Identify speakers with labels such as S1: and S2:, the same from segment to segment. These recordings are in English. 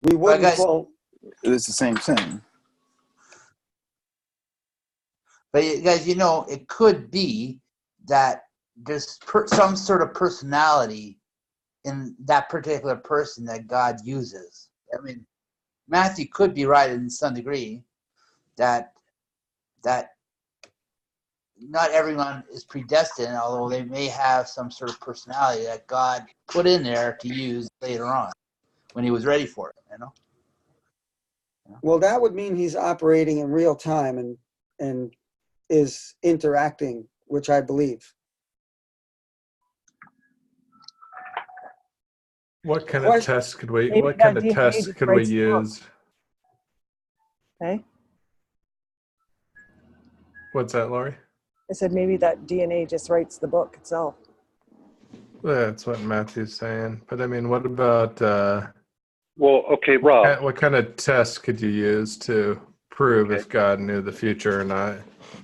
S1: We wouldn't.
S2: guys,
S3: It's the same thing.
S2: but guys, it could be that there's some sort of personality in that particular person that God uses. I mean, Matthew could be right in some degree that not everyone is predestined, although they may have some sort of personality that God put in there to use later on when he was ready for it,
S1: Well, that would mean he's operating in real time and is interacting, which I believe.
S4: What kind of tests could we?
S5: Maybe
S4: What
S5: that
S4: kind of
S5: DNA
S4: tests
S5: just
S4: could we
S5: writes the book.
S4: use?
S5: Okay.
S4: What's that, Lori?
S5: I said maybe that DNA just writes the book itself.
S4: That's what Matthew's saying. But I mean, what about?
S6: Well, okay, Rob.
S4: What kind of tests could you use to prove if God knew the future or not?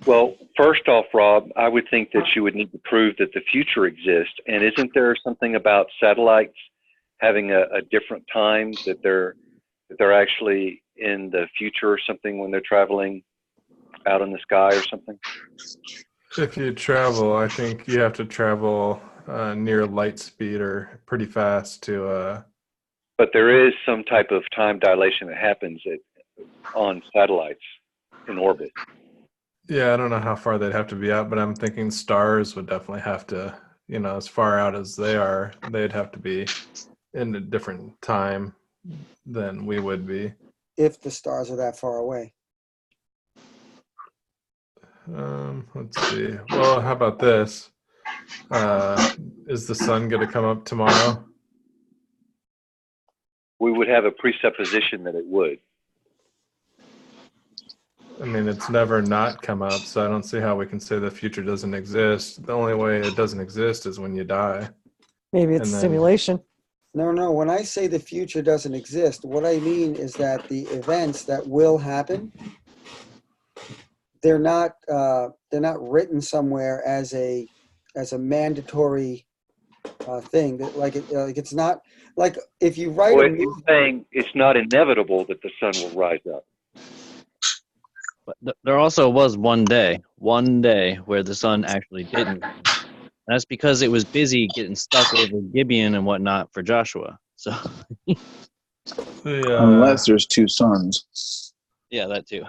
S6: Well, first off, Rob, I would think that you would need to prove that the future exists. And isn't there something about satellites having a different time, that they're actually in the future or something when they're traveling out in the sky or something?
S4: If you travel, I think you have to travel near light speed or pretty fast to.
S6: But there is some type of time dilation that happens on satellites in orbit.
S4: Yeah, I don't know how far they'd have to be out, but I'm thinking stars would definitely have to, as far out as they are, they'd have to be in a different time than we would be.
S1: If the stars are that far away.
S4: Let's see. Well, how about this? Is the sun going to come up tomorrow?
S6: We would have a presupposition that it would.
S4: I mean, it's never not come up, so I don't see how we can say the future doesn't exist. The only way it doesn't exist is when you die.
S5: Maybe it's a simulation.
S1: No. When I say the future doesn't exist, what I mean is that the events that will happen, they're not written somewhere as a mandatory thing. That like it's not like if you write.
S6: Well, you're saying it's not inevitable that the sun will rise up.
S7: But there also was one day where the sun actually didn't. And that's because it was busy getting stuck over Gibeon and whatnot for Joshua. So,
S3: unless there's two suns.
S7: Yeah, that too.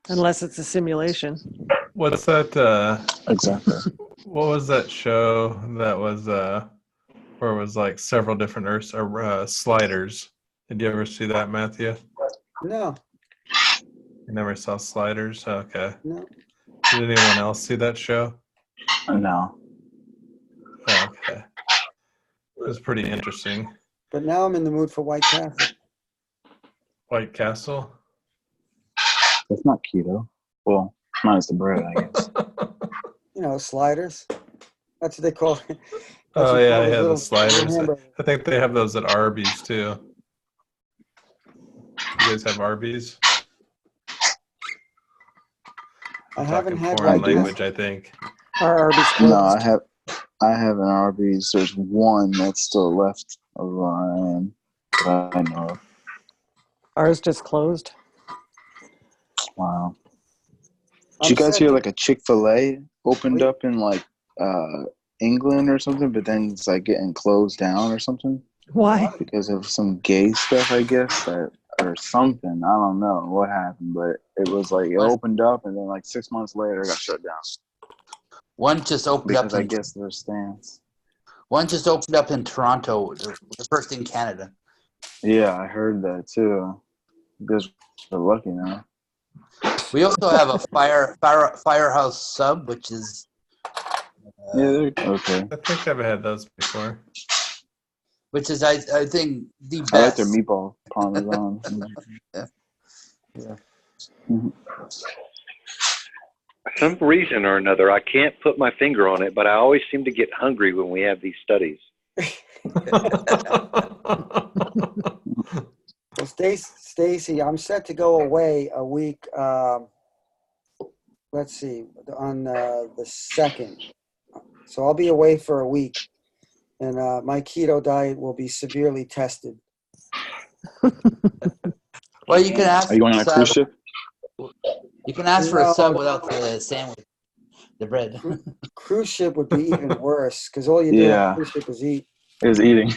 S5: Unless it's a simulation.
S4: What's that?
S3: Exactly.
S4: What was that show that was where it was like several different Earths or Sliders? Did you ever see that, Matthew?
S1: No.
S4: You never saw Sliders? Okay.
S1: No.
S4: Did anyone else see that show?
S3: No.
S4: Okay. It was pretty interesting.
S1: But now I'm in the mood for White Castle.
S4: White Castle?
S3: That's not keto. Well, minus the bread, I guess.
S1: Sliders. That's what they call it.
S4: Oh, yeah, the sliders. I think they have those at Arby's, too. You guys have Arby's?
S1: I haven't had
S4: foreign language, I think.
S5: Our Arby's closed.
S3: No, I have an Arby's. There's one that's still left of where I am that I know of.
S5: Ours just closed.
S3: Wow. Did you guys hear like a Chick-fil-A opened up in like England or something, but then it's like getting closed down or something?
S5: Why?
S3: Because of some gay stuff, I guess, or something. I don't know what happened, but it was like it opened up and then like 6 months later it got shut down.
S2: One just opened up.
S3: I guess their stance.
S2: One just opened up in Toronto, the first in Canada.
S3: Yeah, I heard that too. Because we're lucky now.
S2: We also have a firehouse sub, which is
S3: yeah, okay.
S4: I think I've had those before.
S2: Which is, I think, the best.
S3: I like their meatball parmesan.
S2: Yeah.
S3: Mm-hmm.
S6: For some reason or another, I can't put my finger on it, but I always seem to get hungry when we have these studies.
S1: Well, Stacy, I'm set to go away a week. Let's see, on the 2nd. So I'll be away for a week, and my keto diet will be severely tested.
S2: Well, you can ask
S3: Are you going on a
S2: for a
S3: cruise
S2: sub.
S3: ship?
S2: You can ask for a
S1: No,
S2: sub without the sandwich, the bread.
S1: cruise ship would be even worse because all you do on a
S3: Yeah,
S1: cruise ship is eat.
S3: is eating.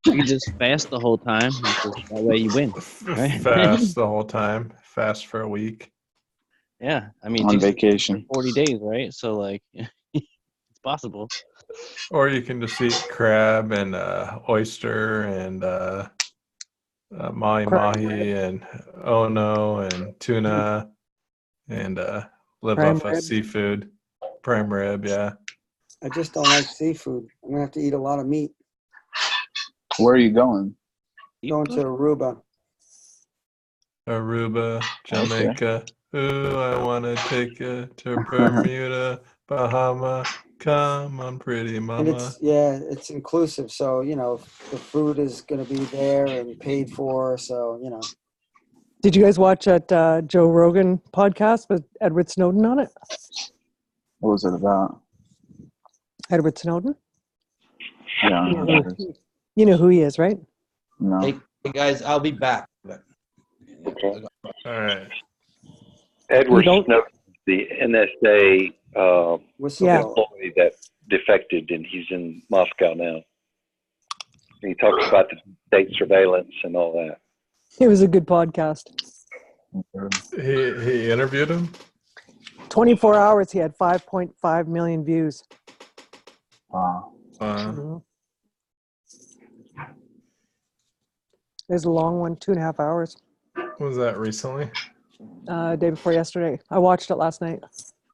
S7: You just fast the whole time. That way you win, right?
S4: Fast the whole time. Fast for a week.
S7: Yeah, I mean,
S3: On
S7: Jesus did it
S3: vacation.
S7: for 40 days, right? So like, it's possible.
S4: Or you can just eat crab and oyster and mahi
S5: Prime
S4: mahi and ono and tuna and live
S5: Prime
S4: off of
S5: rib.
S4: seafood. Prime rib, yeah.
S1: I just don't like seafood. I'm gonna have to eat a lot of meat.
S3: Where are you going?
S1: Going to Aruba.
S4: Aruba,
S3: Okay.
S4: Jamaica. Ooh, I want to take you to Bermuda, Bahama. Come on, pretty
S1: And
S4: mama.
S1: it's inclusive. So, the food is going to be there and paid for. So,
S5: Did you guys watch that Joe Rogan podcast with Edward Snowden on it?
S3: What was it about?
S5: Edward Snowden?
S3: Yeah, I
S5: You
S3: don't
S5: know
S3: know.
S5: who, you know who he is, right?
S3: No.
S2: Hey guys, I'll be back.
S6: Okay.
S4: All right.
S6: Edward
S5: don't-
S6: Snowden, the NSA
S5: Yeah.
S6: employee that defected, and he's in Moscow now. And he talks about the state surveillance and all that.
S5: It was a good podcast.
S4: He interviewed him.
S5: 24 hours, he had 5.5 million views.
S3: Wow.
S5: Mhm. It was a long one, 2.5 hours.
S4: Was that recently?
S5: Day before yesterday. I watched it last night.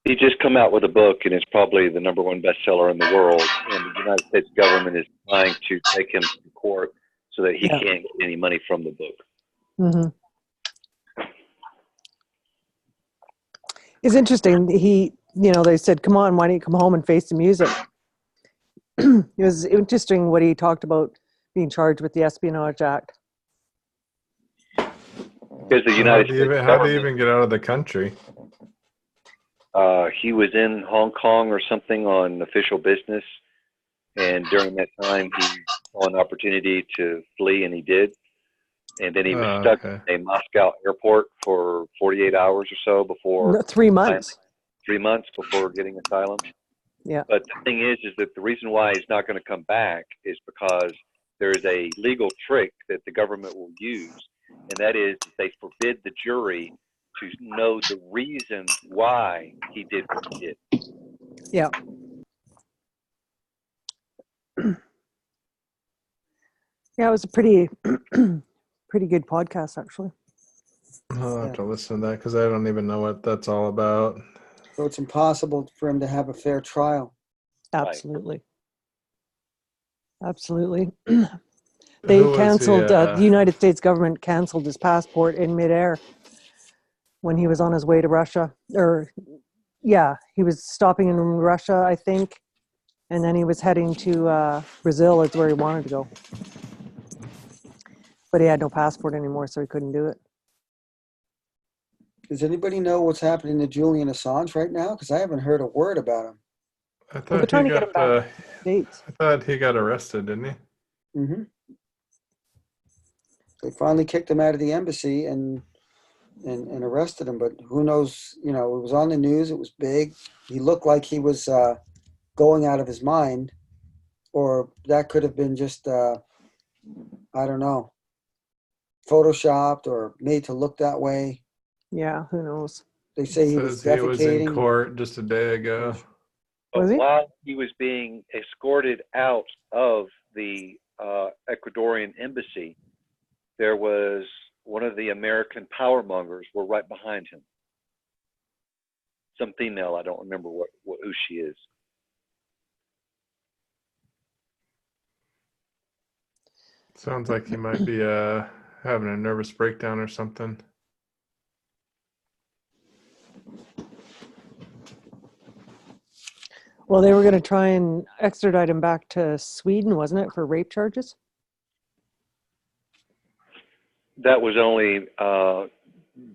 S6: He just come out with a book, and it's probably the #1 bestseller in the world. And the United States government is trying to take him to court so that he
S5: Yeah.
S6: can't get any money from the book.
S5: Mm-hmm. It's interesting. They said, come on, why don't you come home and face the music? It was interesting what he talked about being charged with the Espionage Act.
S6: Because the United States
S4: How do you
S6: government,
S4: even get out of the country?
S6: he was in Hong Kong or something on official business, and during that time he saw an opportunity to flee, and he did. And then he was stuck
S4: Okay.
S6: in a Moscow airport for 48 hours or so before
S5: No, 3 months.
S6: 3 months before getting asylum.
S5: Yeah.
S6: But the thing is that the reason why he's not going to come back is because there is a legal trick that the government will use, and that is that they forbid the jury to know the reason why he did what he did.
S5: Yeah. Yeah, it was a pretty good podcast, actually.
S4: I'll have to listen to that because I don't even know what that's all about.
S1: So it's impossible for him to have a fair trial.
S5: Absolutely. Absolutely. They
S4: Who was
S5: canceled,
S4: he?
S5: the United States government canceled his passport in midair when he was on his way to Russia. He was stopping in Russia, I think. And then he was heading to Brazil, is where he wanted to go. But he had no passport anymore, so he couldn't do it.
S1: Does anybody know what's happening to Julian Assange right now? Because I haven't heard a word about him.
S4: I
S5: Well, they're
S4: thought
S5: trying
S4: he
S5: to get him
S4: got.
S5: back to the States.
S4: I thought he got arrested, didn't he?
S1: Mm-hmm. They finally kicked him out of the embassy and arrested him. But who knows? It was on the news. It was big. He looked like he was going out of his mind, or that could have been just I don't know, photoshopped or made to look that way.
S5: Yeah, who knows?
S1: They say he was
S4: Says he was in
S1: defecating.
S4: court just a day ago.
S5: Was
S6: But
S5: he?
S6: while he was being escorted out of the Ecuadorian embassy, there was one of the American power mongers were right behind him. Some female, I don't remember who she is.
S4: Sounds like he might be having a nervous breakdown or something.
S5: Well, they were going to try and extradite him back to Sweden, wasn't it, for rape charges?
S6: That was only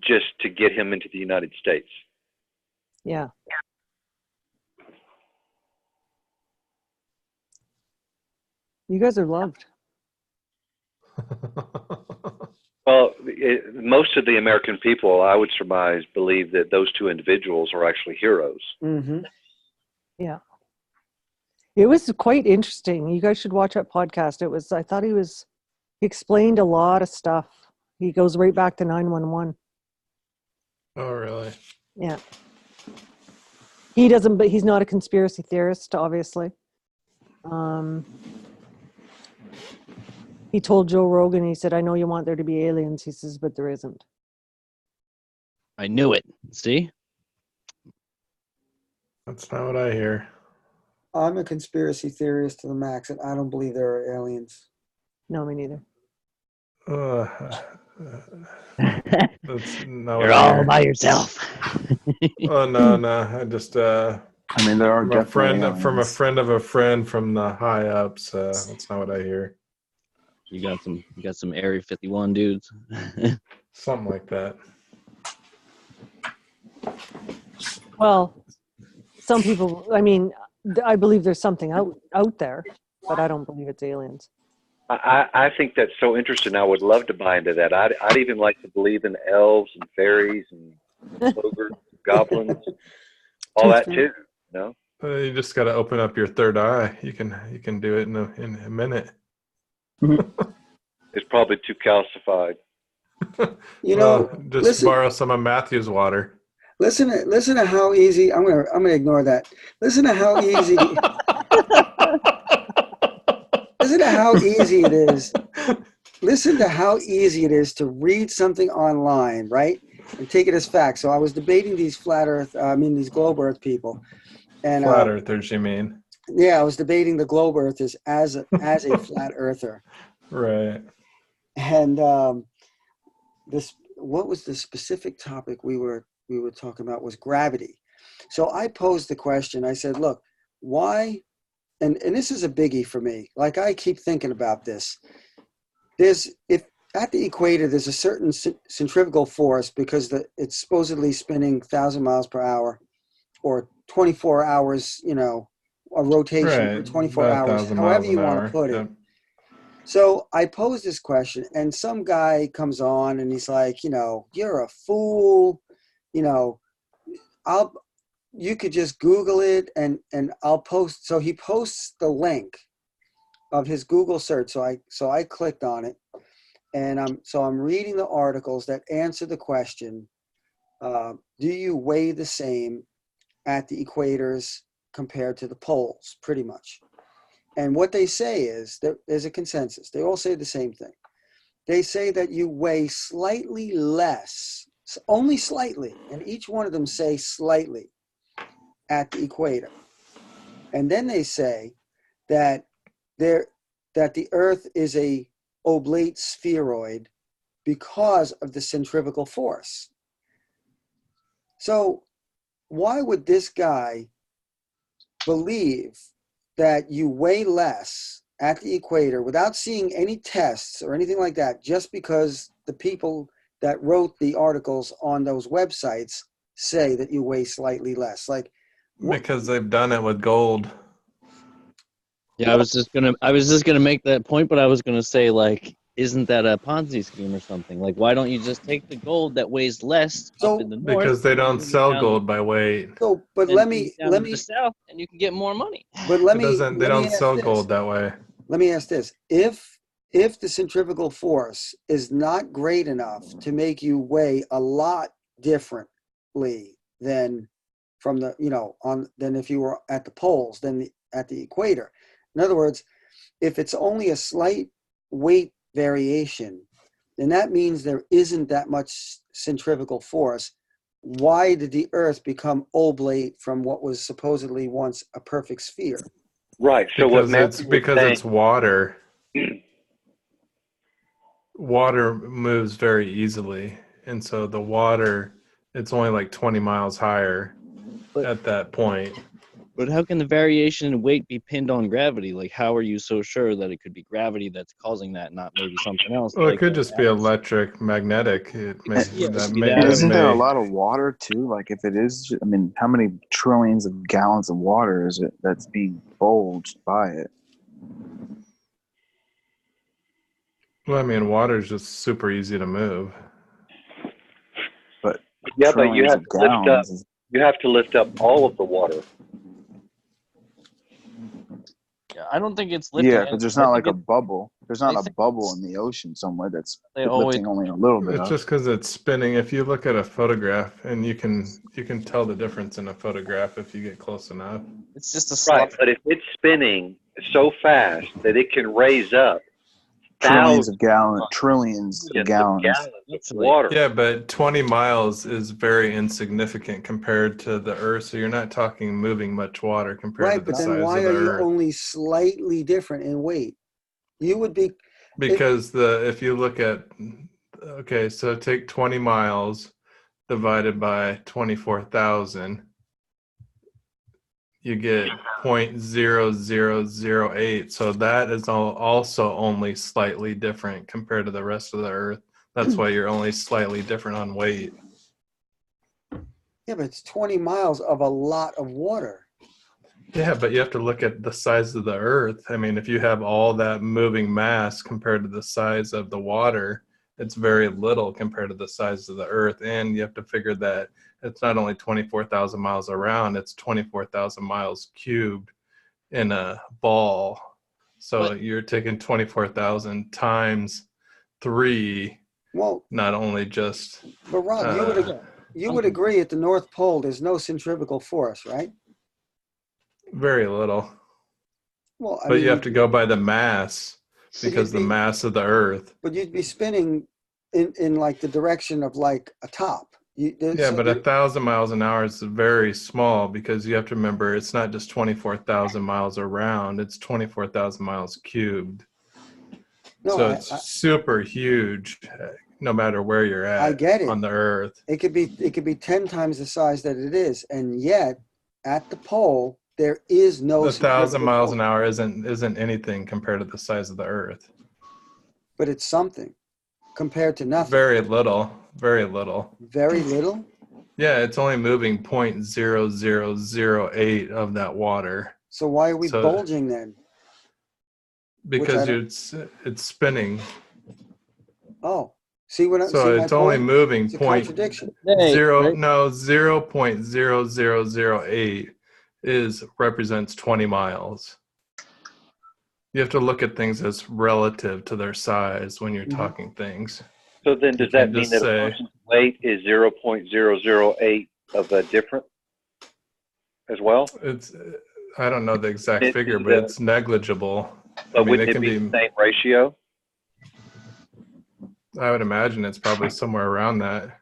S6: just to get him into the United States.
S5: Yeah. You guys are loved.
S6: Well, most of the American people, I would surmise, believe that those two individuals are actually heroes.
S1: Mm-hmm.
S5: Yeah. It was quite interesting. You guys should watch that podcast. I thought he explained a lot of stuff. He goes right back to 911.
S4: Oh, really?
S5: Yeah. He doesn't, but he's not a conspiracy theorist, obviously. He told Joe Rogan, he said, I know you want there to be aliens. He says, but there isn't.
S7: I knew it. See?
S4: That's not what I hear.
S1: I'm a conspiracy theorist to the max, and I don't believe there are aliens.
S5: No, me neither.
S4: That's not what
S7: You're
S4: I
S7: all
S4: hear.
S7: by yourself.
S4: Oh no, I just
S3: I mean, there are
S4: from a
S3: definitely
S4: friend
S3: aliens.
S4: from a friend of a friend from the high ups. That's not what I hear.
S7: You got some Area 51 dudes.
S4: Something like that.
S5: Well, some people, I mean, I believe there's something out there, but I don't believe it's aliens.
S6: I think that's so interesting. I would love to buy into that. I'd even like to believe in elves and fairies and ogres, goblins, all that too. You know?
S4: You just got to open up your third eye. You can do it in a minute.
S6: It's probably too calcified.
S1: You know,
S4: just borrow some of Matthew's water.
S1: Listen to how easy. I'm gonna ignore that. Listen to how easy. Listen to how easy it is. Listen to how easy it is to read something online, right, and take it as fact. So I was debating these these globe Earth people, and
S4: Flat earthers, you mean?
S1: Yeah, I was debating the globe Earthers as a flat earther.
S4: Right.
S1: And what was the specific topic we were talking about was gravity. So I posed the question. I said, look, why, and this is a biggie for me. Like, I keep thinking about this. If at the equator, there's a certain centrifugal force because it's supposedly spinning 1,000 miles per hour or 24 hours, a rotation for 24
S4: About
S1: hours,
S4: 1,000
S1: however
S4: miles
S1: you
S4: an
S1: want
S4: hour.
S1: to put it.
S4: Yep.
S1: So I posed this question, and some guy comes on and he's like, you're a fool. You could just Google it and I'll post. So he posts the link of his Google search. So I clicked on it, and I'm reading the articles that answer the question, do you weigh the same at the equators compared to the poles, pretty much. And what they say is there's a consensus. They all say the same thing. They say that you weigh slightly less, only slightly, and each one of them say slightly at the equator. And then they say that the Earth is a oblate spheroid because of the centrifugal force. So why would this guy believe that you weigh less at the equator without seeing any tests or anything like that, just because the people that wrote the articles on those websites say that you weigh slightly less?
S4: Because they've done it with gold.
S7: Yeah, I was just gonna make that point, but I was gonna say, like, isn't that a Ponzi scheme or something? Like, why don't you just take the gold that weighs less up in the north?
S4: Because they don't
S7: bring it
S4: sell
S7: down
S4: gold by weight.
S1: So, but
S7: and
S1: let
S7: bring
S1: me
S7: it down to the south, and you can get more money.
S1: But
S4: They don't sell gold that way.
S1: Let me ask this: if the centrifugal force is not great enough to make you weigh a lot differently than from the than if you were at the poles than at the equator. In other words, if it's only a slight weight variation, then that means there isn't that much centrifugal force. Why did the Earth become oblate from what was supposedly once a perfect sphere?
S6: Right. So
S4: because it's water. Water moves very easily, and so the water, it's only like 20 miles higher at that point.
S7: But how can the variation in weight be pinned on gravity? Like, how are you so sure that it could be gravity that's causing that, not maybe something else?
S4: Well,
S7: like
S4: it could just be electric, magnetic.
S3: Isn't there a lot of water too? Like, if it is, I mean, how many trillions of gallons of water is it that's being bulged by it?
S4: Well, I mean, water is just super easy to move.
S3: But
S6: Yeah, but you
S3: trillions
S6: have
S3: of
S6: to lift up.
S3: gallons is
S6: You have to lift up all of the water.
S7: Yeah, I don't think it's lifting
S3: yeah,
S7: anything.
S3: but there's
S7: I
S3: not
S7: think
S3: like a bubble. There's not
S7: I
S3: a
S7: think
S3: bubble in the ocean somewhere that's
S7: they always.
S3: lifting only a little bit
S4: It's
S3: up.
S4: just because it's spinning. If you look at a photograph, and you can tell the difference in a photograph if you get close enough.
S7: It's just a
S6: Right,
S7: slot.
S6: but if it's spinning so fast that it can raise up
S3: Trillions
S6: thousands
S3: of gallons, trillions of
S6: of
S3: gallons.
S6: gallons of
S7: Actually,
S6: water.
S4: Yeah, but 20 miles is very insignificant compared to the Earth. So you're not talking moving much water compared
S1: Right,
S4: to the
S1: but then
S4: size
S1: why
S4: of the
S1: are you
S4: Earth.
S1: only slightly different in weight? You would be
S4: Because if you look at, okay, so take 20 miles divided by 24,000, you get 0.0008. So that is also only slightly different compared to the rest of the Earth. That's why you're only slightly different on weight.
S1: yeah, but it's 20 miles of a lot of water.
S4: Yeah, but you have to look at the size of the Earth. I mean, if you have all that moving mass compared to the size of the water, it's very little compared to the size of the Earth. And you have to figure that it's not only 24,000 miles around, it's 24,000 miles cubed in a ball. So
S7: But
S4: you're taking 24,000 times 3,
S1: Well,
S4: not only just
S1: but Rob,
S7: yeah,
S1: you would
S7: I'm-
S1: agree at the North Pole there's no centrifugal force, right?
S4: very little.
S1: Well, I
S4: But you
S1: mean,
S4: have to go by the mass
S1: but
S4: because the mass of the Earth.
S1: you'd be spinning in like the direction of like a top.
S4: Yeah, but 1,000 miles an hour is very small because you have to remember it's not just 24,000 miles around, it's 24,000 miles cubed.
S1: No,
S4: So it's super huge no matter where you're
S1: I
S4: at
S1: get it.
S4: on the Earth.
S1: It could be 10 times the size that it is, and yet at the pole there is no
S4: 1,000 miles
S1: centrifugal
S4: an hour isn't anything compared to the size of the Earth.
S1: but it's something compared to nothing.
S4: Very little. Very little.
S1: Very little.
S4: Yeah, it's only moving 0.0008 of that water.
S1: So why are we
S4: So-
S1: bulging then?
S4: Because
S1: I
S4: it's spinning.
S1: Oh, see what I'm
S4: So
S1: see my
S4: it's only
S1: point?
S4: moving
S1: It's a
S4: point
S1: contradiction.
S7: Hey,
S4: zero
S7: right?
S4: no 0.0008 represents 20 miles. You have to look at things as relative to their size when you're
S1: Mhm.
S4: talking things.
S6: So then, does
S4: You
S6: that
S4: can't
S6: mean
S4: just
S6: that a
S4: say-
S6: person's weight is 0.008 of a different as well?
S4: It's I don't know the exact
S6: Is
S4: figure,
S6: it
S4: but
S6: a-
S4: it's negligible.
S6: But
S4: I mean,
S6: wouldn't
S4: it
S6: it
S4: can
S6: be
S4: be.
S6: the same ratio?
S4: I would imagine it's probably somewhere around that.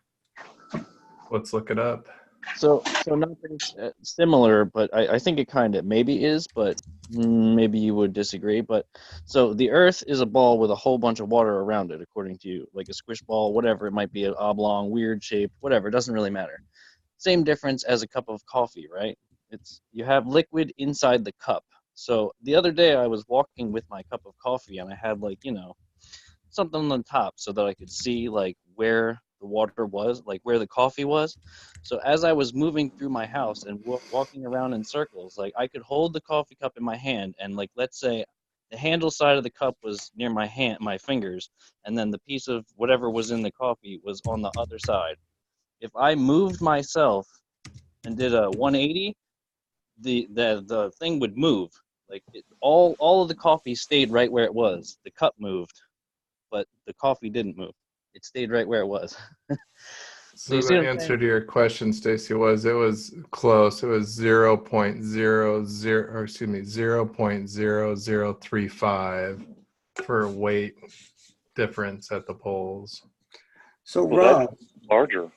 S4: Let's look it up.
S7: So nothing similar, but I think it kind of maybe is, but maybe you would disagree. But so the Earth is a ball with a whole bunch of water around it, according to you, like a squish ball, whatever. It might be an oblong, weird shape, whatever. It doesn't really matter. Same difference as a cup of coffee, right? It's you have liquid inside the cup. So the other day I was walking with my cup of coffee and I had something on the top so that I could see like where the water was, like where the coffee was. So as I was moving through my house and walking around in circles, like I could hold the coffee cup in my hand and like let's say the handle side of the cup was near my fingers, and then the piece of whatever was in the coffee was on the other side. If I moved myself and did a 180, the thing would move. Like all of the coffee stayed right where it was. The cup moved, but the coffee didn't move. It stayed right where it was.
S4: So
S7: you see
S4: the
S7: what I'm
S4: answer
S7: saying?
S4: to your question, Stacy, was close. It was 0.00 or excuse me 0.0035 for weight difference at the poles.
S1: So
S6: Well,
S1: Rob,
S6: that's larger.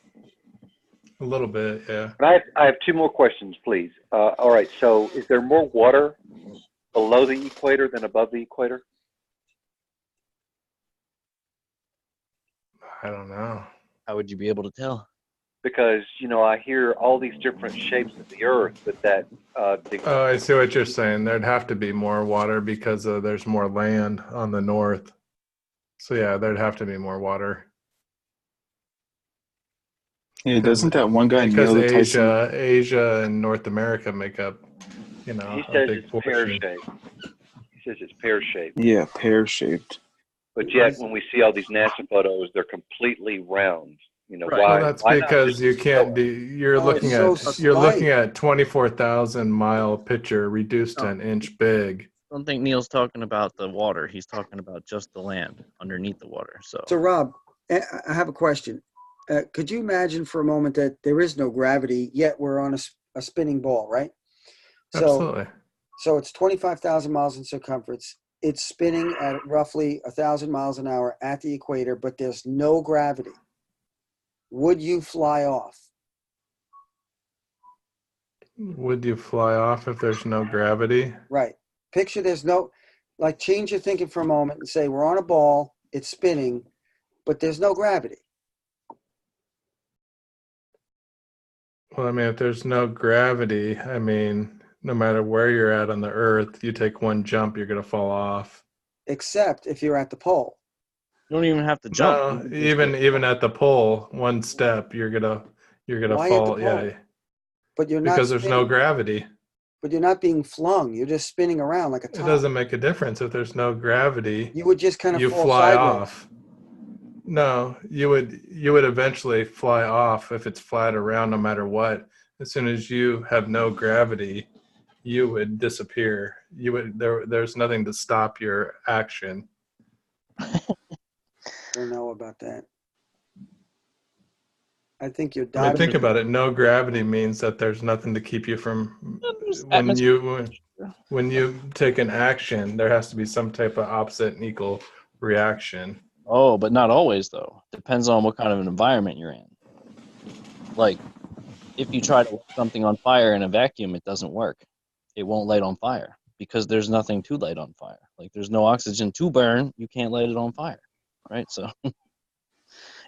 S4: A little bit, yeah.
S6: But I have two more questions, please. All right. So, is there more water below the equator than above the equator?
S4: I don't know.
S7: How would you be able to tell?
S6: Because I hear all these different shapes of the Earth, but that
S4: Oh, I see what you're saying. There'd have to be more water because there's more land on the north. So yeah, there'd have to be more water.
S3: Yeah, doesn't that one guy
S4: Because
S3: Neil deGrasse Tyson?
S4: Asia and North America make up,
S6: he
S4: a
S6: says
S4: big
S6: it's
S4: portion.
S6: pear-shaped. He says it's pear-shaped.
S3: Yeah, pear shaped.
S6: But yet, when we see all these NASA photos, they're completely round. You know,
S7: Right.
S4: Well,
S6: why?
S4: that's
S6: Why not
S4: because
S6: just
S4: you can't do. You're
S1: Oh,
S4: looking
S1: it's so
S4: at you're looking
S1: slight.
S4: at 24,000 mile picture reduced to
S7: Oh.
S4: an inch big.
S7: I don't think Neil's talking about the water. He's talking about just the land underneath the water. So
S1: So, Rob, I have a question. Could you imagine for a moment that there is no gravity, yet we're on a spinning ball, right? So,
S4: Absolutely.
S1: so it's 25,000 miles in circumference. It's spinning at roughly 1,000 miles an hour at the equator, but there's no gravity. Would you fly off?
S4: Would you fly off if there's no gravity?
S1: Right. Picture there's no, like, change your thinking for a moment and say we're on a ball, it's spinning, but there's no gravity.
S4: Well, I mean, if there's no gravity, I mean, no matter where you're at on the Earth, you take one jump, you're gonna fall off.
S1: Except if you're at the pole.
S7: you don't even have to jump. You
S4: No,
S7: can just
S4: even at the pole, one step, you're gonna
S1: Why at the
S4: fall.
S1: pole?
S4: Yeah,
S1: But you're not
S4: because there's no
S1: spinning.
S4: gravity.
S1: But you're not being flung. You're just spinning around like a
S4: It
S1: top.
S4: doesn't make a difference if there's no gravity.
S1: You would just kind of
S4: You
S1: fall
S4: fly
S1: sideways.
S4: off. No, you would eventually fly off if it's flat around no matter what. As soon as you have no gravity, you would disappear. There's nothing to stop your action.
S1: Don't know about that. I think you're
S4: I mean,
S1: dodging.
S4: think about it. No gravity means that there's nothing to keep you from
S7: There's
S4: when
S7: atmosphere.
S4: you take an action, there has to be some type of opposite and equal reaction.
S7: Oh, but not always though. Depends on what kind of an environment you're in. Like if you try to light something on fire in a vacuum, it doesn't work. It won't light on fire because there's nothing to light on fire. Like there's no oxygen to burn, you can't light it on fire. Right? So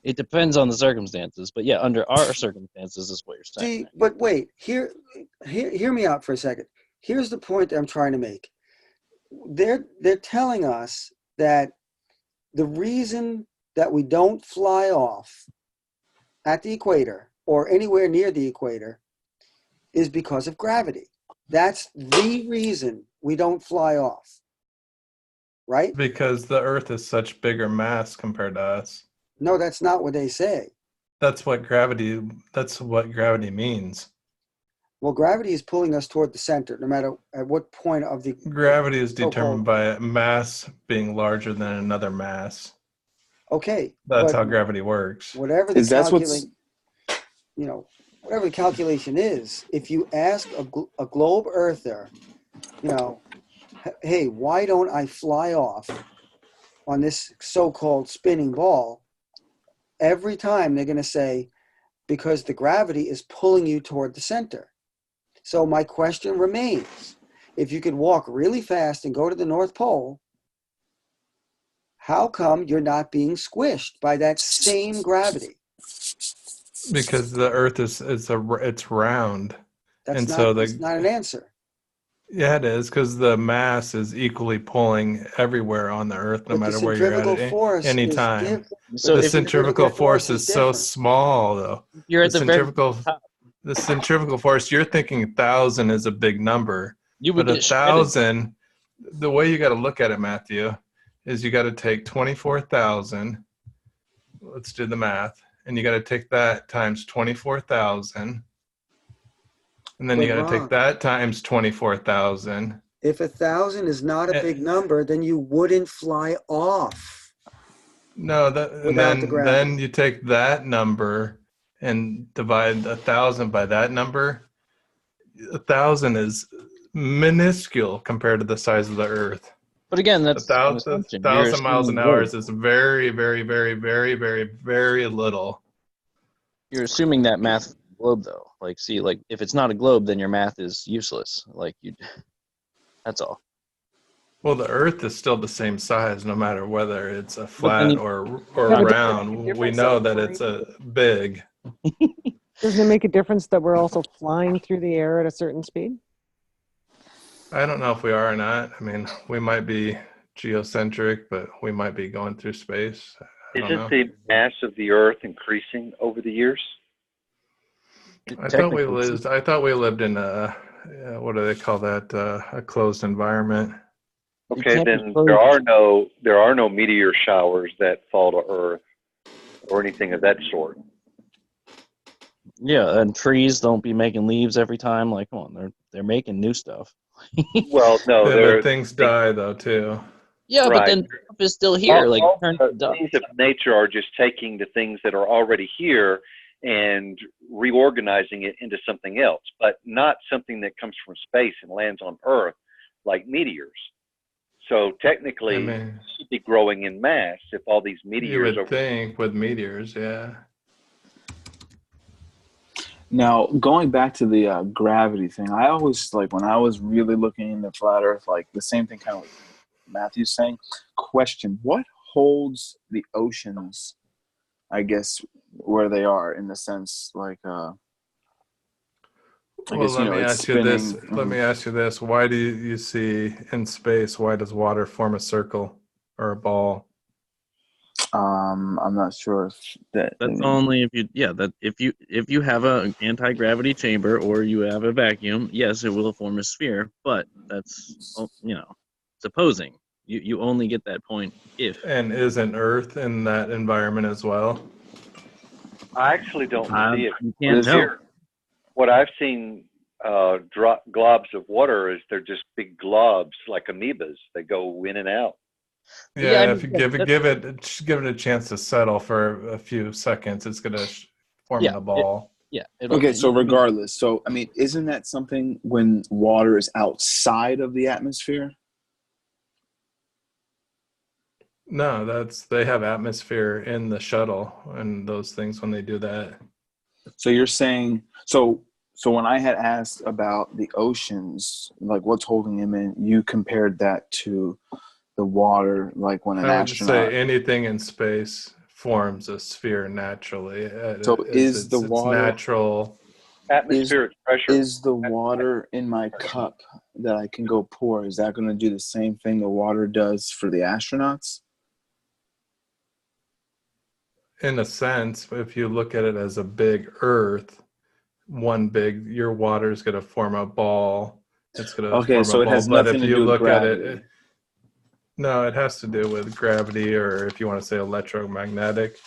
S7: it depends on the circumstances. But yeah, under our circumstances is what you're saying.
S1: See, but wait, hear me out for a second. Here's the point that I'm trying to make. They're telling us that the reason that we don't fly off at the equator or anywhere near the equator is because of gravity. That's the reason we don't fly off. Right?
S4: Because the Earth is such bigger mass compared to us.
S1: No, that's not what they say.
S4: That's what gravity means.
S1: Well, gravity is pulling us toward the center, no matter at what point of the
S4: Gravity is
S1: so-called-
S4: determined by a mass being larger than another mass.
S1: Okay,
S4: That's
S1: but
S4: how gravity works.
S1: whatever the
S3: Is that what's
S1: whatever the calculation is, if you ask a globe earther, hey, why don't I fly off on this so-called spinning ball? Every time they're going to say, because the gravity is pulling you toward the center. So my question remains, if you could walk really fast and go to the North Pole, how come you're not being squished by that same gravity?
S4: Because the Earth it's round.
S1: That's
S4: And
S1: not an answer.
S4: Yeah, it is, because the mass is equally pulling everywhere on the Earth, no
S1: But the
S4: matter where you're at
S1: centrifugal force
S4: any
S1: is
S4: time.
S7: So
S4: The
S7: if
S4: centrifugal force is so
S1: different.
S4: small, though.
S7: you're at the very
S4: The centrifugal force, you're thinking 1,000 is a big number,
S7: you would
S4: but
S7: get shredded.
S4: 1,000, the way you got to look at it, Matthew, is you got to take 24,000. Let's do the math, and you got to take that times 24,000. And then you got to take that times 24,000.
S1: If 1,000 is not a big number, then you wouldn't fly off.
S4: No, then you take that number and divide 1,000 by that number. 1,000 is minuscule compared to the size of the Earth.
S7: But again, that's an
S4: 1,000
S7: assumption.
S4: miles an hour is very, very, very, very, very, very little.
S7: You're assuming that math globe though. Like, see, like if it's not a globe, then your math is useless. Like that's all.
S4: Well, the Earth is still the same size, no matter whether it's a flat or
S5: Yeah, but
S4: round. We know that it's a big.
S5: Doesn't it make a difference that we're also flying through the air at a certain speed?
S4: I don't know if we are or not. I mean, we might be geocentric, but we might be going through space.
S6: Isn't the mass of the Earth increasing over the years?
S4: I thought we lived in a what do they call that? A closed environment.
S6: Okay,
S7: can't
S6: then
S7: impose-
S6: there are no meteor showers that fall to Earth or anything of that sort.
S7: Yeah, and trees don't be making leaves every time. Like, come on, they're making new stuff.
S6: Well, no,
S4: Yeah,
S6: they're
S4: but things die though too.
S7: Yeah, but
S6: right.
S7: then stuff is still here. Like,
S6: All
S7: turn
S6: the
S7: to dust.
S6: things of nature are just taking the things that are already here and reorganizing it into something else, but not something that comes from space and lands on Earth like meteors. So technically,
S4: I
S6: it
S4: mean,
S6: should be growing in mass if all these
S4: you
S6: meteors
S4: would think with meteors, yeah.
S3: Now, going back to the gravity thing, I always, like, when I was really looking into flat Earth, like the same thing kind of like Matthew's saying, question, what holds the oceans, I guess, where they are in the sense, like, I
S4: Well,
S3: guess,
S4: let me
S3: it's
S4: ask you this.
S3: spinning.
S4: Let me ask you this. Why do you see in space, why does water form a circle or a ball?
S3: I'm not sure if that.
S7: That's only if if you have a anti-gravity chamber or you have a vacuum, yes, it will form a sphere. But that's supposing you only get that point if.
S4: And isn't Earth in that environment as well?
S6: I actually don't see it.
S7: You can't
S3: is
S7: tell.
S3: it?
S6: What I've seen globs of water is they're just big globs like amoebas. They go in and out.
S4: Yeah,
S7: I
S4: if
S7: mean,
S4: you give it a chance to settle for a few seconds, it's gonna form in a ball.
S3: Okay, so regardless, so I mean, isn't that something when water is outside of the atmosphere?
S4: No, they have atmosphere in the shuttle and those things when they do that.
S3: So you're saying so when I had asked about the oceans, like what's holding them in, you compared that to the water, like when an
S4: I would just
S3: astronaut.
S4: say anything in space forms a sphere naturally.
S3: So is the
S4: It's
S3: water
S4: natural.
S6: Atmospheric pressure.
S3: is the water in my cup that I can go pour? Is that going to do the same thing the water does for the astronauts?
S4: In a sense, if you look at it as a big Earth, your water is going to form a ball. It's going to
S3: Okay,
S4: form
S3: so
S4: a
S3: it
S4: ball.
S3: has
S4: But
S3: nothing
S4: if
S3: to
S4: you
S3: do with
S4: look at
S3: gravity.
S4: it, no, it has to do with gravity, or if you want to say electromagnetic.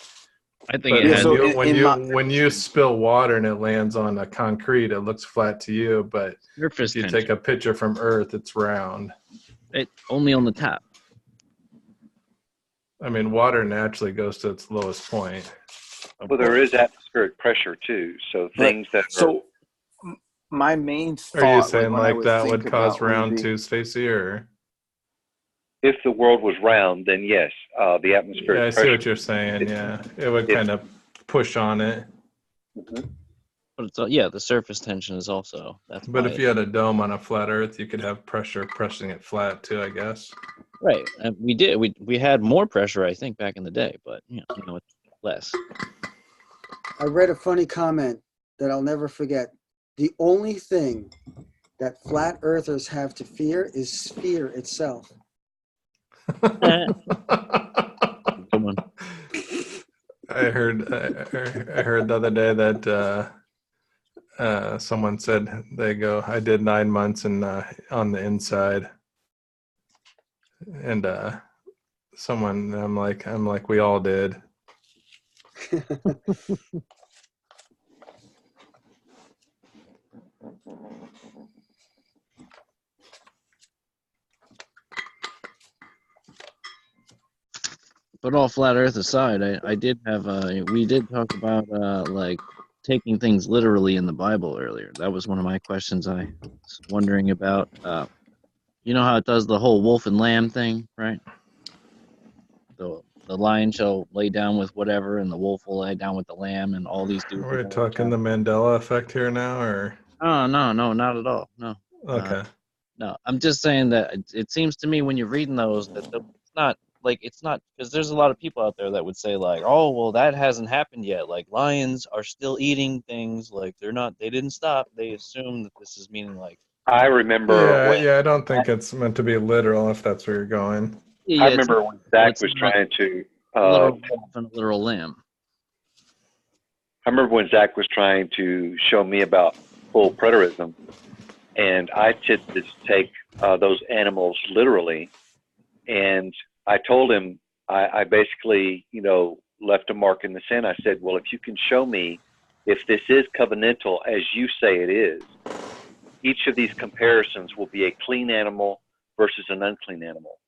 S7: I think
S4: But
S7: it has.
S4: when you spill water and it lands on a concrete, it looks flat to you. But
S7: Surface
S4: if you
S7: tension.
S4: take a picture from Earth, it's round.
S7: It only on the top.
S4: I mean, water naturally goes to its lowest point.
S6: Well, there is atmospheric pressure too. So things that are.
S3: So my main thought,
S4: Are you saying
S3: when I
S4: like that
S3: think
S4: would cause
S3: about would
S4: round
S3: be-
S4: too, Stacy? Or
S6: If the world was round, then yes, the atmospheric
S4: yeah, I see
S6: pressure.
S4: what you're saying. Yeah, it would kind of push on it.
S6: Mhm.
S7: But it's the surface tension is also that's
S4: But
S7: why
S4: if you had a dome on a flat Earth, you could have pressure pressing it flat too, I guess.
S7: right. And we had more pressure, I think, back in the day, but it's less.
S1: I read a funny comment that I'll never forget. The only thing that flat earthers have to fear is sphere itself.
S7: Good one.
S4: I heard the other day that someone said I did 9 months on the inside, and I'm like we all did.
S7: But all flat Earth aside, I did have we did talk about like taking things literally in the Bible earlier. That was one of my questions I was wondering about. You know how it does the whole wolf and lamb thing, right? The lion shall lay down with whatever, and the wolf will lay down with the lamb, and all these dudes.
S4: We're talking the Mandela effect here now, or
S7: Oh no, not at all. No.
S4: okay.
S7: No, I'm just saying that it seems to me when you're reading those that it's not because there's a lot of people out there that would say like, oh well, that hasn't happened yet. Like lions are still eating things. Like they didn't stop. They assume that this is meaning like.
S6: I remember
S4: I don't think it's meant to be literal if that's where you're going.
S7: Yeah,
S6: I remember when Zach was
S7: not
S6: trying to.
S7: a literal wolf and a literal lamb.
S6: I remember when Zach was trying to show me about full preterism, and I tend to take those animals literally, And I told him, I basically, left a mark in the sand. I said, well, if you can show me if this is covenantal as you say it is, each of these comparisons will be a clean animal versus an unclean animal.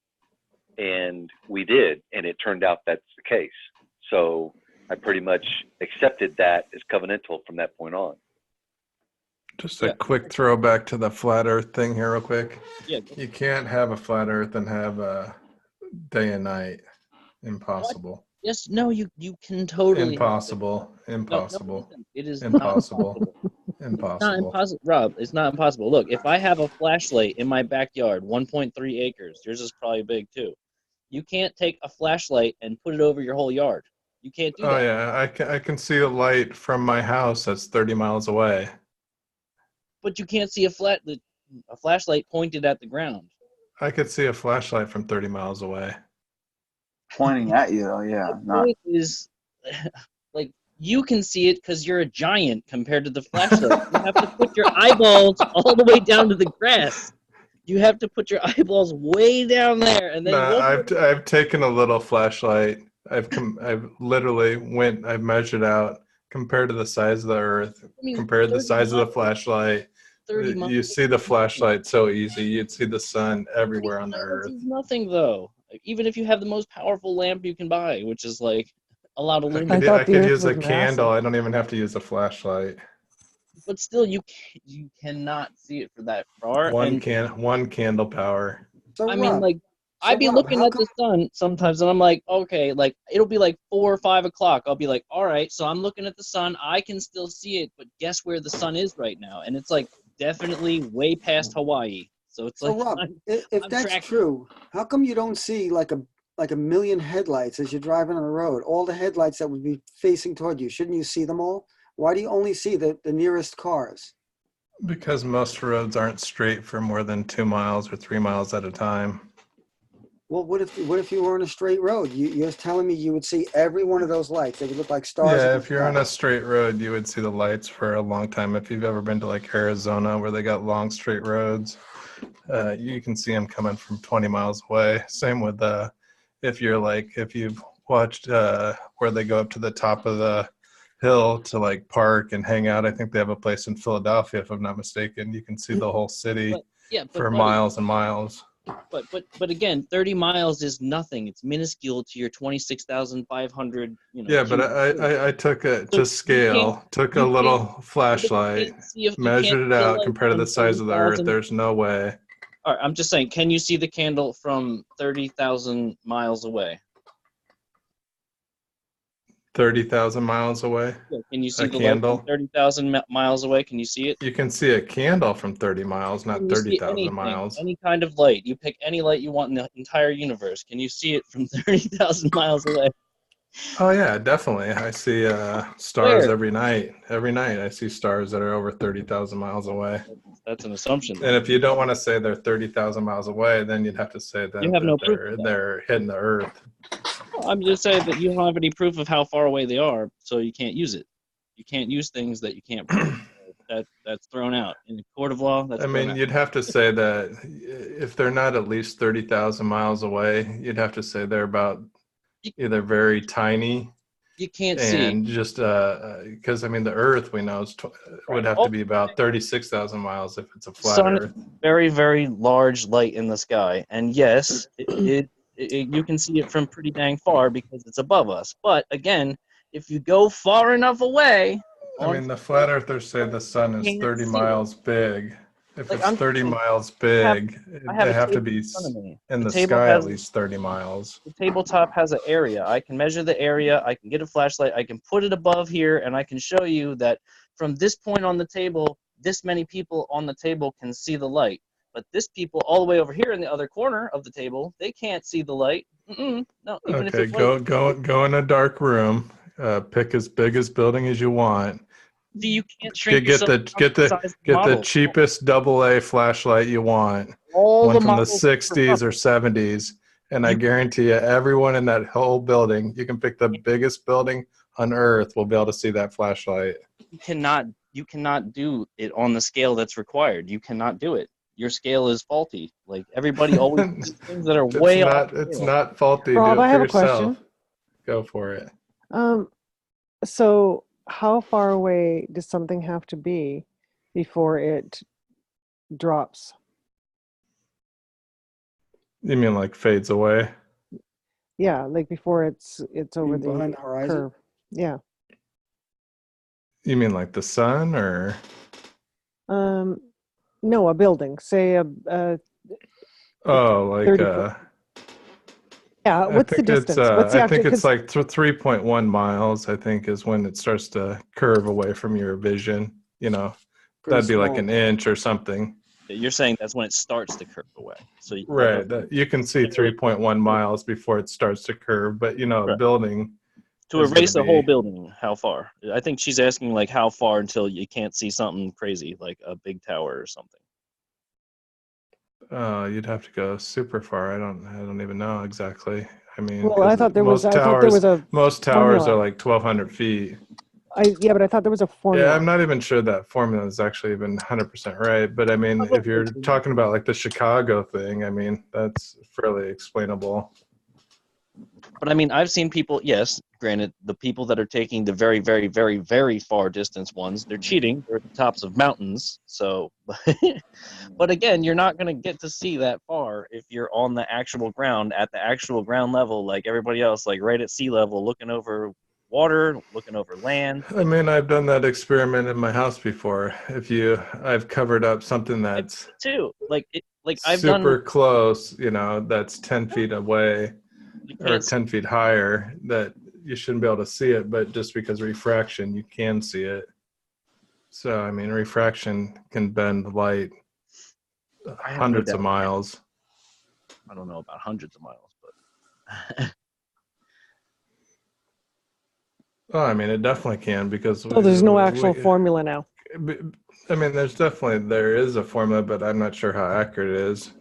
S6: And we did, and it turned out that's the case. So I pretty much accepted that as covenantal from that point on.
S4: Just a quick throwback to the flat Earth thing here, real quick.
S7: Yeah.
S4: You can't have a flat Earth and have a day and night. Impossible.
S7: Yes, no, you can totally.
S4: Impossible.
S7: No,
S4: Impossible.
S7: it is
S4: Impossible.
S7: Not possible.
S4: Impossible.
S7: It's not impossible, Rob. It's not impossible. Look, if I have a flashlight in my backyard, 1.3 acres, yours is probably big too. You can't take a flashlight and put it over your whole yard. You can't do that.
S4: Oh yeah, I can see a light from my house that's 30 miles away.
S7: But you can't see a flashlight pointed at the ground.
S4: I could see a flashlight from 30 miles away.
S3: Pointing at you, though, yeah.
S7: The point is, like, you can see it because you're a giant compared to the flashlight. You have to put your eyeballs all the way down to the grass. You have to put your eyeballs way down there, and then
S4: I've taken a little flashlight. I've literally I've measured out compared to the size of the Earth, compared to the size of the flashlight. You see the flashlight so easy. You'd see the sun everywhere on the Earth.
S7: Nothing though. Even if you have the most powerful lamp you can buy, which is like a lot of lumens.
S4: I could use a candle. I don't even have to use a flashlight.
S7: But still, you cannot see it for that far.
S4: One candle power.
S1: So
S7: I mean, like, I'd be looking at the sun sometimes, and I'm like, okay, like, it'll be like 4 or 5 o'clock. I'll be like, all right, so I'm looking at the sun. I can still see it, but guess where the sun is right now? And it's like definitely way past Hawaii. So it's like,
S1: Rob, if that's true, how come you don't see like a million headlights as you're driving on the road? All the headlights that would be facing toward you, shouldn't you see them all? Why do you only see the nearest cars?
S4: Because most roads aren't straight for more than 2 miles or 3 miles at a time.
S1: Well, what if you were on a straight road? You're telling me you would see every one of those lights. They would look like stars.
S4: Yeah, if you're on a straight road, you would see the lights for a long time. If you've ever been to like Arizona where they got long straight roads, you can see them coming from 20 miles away. Same with if you've watched where they go up to the top of the hill to like park and hang out. I think they have a place in Philadelphia, if I'm not mistaken. You can see the whole city for miles and miles.
S7: But again, 30 miles is nothing. It's minuscule to your 26,500.
S4: Yeah, but I took it to scale. Took a little flashlight, measured it out compared to the size of the Earth. There's no way.
S7: All right, I'm just saying. Can you see the candle from 30,000 miles away?
S4: 30,000 miles away?
S7: Yeah, can you see the
S4: candle?
S7: light from 30,000 miles away? Can you see it?
S4: You can see a candle from 30 miles, not 30,000 miles.
S7: Any kind of light. You pick any light you want in the entire universe. Can you see it from 30,000 miles away?
S4: Oh, yeah, definitely. I see stars every night. Every night I see stars that are over 30,000 miles away.
S7: That's an assumption.
S4: And if you don't want to say they're 30,000 miles away, then you'd have to say that,
S7: you have no proof
S4: they're hitting the Earth.
S7: I'm just saying that you don't have any proof of how far away they are, so you can't use it. You can't use things that you can't prove. That's thrown out in the court of law.
S4: You'd have to say that if they're not at least 30,000 miles away, you'd have to say they're about either very tiny.
S7: You can't see.
S4: And just because the Earth we know would have to be about 36,000 miles if it's a flat Earth.
S7: Very, very large light in the sky, and yes, you can see it from pretty dang far because it's above us. But again, if you go far enough away,
S4: the flat earthers say the sun is 30 miles big. If it's 30 miles big, they have to be in the sky at least 30 miles.
S7: The tabletop has an area. I can measure the area. I can get a flashlight. I can put it above here, and I can show you that from this point on the table, this many people on the table can see the light. But this people all the way over here in the other corner of the table, they can't see the light. No. Even
S4: okay, go in a dark room. Pick as big as building as you want.
S7: You can't shrink
S4: get the cheapest AA flashlight you want. One from the 60s or 70s, and I guarantee you, everyone in that whole building, you can pick the biggest building on Earth, will be able to see that flashlight.
S7: You cannot do it on the scale that's required. You cannot do it. your scale is faulty. Like everybody always uses things that are
S4: It's
S7: way off
S4: not.
S7: the
S4: It's
S7: scale.
S4: not faulty.
S5: Rob,
S4: Do it
S5: I
S4: for
S5: have a
S4: yourself.
S5: question.
S4: Go for it.
S5: So how far away does something have to be before it drops?
S4: You mean like fades away?
S5: Yeah, like before it's over the
S1: Behind the horizon?
S5: curve. Yeah.
S4: You mean like the sun, or?
S5: No, a building. Say
S4: Oh, like
S5: 30 foot. Yeah,
S4: I
S5: what's the
S4: think it's
S5: distance? What's the
S4: I
S5: actual?
S4: think it's
S5: Because
S4: like 3.1 miles. I think is when it starts to curve away from your vision.
S1: Pretty
S4: That'd be like
S1: small.
S4: an inch or something.
S7: You're saying that's when it starts to curve away. So you have
S4: Right. You can see 3.1 miles before it starts to curve, but a
S7: Right.
S4: building
S7: to
S4: is
S7: erase
S4: gonna
S7: the whole
S4: be.
S7: building. How far? I think she's asking like how far until you can't see something crazy like a big tower or something.
S4: You'd have to go super far. I don't even know exactly. I mean,
S5: well, I
S4: because
S5: thought there was a
S4: most towers are
S5: formula.
S4: like 1,200 feet.
S5: Yeah, but I thought there was a
S4: Yeah,
S5: formula.
S4: I'm not even sure that formula is actually even 100% right. But I mean, if you're talking about like the Chicago thing, I mean, that's fairly explainable.
S7: But I mean, I've seen people, yes, granted, the people that are taking the very, very, very, very far distance ones, they're cheating. They're at the tops of mountains. So, but again, you're not going to get to see that far if you're on the actual ground, at the actual ground level, like everybody else, like right at sea level, looking over water, looking over land.
S4: I mean, I've done that experiment in my house before. I've covered up something that's
S7: Too. Like I've done,
S4: super close, that's 10 feet away
S7: you
S4: or
S7: can't see
S4: 10 feet higher, that you shouldn't be able to see it, but just because refraction, you can see it. So, I mean, refraction can bend light
S7: I have no
S4: hundreds of
S7: doubt.
S4: miles.
S7: I don't know about hundreds of miles, but
S4: Oh, I mean, it definitely can, because
S5: So there's no actual formula now.
S4: I mean, there is a formula, but I'm not sure how accurate it is.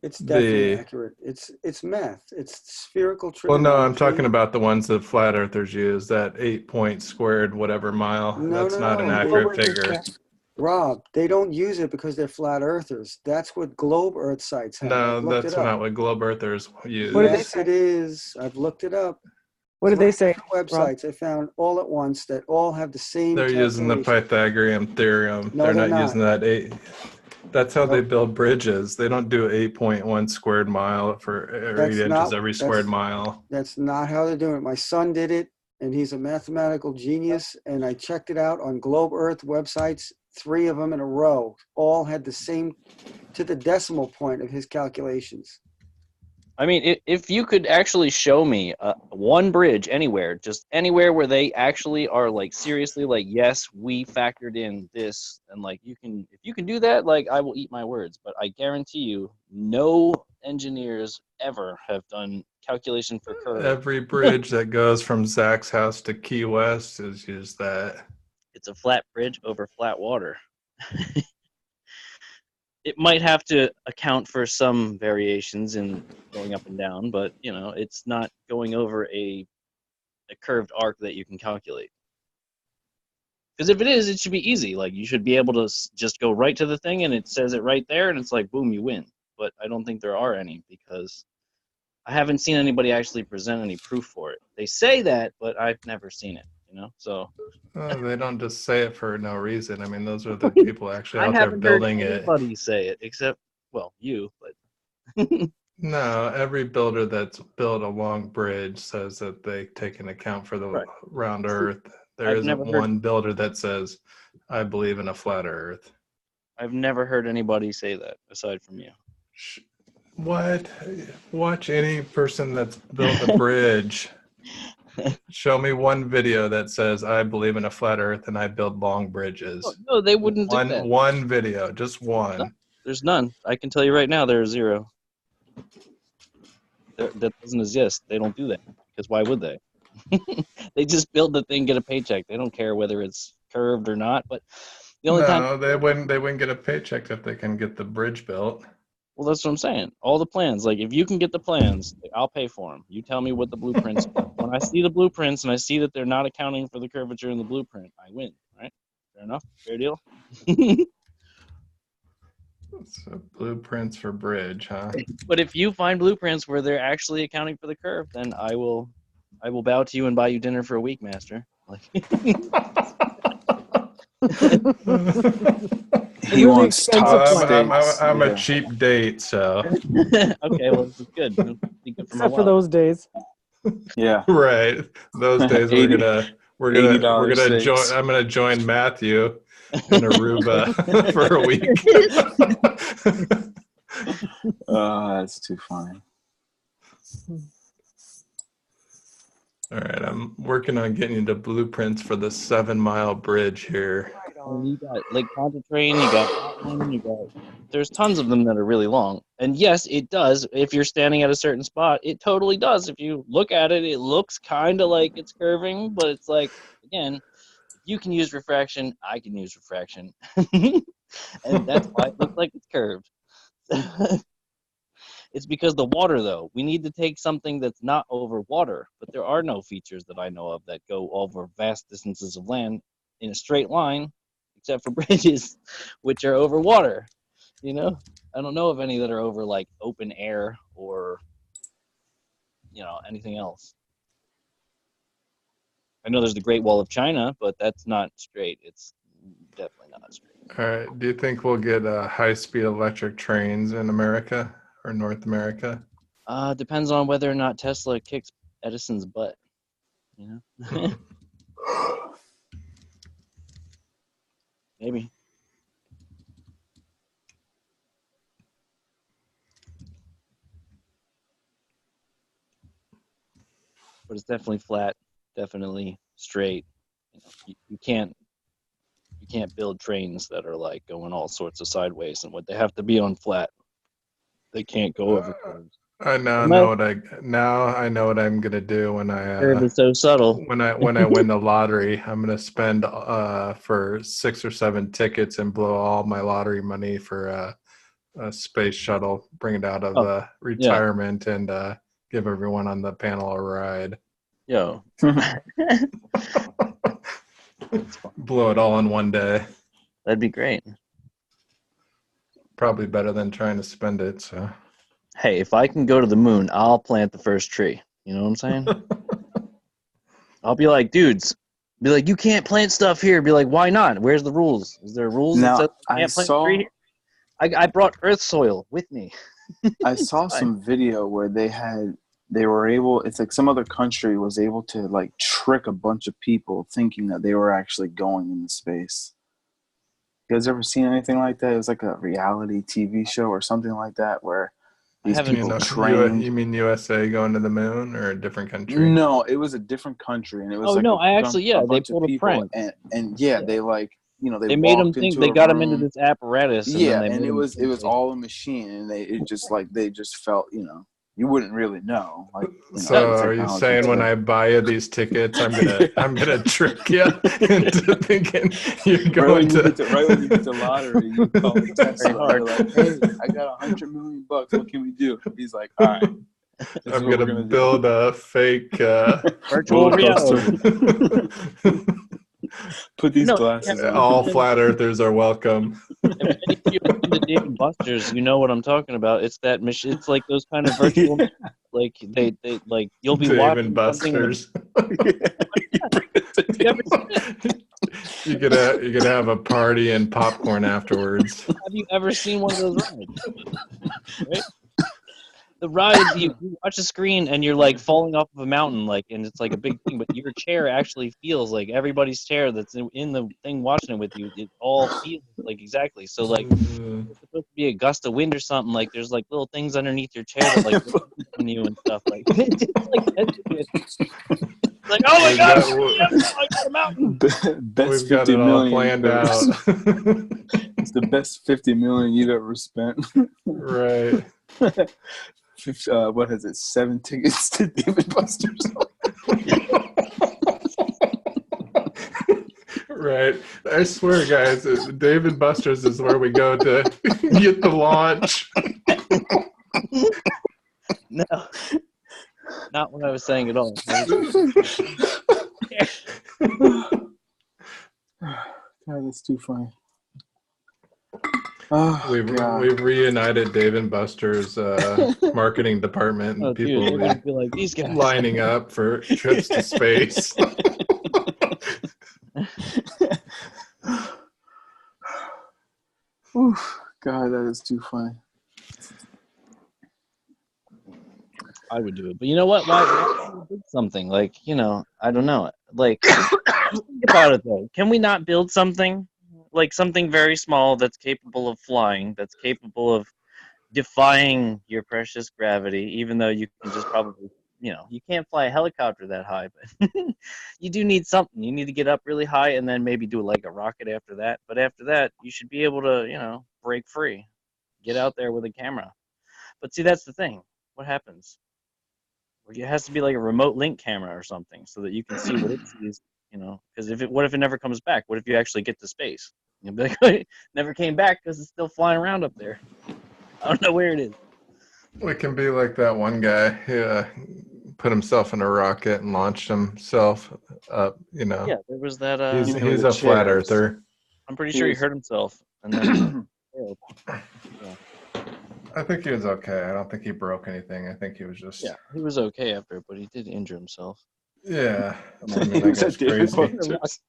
S1: It's definitely accurate. It's math. It's spherical
S4: Well, no,
S1: trigonometry.
S4: I'm talking about the ones that flat earthers use, that 8-point squared whatever mile. That's not an accurate figure.
S1: Rob, they don't use it because they're flat earthers. That's what globe earth sites have. I've
S4: No,
S1: looked
S4: that's
S1: it up.
S4: not what globe earthers use.
S5: What did they
S1: Yes,
S5: say?
S1: it is. I've looked it up.
S5: What did they say,
S1: Different websites I found all at once that all have the same
S4: They're using the
S1: calculation.
S4: Pythagorean theorem.
S1: No,
S4: they're
S1: they're
S4: not
S1: not.
S4: using that 8. That's how they
S1: Nope.
S4: build bridges. They don't do 8.1 squared mile for 8 inches every squared mile.
S1: That's not how they're doing it. My son did it, and he's a mathematical genius, and I checked it out on Globe Earth websites, 3 of them in a row. All had the same, to the decimal point of his calculations.
S7: I mean, if you could actually show me one bridge anywhere, just anywhere where they actually are like seriously like, yes, we factored in this, and like if you can do that, like I will eat my words. But I guarantee you, no engineers ever have done calculation for curve.
S4: Every bridge that goes from Zach's house to Key West is used that.
S7: It's a flat bridge over flat water. It might have to account for some variations in going up and down, but it's not going over a curved arc that you can calculate. Because if it is, it should be easy. Like you should be able to just go right to the thing, and it says it right there, and it's like boom, you win. But I don't think there are any, because I haven't seen anybody actually present any proof for it. They say that, but I've never seen it. So
S4: they don't just say it for no reason. I mean, those are the people actually out there building it.
S7: I haven't heard anybody say it except, well, you. But
S4: no, every builder that's built a long bridge says that they take into account for the round Earth. There isn't one builder that says, "I believe in a flat Earth."
S7: I've never heard anybody say that aside from you.
S4: What? Watch any person that's built a bridge. Show me one video that says, "I believe in a flat Earth and I build long bridges."
S7: No, they wouldn't do that.
S4: One video, just one.
S7: No, there's none. I can tell you right now, there are 0. That doesn't exist. They don't do that, because why would they? They just build the thing, get a paycheck. They don't care whether it's curved or not. But the only time
S4: they wouldn't get a paycheck if they can get the bridge built.
S7: Well, that's what I'm saying. All the plans, like if you can get the plans, I'll pay for them. You tell me what the blueprints are. When I see the blueprints and I see that they're not accounting for the curvature in the blueprint, I win. Right? Fair enough. Fair deal.
S4: So blueprints for bridge, huh?
S7: But if you find blueprints where they're actually accounting for the curve, then I will bow to you and buy you dinner for a week, Master. Like
S3: He
S5: really
S3: wants
S5: expensive
S3: top
S5: one.
S3: steaks.
S4: I'm a
S3: Yeah.
S4: cheap date, so
S7: okay, well this is good. It'll be good for my
S5: Except for
S7: wallet.
S5: those days.
S3: Yeah.
S4: right. Those days we're gonna
S3: $80
S4: join.
S3: steaks.
S4: I'm gonna join Matthew in Aruba for a week.
S3: That's too funny.
S4: All right, I'm working on getting into blueprints for the 7-mile bridge here.
S7: And you got Lake Pontchartrain, you got that one, you got. There's tons of them that are really long. And yes, it does. If you're standing at a certain spot, it totally does. If you look at it, it looks kind of like it's curving, but it's like, again, if you can use refraction, I can use refraction. And that's why it looks like it's curved. It's because the water, though. We need to take something that's not over water, but there are no features that I know of that go over vast distances of land in a straight line, except for bridges, which are over water. You know, I don't know of any that are over like open air or, you know, anything else. I know there's the Great Wall of China, but that's not straight. It's definitely not straight.
S4: All right, do you think we'll get high-speed electric trains in America or North America?
S7: Depends on whether or not Tesla kicks Edison's butt. You know, maybe. But it's definitely flat, definitely straight. You know, you can't build trains that are like going all sorts of sideways, and what they have to be on flat. They can't go over curves.
S4: I now
S7: Unless
S4: know what I'm gonna do when
S7: curve
S4: I
S7: is so subtle.
S4: when I win the lottery. I'm gonna spend for 6 or 7 tickets and blow all my lottery money for a space shuttle, bring it out of
S7: Oh,
S4: retirement, and give everyone on the panel a ride.
S7: Yo.
S4: Blow it all in one day.
S7: That'd be great.
S4: Probably better than trying to spend it. So.
S7: Hey, if I can go to the moon, I'll plant the first tree. You know what I'm saying? I'll be like, dudes, be like, you can't plant stuff here. Be like, why not? Where's the rules? Is there rules that
S3: Now,
S7: says I can't plant a tree here? I brought earth soil with me.
S3: I saw some video where they were able, it's like some other country was able to like trick a bunch of people thinking that they were actually going into space. You guys ever seen anything like that? It was like a reality TV show or something like that where these people trained.
S4: You mean USA going to the moon or a different country?
S3: No, it was a different country, and it was
S7: Oh
S3: like
S7: no,
S3: a
S7: they
S3: bunch
S7: pulled
S3: of
S7: a
S3: people,
S7: prank.
S3: and yeah, they like
S7: they made them
S3: walked
S7: think
S3: into
S7: they
S3: a
S7: got them into
S3: room.
S7: this apparatus. And
S3: Yeah,
S7: then
S3: and it was all a machine, and they just felt, you wouldn't really know. Like,
S4: so are you saying when I buy you these tickets, I'm gonna trick you into thinking you're going
S3: right when you get the lottery, you call Tesla, you're like, hey, I got $100 million. What can we do? He's like, all right.
S4: I'm gonna build a fake
S7: virtual reality.
S3: Put these glasses on.
S4: All flat earthers are welcome.
S7: If any of you have been to Dave and Buster's, you know what I'm talking about. It's that machine. It's like those kind of virtual, like they like you'll be
S4: Dave
S7: watching
S4: and Buster's. You're gonna have a party and popcorn afterwards.
S7: Have you ever seen one of those rides? Right? The ride, you watch a screen and you're like falling off of a mountain, like, and it's like a big thing, but your chair actually feels like everybody's chair that's in the thing watching it with you. It all feels like exactly. So like, it's supposed to be a gust of wind or something. Like, there's like little things underneath your chair that like on you and stuff. Like, it's like, oh my god, I got a mountain.
S3: Best
S4: We've got
S3: 50
S4: it all
S3: million
S4: planned out.
S3: It's the best 50 million you've ever spent.
S4: Right.
S3: What is it? 7 tickets to Dave and Buster's.
S4: Right. I swear, guys, Dave and Buster's is where we go to get the launch.
S7: No, not what I was saying at all.
S3: God, that's too funny. Oh,
S4: We've
S3: God.
S4: reunited Dave and Buster's marketing department, and
S7: Oh,
S4: people
S7: dude, they're
S4: will
S7: gonna
S4: be
S7: be like these guys.
S4: lining up for trips to space.
S3: Oof, God, that is too funny.
S7: I would do it, but you know what? Why can't we build something like I don't know. Like, think about it though. Can we not build something like something very small that's capable of flying, that's capable of defying your precious gravity, even though you can just probably, you can't fly a helicopter that high, but you do need something. You need to get up really high and then maybe do like a rocket after that. But after that, you should be able to, break free, get out there with a camera. But see, that's the thing. What happens? It has to be like a remote link camera or something so that you can see what it sees, because what if it never comes back? What if you actually get to space? You'll be like, never came back because it's still flying around up there. I don't know where it is.
S4: It can be like that one guy who put himself in a rocket and launched himself up.
S7: Yeah, there was that.
S4: He's a flat earther.
S7: I'm pretty sure he hurt himself and then failed. Yeah.
S4: I think he was okay. I don't think he broke anything. I think he was just.
S7: Yeah, he was okay after, but he did injure himself.
S4: Yeah. I mean,
S3: He
S4: that
S3: was
S4: guy's
S3: at David
S4: crazy.
S3: Buster's.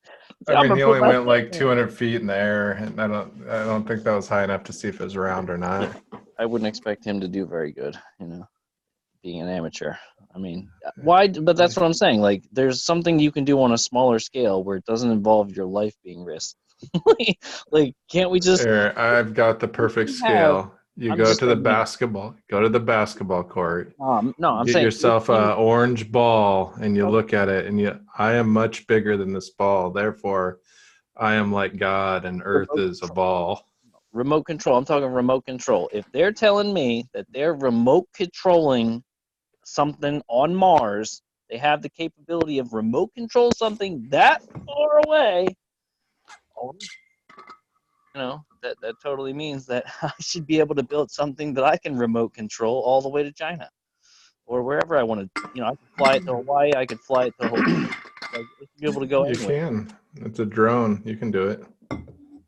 S4: I mean, he only went like 200 feet in the air, and I don't think that was high enough to see if it was round or not.
S7: I wouldn't expect him to do very good, being an amateur. I mean, why? But that's what I'm saying. Like, there's something you can do on a smaller scale where it doesn't involve your life being risked. Like, can't we just?
S4: Here, I've got the perfect scale. You
S7: I'm
S4: go
S7: just
S4: to the
S7: saying,
S4: basketball court.
S7: no, I'm
S4: Get
S7: saying
S4: yourself an orange ball, and you look at it, and I am much bigger than this ball. Therefore, I am like God, and Earth is a ball.
S7: Remote control. I'm talking remote control. If they're telling me that they're remote controlling something on Mars, they have the capability of remote control something that far away, that totally means that I should be able to build something that I can remote control all the way to China or wherever I want to. I could fly it to Hawaii. I could fly it to Hawaii. Like, it should be able to go anywhere.
S4: You can. It's a drone. You can do it.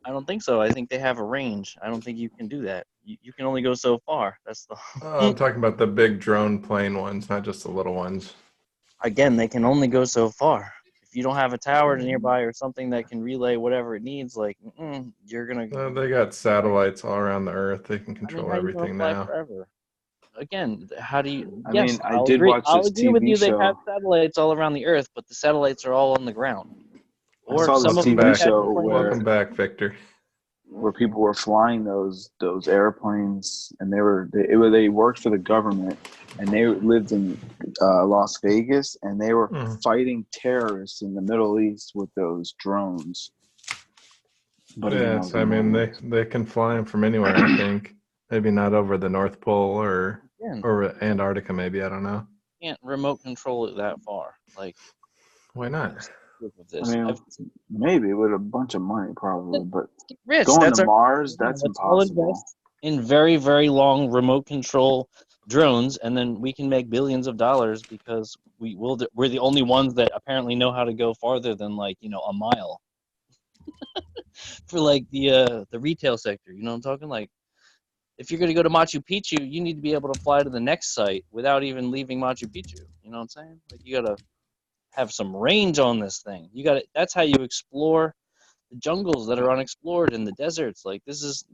S7: I don't think so. I think they have a range. I don't think you can do that. You can only go so far. That's the.
S4: I'm talking about the big drone plane ones, not just the little ones.
S7: Again, they can only go so far. If you don't have a tower nearby or something that can relay whatever it needs, like you're gonna.
S4: They got satellites all around the Earth. They can control everything now.
S7: Forever? Again, how do you?
S3: I
S7: Yes,
S3: mean, I did watch
S7: I'll
S3: this
S7: agree with
S3: TV
S7: you.
S3: show.
S7: They have satellites all around the Earth, but the satellites are all on the ground.
S3: I saw this TV show
S4: Welcome back, Victor.
S3: Where people were flying those airplanes, and they worked for the government, and they lived in Las Vegas, and they were fighting terrorists in the Middle East with those drones.
S4: But yes, I mean they can fly them from anywhere. I think maybe not over the North Pole or Antarctica. Maybe I don't know.
S7: You can't remote control it that far. Like,
S4: why not?
S3: I mean, maybe with a bunch of money, probably, but
S7: Rich,
S3: going to Mars, that's impossible.
S7: In very, very long remote control drones, and then we can make billions of dollars because we're the only ones that apparently know how to go farther than a mile. For like the retail sector, you know what I'm talking? Like, if you're going to go to Machu Picchu, you need to be able to fly to the next site without even leaving Machu Picchu. You know what I'm saying? Like, you got to have some range on this thing. That's how you explore the jungles that are unexplored in the deserts. Like,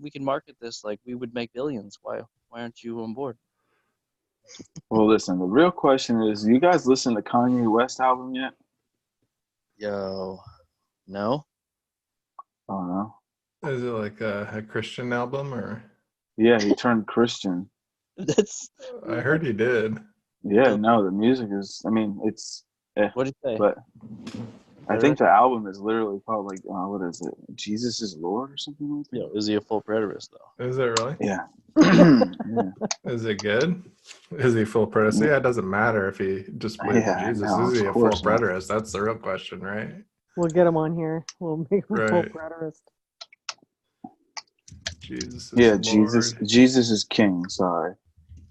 S7: we can market this like we would make billions. Why aren't you on board?
S3: Well, listen, the real question is, you guys listen to Kanye West album yet?
S7: Yo, no.
S3: Oh no.
S4: Is it like a Christian album or?
S3: Yeah, he turned Christian.
S4: I heard he did.
S3: Yeah, no, the music is. I mean, it's.
S7: What did you say?
S3: But I think the album is literally called what is it? Jesus is Lord or something like that?
S7: Yo, is he a full preterist though?
S4: Is it really?
S3: Yeah.
S4: Yeah. Is it good? Is he full preterist? Yeah, it doesn't matter if he just believes in Jesus.
S3: No,
S4: is he a full preterist? That's the real question, right?
S5: We'll get him on here. We'll make him full preterist.
S4: Jesus is
S3: Lord. Jesus is King. Sorry,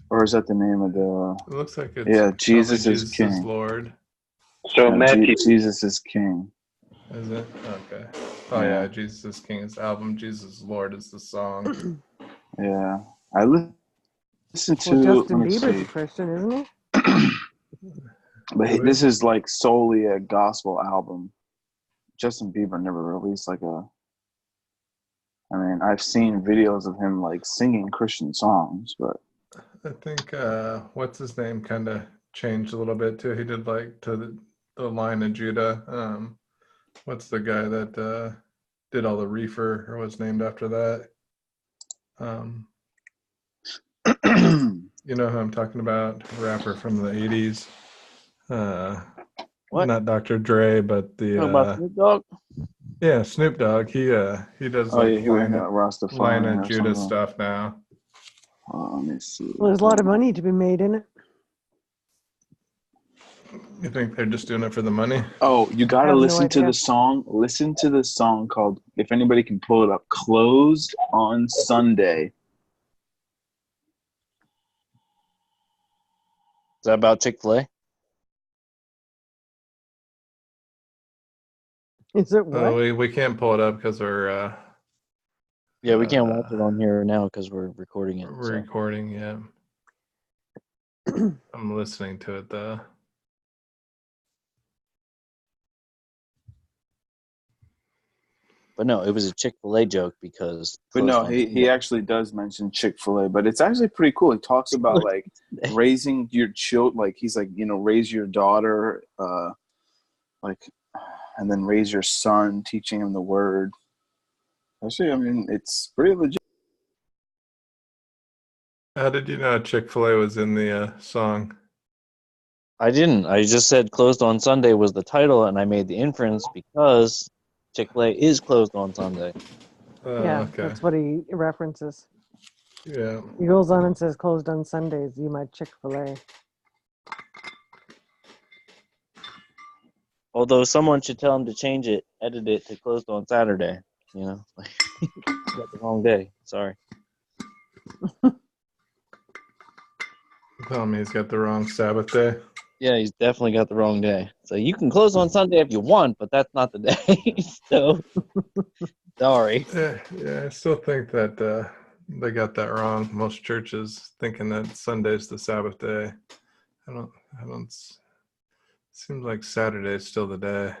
S3: or is that the name of the?
S4: It looks like it's
S3: Jesus is King.
S4: Is Lord.
S6: So Matthew,
S3: Jesus is King.
S4: Is it okay? Oh
S3: Yeah.
S4: yeah, Jesus is King is the album. Jesus is Lord is the song.
S3: Yeah, I listened
S5: Well,
S3: to. Let
S5: Justin
S3: me
S5: Bieber's a
S3: see.
S5: Christian, isn't he?
S3: But
S4: Really?
S3: this is like solely a gospel album. Justin Bieber never released like a. I mean, I've seen videos of him like singing Christian songs, but
S4: I think what's his name kind of changed a little bit too. He did like to the Line of Judah. What's the guy that did all the Reefer or was named after that? You know who I'm talking about? Rapper from the 80s.
S7: What?
S4: Not Dr. Dre, but
S7: Talking about
S4: the
S7: Snoop Dogg?
S4: yeah, Snoop Dogg. He does
S3: oh
S4: like
S3: yeah, he was
S4: Line
S3: Rastafarian
S4: of
S3: or
S4: Judah
S3: something.
S4: stuff now.
S3: Let me see.
S5: Well, there's a lot of money to be made in it.
S4: You think they're just doing it for the money?
S3: Oh, you
S5: I
S3: gotta
S5: have no
S3: listen to
S5: idea.
S3: the song. Listen to the song called, if anybody can pull it up, "Closed on Sunday."
S7: Is that about Chick-fil-A?
S5: Is it what?
S4: We can't pull it up because we're
S7: Yeah, we can't watch it on here now because we're recording it.
S4: we're
S7: So.
S4: recording. Yeah, I'm listening to it though.
S7: But no, it was a Chick-fil-A joke because.
S3: But no,
S7: closed on
S3: he
S7: Sunday.
S3: actually does mention Chick-fil-A, but it's actually pretty cool. He talks about like raising your child, like he's like, raise your daughter, like, and then raise your son, teaching him the word. Actually, I mean, it's pretty legit.
S4: How did you know Chick-fil-A was in the song?
S7: I didn't. I just said "Closed on Sunday" was the title, and I made the inference because Chick-fil-A is closed on Sunday.
S5: Yeah,
S4: Okay.
S5: that's what he references.
S4: Yeah.
S5: He goes on and says, "Closed on Sundays. You my Chick-fil-A."
S7: Although someone should tell him to change it, edit it to "Closed on Saturday." You know, you got the wrong day. Sorry.
S4: Tell me he's got the wrong Sabbath day.
S7: Yeah, he's definitely got the wrong day. So you can close on Sunday if you want, but that's not the day. So sorry.
S4: Yeah, I still think that they got that wrong. Most churches thinking that Sunday's the Sabbath day. I don't. Seems like Saturday's still the day.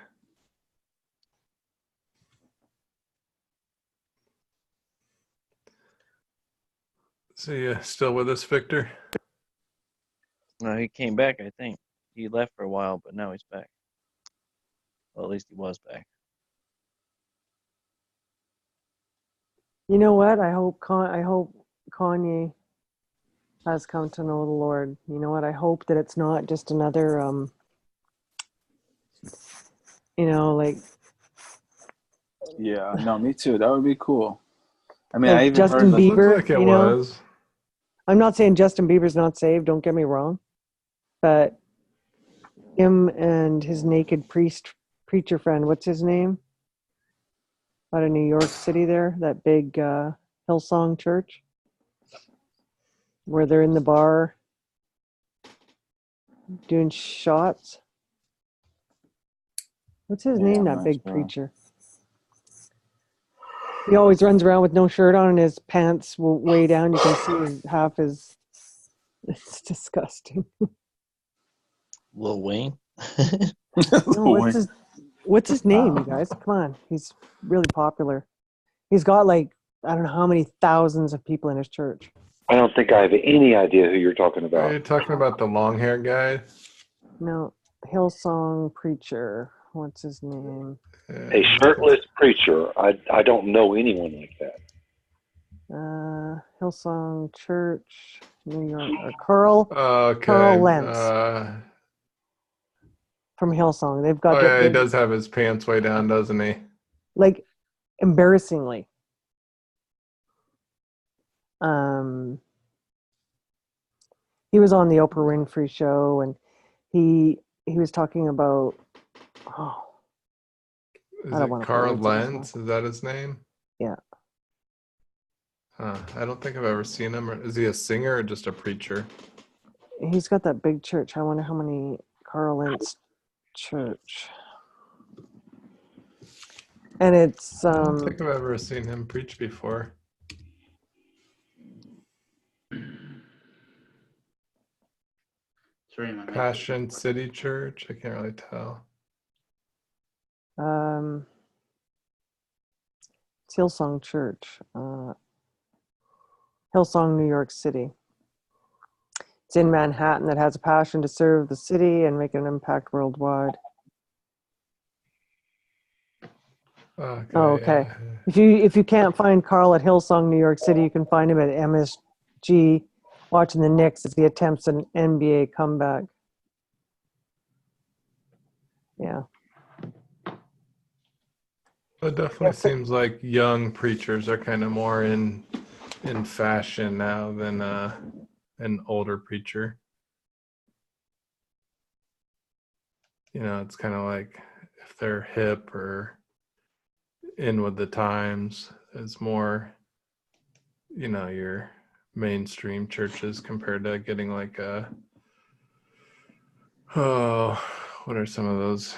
S4: So you still with us, Victor?
S7: No, he came back. I think he left for a while, but now he's back. Well, at least he was back.
S5: You know what? I hope Kanye has come to know the Lord. You know what? I hope that it's not just another, like
S3: Yeah, no, me too. That would be cool. I mean, I
S5: like
S3: even
S5: Justin
S3: heard like,
S5: Bieber.
S4: Looked like it
S5: You know,
S4: was.
S5: I'm not saying Justin Bieber's not saved. Don't get me wrong, but him and his naked preacher friend, what's his name? Out of New York City, there, that big Hillsong church, where they're in the bar doing shots. What's his
S3: yeah,
S5: name?
S3: I'm
S5: That
S3: not
S5: big
S3: sure.
S5: preacher. He always runs around with no shirt on, and his pants way down. You can see half his. It's disgusting.
S7: Lil Wayne.
S5: No, what's his name, you guys? Come on, he's really popular. He's got like I don't know how many thousands of people in his church.
S6: I don't think I have any idea who you're talking
S4: Are
S6: about.
S4: you talking about the long hair guy?
S5: No, Hillsong preacher. What's his name?
S6: A
S4: Yeah.
S6: shirtless preacher. I don't know anyone like that.
S5: Hillsong Church, New York. Carl
S4: Okay.
S5: Lentz from Hillsong. They've got
S4: Oh
S5: that
S4: yeah, he
S5: big,
S4: does have his pants way down, doesn't he?
S5: like, embarrassingly. He was on the Oprah Winfrey show, and he was talking about. Oh,
S4: Is
S5: I don't
S4: it
S5: want to
S4: Carl
S5: pronounce it.
S4: Lentz? Is that his name?
S5: Yeah.
S4: I don't think I've ever seen him. Is he a singer or just a preacher?
S5: He's got that big church. I wonder how many Carl Lentz church. And it's
S4: I don't think I've ever seen him preach before.
S2: Sorry, my mic.
S4: Passion City Church. I can't really tell.
S5: it's Hillsong Church, Hillsong, New York City. It's in Manhattan that has a passion to serve the city and make an impact worldwide.
S4: Okay.
S5: Oh, okay.
S4: Yeah.
S5: If you can't find Carl at Hillsong, New York City, you can find him at MSG watching the Knicks as he attempts an NBA comeback. Yeah.
S4: It definitely seems like young preachers are kind of more in fashion now than an older preacher. You know, it's kind of like if they're hip or in with the times, it's more, you know, your mainstream churches compared to getting like what are some of those?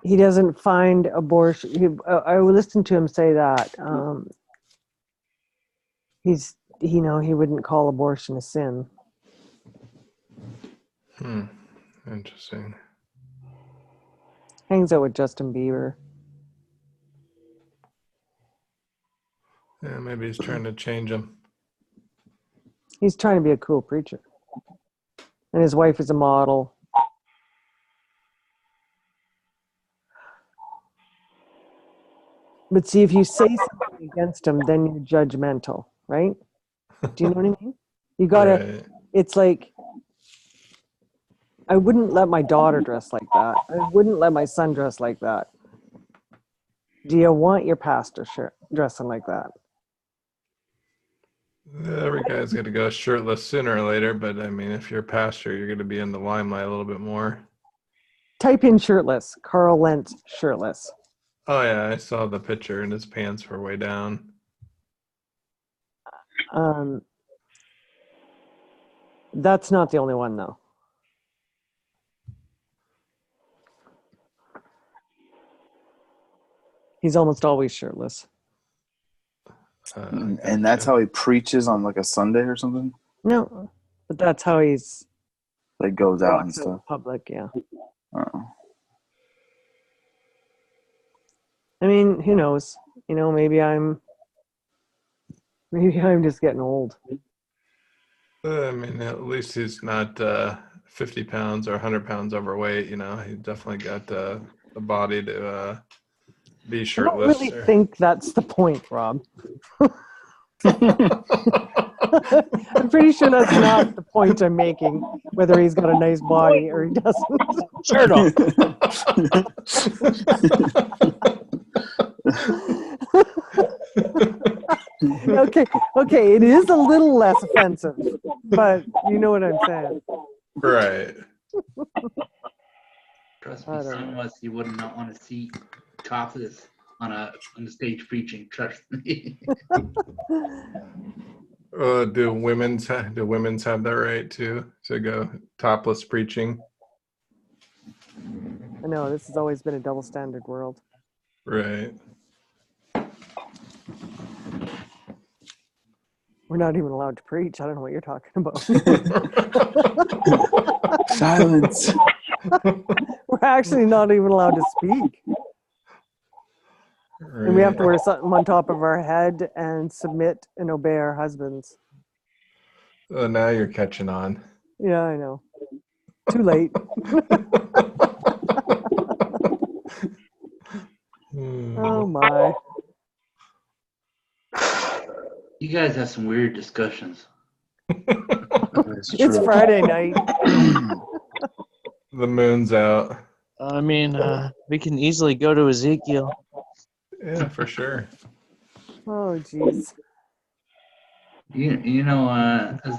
S5: He doesn't find abortion. I listened to him say that. He wouldn't call abortion a sin.
S4: Interesting.
S5: Hangs out with Justin Bieber.
S4: Yeah, maybe he's trying to change them.
S5: He's trying to be a cool preacher. And his wife is a model. But see, if you say something against him, then you're judgmental, right? Do you know what I mean? You gotta,
S4: Right.
S5: It's like, I wouldn't let my daughter dress like that. I wouldn't let my son dress like that. Do you want your pastor dressing like that?
S4: Every guy's got to go shirtless sooner or later, but I mean, if you're a pastor, you're going to be in the limelight a little bit more.
S5: Type in shirtless. Carl Lentz shirtless.
S4: Oh yeah, I saw the picture and his pants were way down.
S5: That's not the only one, though. He's almost always shirtless.
S3: And that's how he preaches on like a Sunday or something?
S5: No, but that's how he's
S3: Like goes out and
S5: walks in
S3: stuff.
S5: public, yeah.
S3: Oh.
S5: I mean, who knows? You know, maybe I'm just getting old.
S4: I mean, at least he's not 50 pounds or 100 pounds overweight. You know, he definitely got the body to be
S5: I
S4: shirtless.
S5: don't really think that's the point, Rob. I'm pretty sure that's not the point I'm making, whether he's got a nice body or he doesn't.
S7: Shirt off.
S5: Okay, it is a little less offensive, but you know what I'm saying.
S4: Right.
S2: Trust me, some of us you would not want to see topless on the stage preaching. Trust me.
S4: Do women's have that right to go topless preaching?
S5: I know this has always been a double standard world.
S4: Right.
S5: We're not even allowed to preach. I don't know what you're talking about.
S3: Silence.
S5: We're actually not even allowed to speak.
S4: Right.
S5: And we have to wear something on top of our head and submit and obey our husbands.
S4: Oh, now you're catching on.
S5: Yeah, I know. Too late. Oh my.
S2: You guys have some weird discussions.
S5: It's Friday night.
S4: The moon's out.
S7: I mean, we can easily go to Ezekiel.
S4: Yeah, for sure.
S5: Oh, jeez.
S2: You know,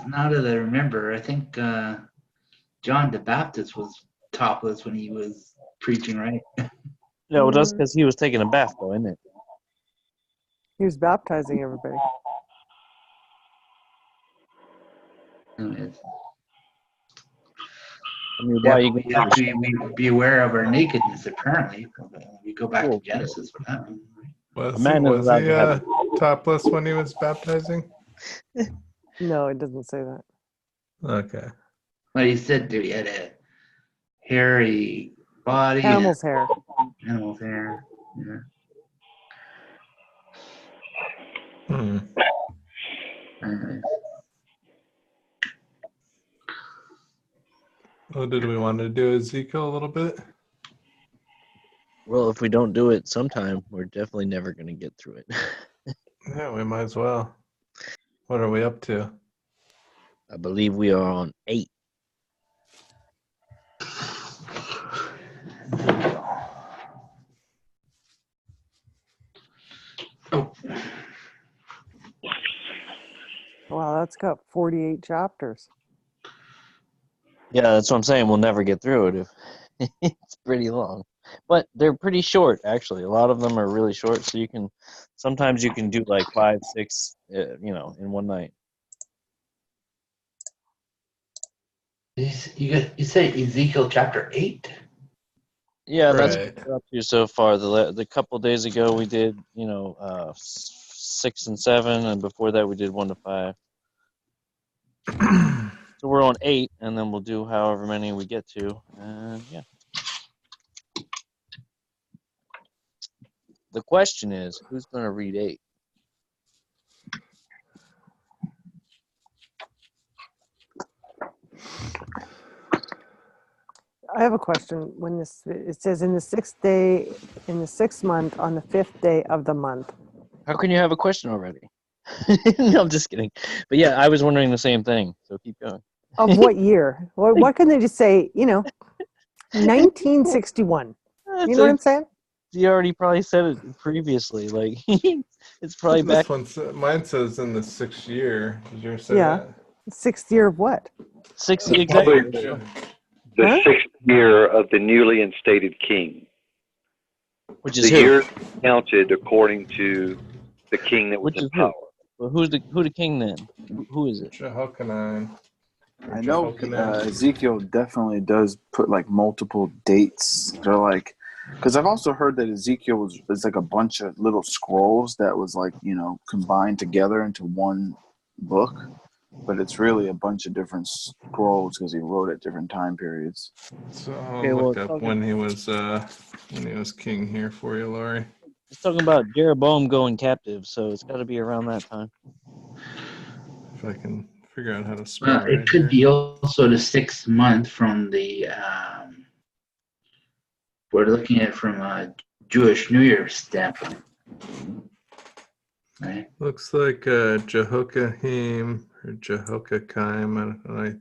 S2: now that I remember, I think John the Baptist was topless when he was preaching, right?
S7: No, that's because he was taking a bath, though, isn't it?
S5: He was baptizing everybody.
S2: Anyways.
S7: I mean, why
S2: Yeah,
S7: are you
S2: but
S7: going
S2: we
S7: to
S2: have to be aware of our nakedness, apparently. We go back to
S7: Cool.
S2: Genesis for that one.
S7: A man is
S4: Was
S7: allowed
S4: he
S7: to have.
S4: topless when he was baptizing?
S5: No, it doesn't say that.
S4: Okay.
S2: Well, he said that he had a hairy body
S5: Camel's hair.
S2: and animal hair. Yeah.
S4: Hmm.
S2: Anyways.
S4: Well, did we want to do Ezekiel a little bit?
S7: Well, if we don't do it sometime, we're definitely never going to get through it.
S4: Yeah, we might as well. What are we up to?
S7: I believe we are on 8.
S2: Oh,
S5: Wow, that's got 48 chapters.
S7: Yeah, that's what I'm saying. We'll never get through it. If it's pretty long, but they're pretty short. Actually, a lot of them are really short. So sometimes you can do like 5, 6, in one night.
S2: you say Ezekiel chapter 8?
S7: Yeah, that's
S4: Right.
S7: what we're up to so far. The couple days ago we did 6 and 7, and before that we did 1 to 5. So we're on 8, and then we'll do however many we get to, and yeah. The question is, who's going to read 8?
S5: I have a question. When it says in the 6th day, in the 6th month, on the 5th day of the month.
S7: How can you have a question already? No, I'm just kidding. But yeah, I was wondering the same thing. So keep going.
S5: Of what year? Why couldn't they just say, 1961? You know what I'm saying?
S7: You already probably said it previously. Like it's probably back.
S4: Mine says in the 6th year. Did yours say
S5: Yeah.
S4: that?
S5: 6th year of what?
S7: 60
S6: Probably
S7: exactly.
S6: the
S5: Huh?
S6: 6th year of the newly instated king.
S7: Which is
S6: The
S7: who?
S6: years counted according to the king that was
S7: Which
S6: in
S7: is who?
S6: power.
S7: Well, who the king then? Who is it?
S4: Jehochanan. Or
S3: I know
S4: Jehochanan.
S3: Ezekiel definitely does put like multiple dates. They're like, because I've also heard that Ezekiel is like a bunch of little scrolls that was like combined together into one book, but it's really a bunch of different scrolls because he wrote at different time periods.
S4: So I'll
S7: Okay, well,
S4: look up when he was king here for you, Laurie.
S7: it's talking about Jeroboam going captive, so it's got to be around that time.
S4: If I can figure out how to spell
S2: Well,
S4: it
S2: it
S4: right
S2: could
S4: here.
S2: be also the 6th month from the. We're looking at it from a Jewish New Year standpoint. Right?
S4: Looks like Jehoiakim or Jehoiakim. I don't know.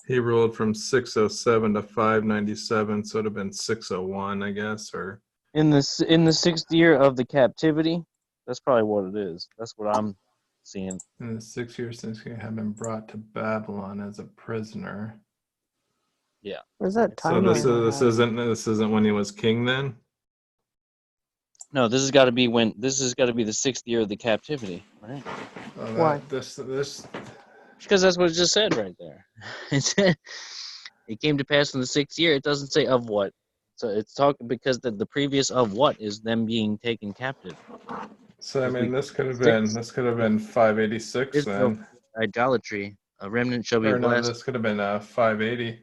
S4: He ruled from 607 to 597, so it'd have been 601, I guess, or
S7: In the 6th year of the captivity, that's probably what it is. That's what I'm seeing.
S4: in the 6 years since he had been brought to Babylon as a prisoner.
S7: Yeah.
S5: Where's that
S4: So this
S5: timeline?
S4: isn't when he was king then?
S7: No, this has got to be the 6th year of the captivity, right?
S5: Why?
S4: This
S7: Because that's what it just said right there. It said, it came to pass in the 6th year. It doesn't say of what. So it's talking because the previous of what is them being taken captive.
S4: So I mean, this could have been 586
S7: Israel
S4: then,
S7: idolatry. A remnant shall be
S4: or no,
S7: blessed.
S4: this could have been 580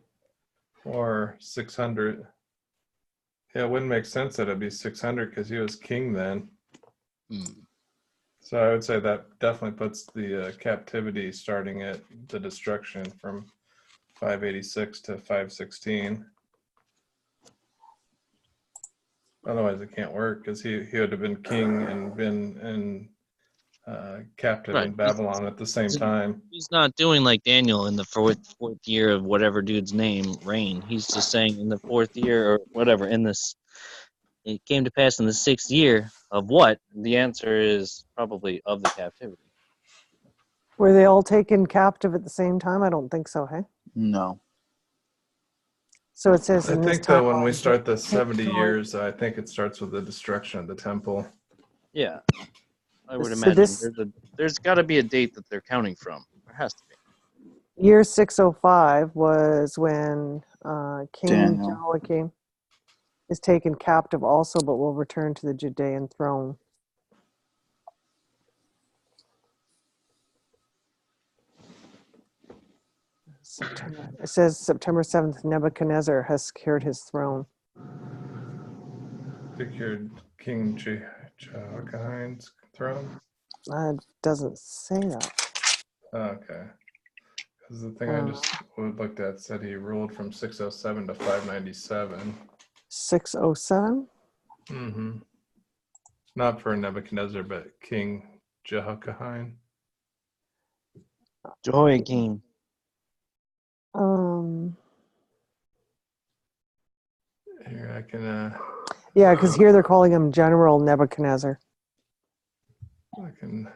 S4: or 600. Yeah, it wouldn't make sense that it'd be 600 because he was king then. So I would say that definitely puts the captivity starting at the destruction from 586 to 516. Otherwise, it can't work because he would have been king and been captive
S7: Right.
S4: in Babylon at the same time.
S7: He's not doing like Daniel in the fourth year of whatever dude's name reign. He's just saying in the 4th year or whatever. It came to pass in the 6th year of what? The answer is probably of the captivity.
S5: Were they all taken captive at the same time? I don't think so, hey?
S3: No.
S5: So it says
S4: I
S5: in this
S4: think that when we
S5: timeline,
S4: start the 70 years, I think it starts with the destruction of the temple.
S7: Yeah, I would
S5: So
S7: imagine
S5: this
S7: there's got to be a date that they're counting from. There has to be.
S5: year 605 was when King
S3: Daniel.
S5: Jehoiakim is taken captive also, but will return to the Judean throne. It says September 7th, Nebuchadnezzar has secured his throne.
S4: Secured King Jehoiakim's throne.
S5: It doesn't say that.
S4: Okay. Because the thing I just looked at said he ruled from 607 to 597.
S5: 607?
S4: Mm-hmm. Not for Nebuchadnezzar, but King Jehoiakim.
S7: Jehoiakim.
S4: Here I can.
S5: Yeah, because here they're calling him General Nebuchadnezzar.
S4: I can.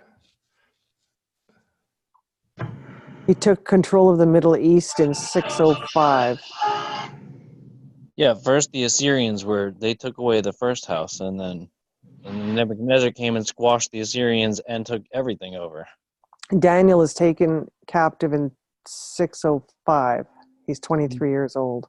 S5: He took control of the Middle East in 605.
S7: Yeah, first the Assyrians they took away the first house, and then Nebuchadnezzar came and squashed the Assyrians and took everything over.
S5: Daniel is taken captive in 605. He's 23 years old.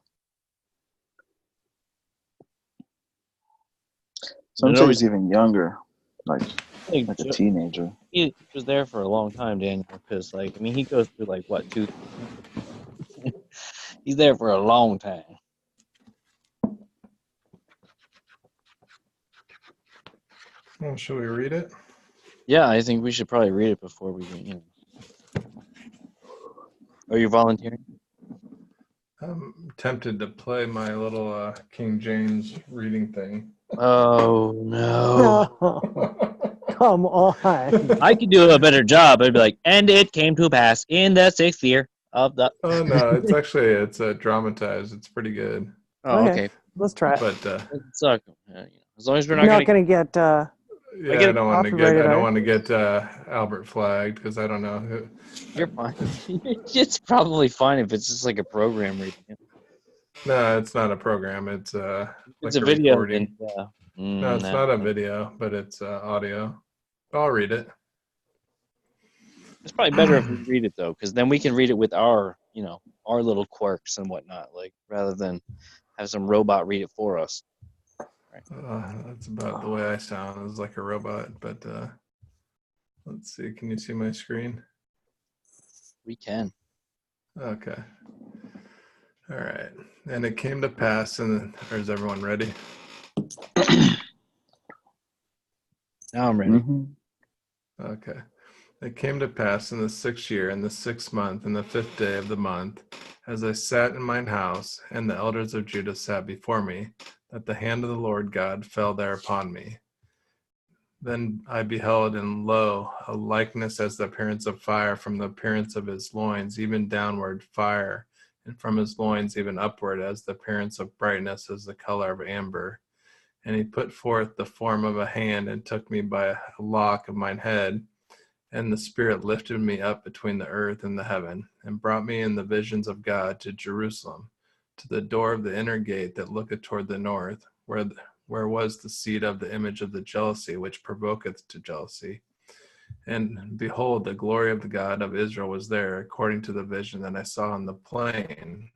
S3: Some say he's even younger, like a
S7: Like,
S3: teenager.
S7: he was there for a long time, Daniel, because he goes through two. He's there for a long time.
S4: Well, shall we read it?
S7: Yeah, I think we should probably read it before we. Are you volunteering?
S4: I'm tempted to play my little King James reading thing.
S7: Oh no!
S5: Come on.
S7: I could do a better job. I'd be like, and it came to pass in the 6th year of the.
S4: Oh no, it's dramatized. It's pretty good.
S7: Oh, okay.
S5: Let's try it.
S4: But
S7: It sucks. As long as we're
S5: You're not going to get
S4: yeah, I don't want to get
S5: copyrighted,
S4: I don't
S5: are
S4: want to get Albert flagged because I don't know who.
S7: You're fine. It's probably fine if it's just like a program reading it.
S4: No, it's not a program. It's
S7: It's
S4: like
S7: a video.
S4: recording.
S7: Then, yeah.
S4: No, it's not a video, but it's audio. I'll read it.
S7: It's probably better if we read it though, because then we can read it with our little quirks and whatnot, rather than have some robot read it for us. Right.
S4: That's about the way I sound. It's like a robot, but let's see. Can you see my screen?
S7: We can.
S4: Okay. All right. And it came to pass, or is everyone ready?
S7: Now I'm ready.
S3: Mm-hmm.
S4: Okay. It came to pass in the 6th year, in the 6th month, in the 5th day of the month, as I sat in mine house, and the elders of Judah sat before me, that the hand of the Lord God fell there upon me. Then I beheld, and lo, a likeness as the appearance of fire from the appearance of his loins, even downward fire, and from his loins even upward, as the appearance of brightness, as the color of amber. And he put forth the form of a hand, and took me by a lock of mine head, and the Spirit lifted me up between the earth and the heaven, and brought me in the visions of God to Jerusalem, to the door of the inner gate that looketh toward the north, where was the seat of the image of the jealousy, which provoketh to jealousy. And behold, the glory of the God of Israel was there, according to the vision that I saw in the plain.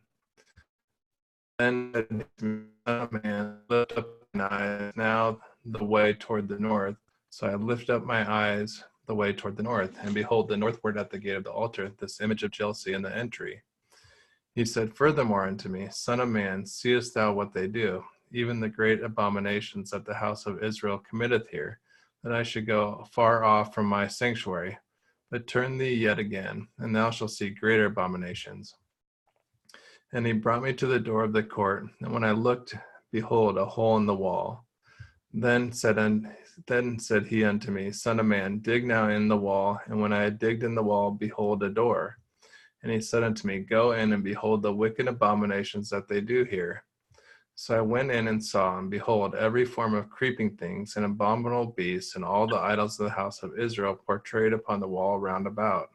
S4: Then said he to me, Son of man, lift up thine eyes now the way toward the north. So I lift up my eyes the way toward the north, and behold, the northward at the gate of the altar, this image of jealousy in the entry. He said furthermore unto me, Son of man, seest thou what they do, even the great abominations that the house of Israel committeth here, that I should go far off from my sanctuary? But turn thee yet again, and thou shalt see greater abominations. And he brought me to the door of the court, and when I looked, behold, a hole in the wall. Then said he unto me, Son of man, dig now in the wall. And when I had digged in the wall, behold, a door. And he said unto me, Go in and behold the wicked abominations that they do here. So I went in and saw, and behold, every form of creeping things and abominable beasts, and all the idols of the house of Israel portrayed upon the wall round about.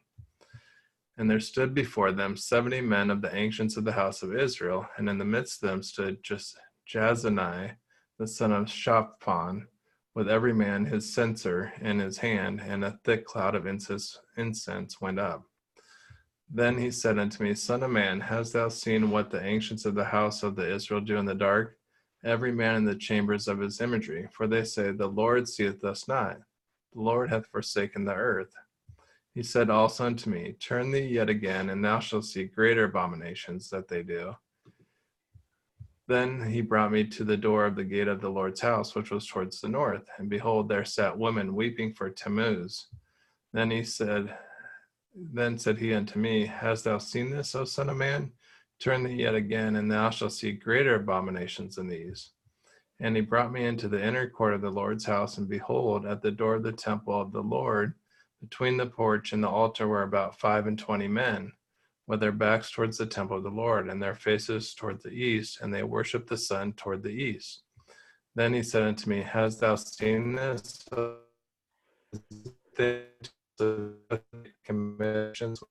S4: And there stood before them 70 men of the ancients of the house of Israel, and in the midst of them stood Jazaniah, the son of Shaphan, with every man his censer in his hand, and a thick cloud of incense went up. Then he said unto me, Son of man, hast thou seen what the ancients of the house of the Israel do in the dark? Every man in the chambers of his imagery. For they say, The Lord seeth us not. The Lord hath forsaken the earth. He said also unto me, Turn thee yet again, and thou shalt see greater abominations that they do. Then he brought me to the door of the gate of the Lord's house, which was towards the north. And behold, there sat women weeping for Tammuz. Then said he unto me, Hast thou seen this, O son of man? Turn thee yet again, and thou shalt see greater abominations than these. And he brought me into the inner court of the Lord's house, and behold, at the door of the temple of the Lord, between the porch and the altar were about 25 men, with their backs towards the temple of the Lord, and their faces toward the east, and they worshipped the sun toward the east. Then he said unto me, Hast thou seen this? Commissions,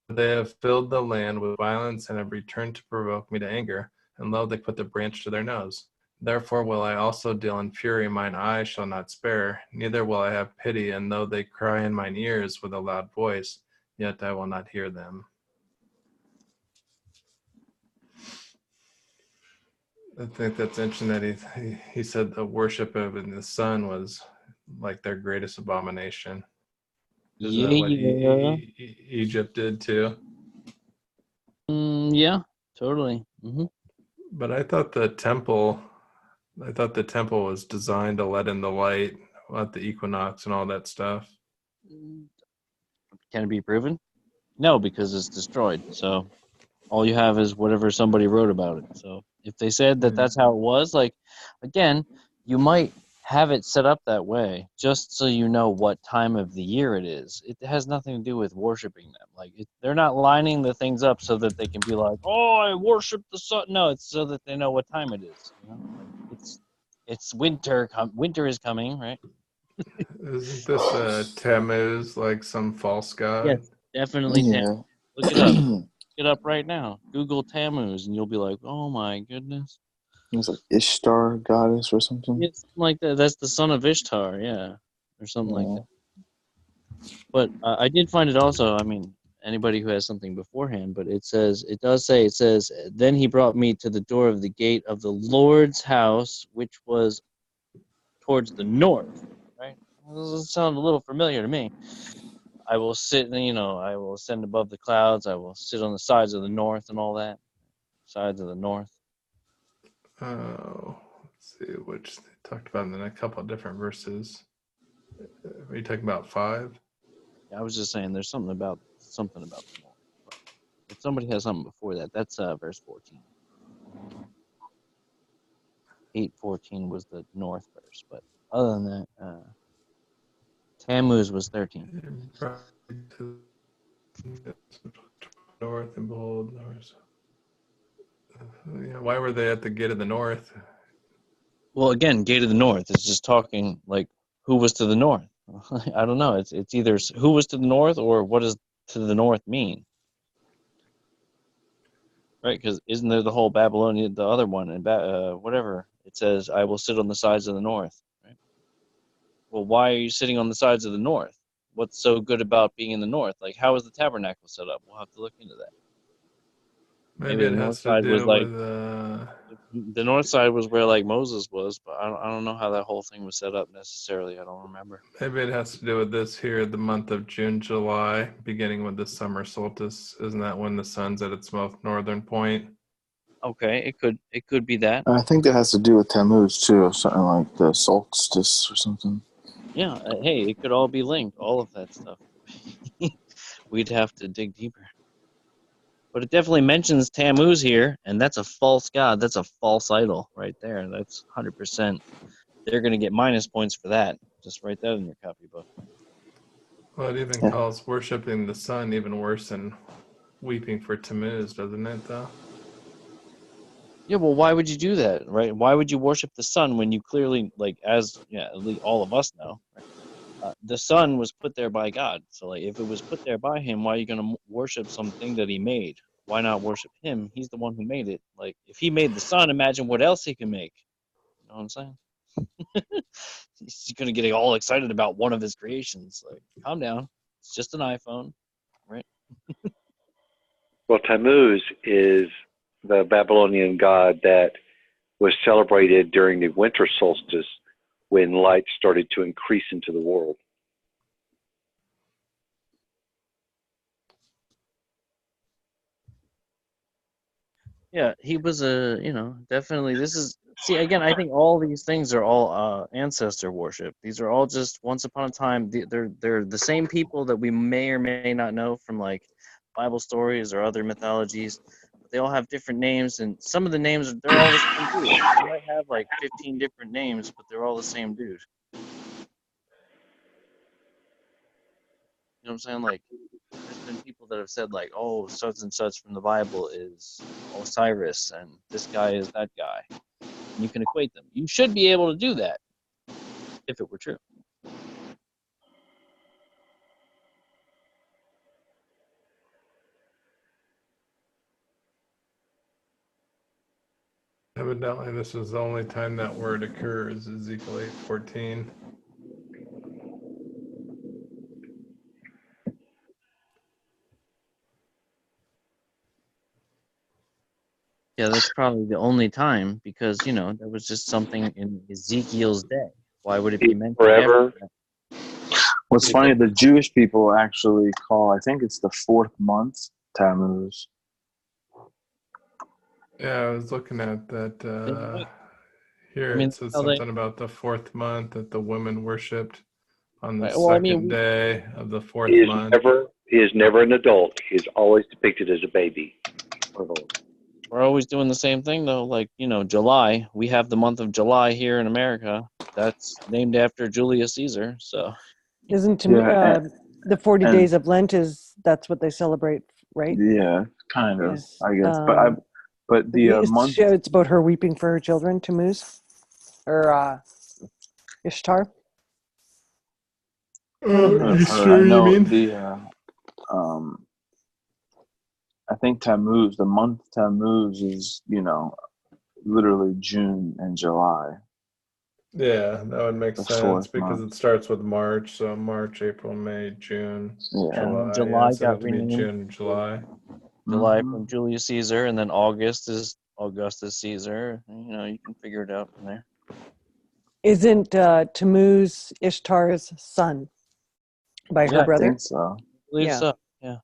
S4: they have filled the land with violence and have returned to provoke me to anger, and lo, they put the branch to their nose. Therefore will I also deal in fury, mine eye shall not spare, neither will I have pity, and though they cry in mine ears with a loud voice, yet I will not hear them. I think that's interesting that he said the worship of the sun was like their greatest abomination. Isn't that what
S7: Yeah.
S4: Egypt did too?
S7: Yeah, totally.
S4: But I thought the temple was designed to let in the light at the equinox and all that stuff.
S7: Can it be proven? No, because it's destroyed. So all you have is whatever somebody wrote about it. So if they said that that's how it was, like, again, you might have it set up that way just so you know what time of the year it is. It has nothing to do with worshiping them. Like, they're not lining the things up so that they can be like, oh, I worship the sun. No, it's so that they know what time it is. You know, like, it's winter. Winter is coming, right?
S4: Isn't this Tammuz, like some false god?
S7: Yes, definitely Tammuz.
S3: Yeah.
S7: Look it up. Look it up right now. Google Tammuz, and you'll be like, "Oh my goodness!"
S3: It's like Ishtar goddess or something.
S7: Yeah, something like that. That's the son of Ishtar, yeah, or something like
S3: Yeah.
S7: that. But I did find it also. I mean, anybody who has something beforehand, but it says it says, then he brought me to the door of the gate of the Lord's house, which was towards the north. Right? This sounds a little familiar to me. I will sit, I will ascend above the clouds. I will sit on the sides of the north and all that. Sides of the north.
S4: Oh, let's see, which they talked about in a couple of different verses. Are you talking about 5?
S7: I was just saying there's something about the north. But if somebody has something before that, that's verse 14. 8:14 was the north verse, but other than that, Tammuz was 13.
S4: North and behold, why were they at the gate of the north?
S7: Well, again, gate of the north is just talking like who was to the north. I don't know. It's either who was to the north or what does to the north mean, right? Because isn't there the whole Babylonian, the other one, and whatever it says, I will sit on the sides of the north, right? Well, why are you sitting on the sides of the north? What's so good about being in the north? Like, how is the tabernacle set up? We'll have to look into that.
S4: Maybe
S7: The
S4: it
S7: north
S4: has to
S7: side was
S4: do
S7: like
S4: with
S7: the north side was where like Moses was, but I don't know how that whole thing was set up necessarily. I don't remember.
S4: maybe it has to do with this here, the month of June, July, beginning with the summer solstice. Isn't that when the sun's at its most northern point?
S7: Okay, it could be that.
S3: I think that has to do with Tammuz too, or something like the solstice or something.
S7: Yeah, hey, it could all be linked, all of that stuff. We'd have to dig deeper. But it definitely mentions Tammuz here, and that's a false god. That's a false idol right there. That's 100%. They're going to get minus points for that. Just write that in your copybook.
S4: Well, it even calls worshiping the sun even worse than weeping for Tammuz, doesn't it, though?
S7: Yeah, well, why would you do that, right? Why would you worship the sun when you clearly, like, at least all of us know, right? The sun was put there by God. So, like, if it was put there by Him, why are you going to worship something that He made? Why not worship Him? He's the one who made it. Like, if He made the sun, imagine what else He can make. You know what I'm saying? He's going to get all excited about one of His creations. Like, calm down. It's just an iPhone, right?
S6: Well, Tammuz is the Babylonian god that was celebrated during the winter solstice when light started to increase into the world.
S7: Yeah, he was definitely. This is see again. I think all these things are all ancestor worship. These are all just once upon a time. They're the same people that we may or may not know from like Bible stories or other mythologies. But they all have different names, and some of the names they're all the same dude. They might have like 15 different names, but they're all the same dude. You know what I'm saying? Like, there's been people that have said like, oh, such and such from the Bible is Osiris, and this guy is that guy. And you can equate them. You should be able to do that if it were true.
S4: Evidently, this is the only time that word occurs, Ezekiel 8:14.
S7: Yeah, that's probably the only time because, that was just something in Ezekiel's day. Why would it be mentioned
S6: Forever.
S7: after that?
S3: What's funny, the Jewish people actually call, I think it's the 4th month, Tammuz.
S4: Yeah, I was looking at that. Here it says something about the 4th month that the women worshipped on the second day of the 4th month.
S6: He is never an adult. He is always depicted as a baby.
S7: We're always doing the same thing, though. Like, July. We have the month of July here in America. That's named after Julius Caesar. So,
S5: Isn't the 40 days of Lent that's what they celebrate, right?
S3: Yeah, kind of.
S5: Yes.
S3: I guess, but the month.
S5: It's about her weeping for her children, Tammuz, or Ishtar.
S4: Sure, you mean?
S3: I think Tammuz, the month Tammuz is, literally June and July.
S4: Yeah, that would make sense because it starts with March. So March, April, May, June, July.
S7: July
S4: So it
S7: got
S4: have to be
S7: renamed.
S4: June, July.
S7: July from Julius Caesar, and then August is Augustus Caesar. You can figure it out from there.
S5: Isn't Tammuz Ishtar's son by her brother?
S3: I think so.
S7: I believe so. Yeah.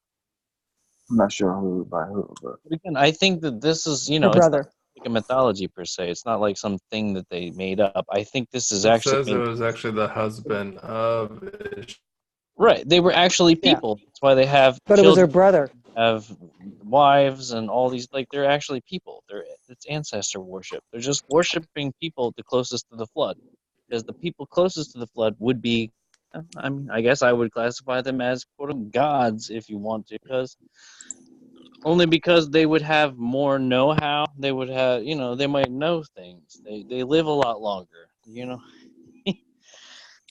S3: I'm not sure by who, but
S7: again, I think that this is,
S5: her brother.
S7: It's not like a mythology per se. It's not like something that they made up. I think this is
S4: It
S7: actually.
S4: says it was actually the husband of.
S7: Right, they were actually people. Yeah. That's why they have.
S5: But
S7: children,
S5: it was her brother.
S7: Have wives and all these. Like they're actually people. It's ancestor worship. They're just worshiping people the closest to the flood, because the people closest to the flood would be. I guess I would classify them as quote gods if you want to, only because they would have more know-how. They would have, they might know things. They live a lot longer,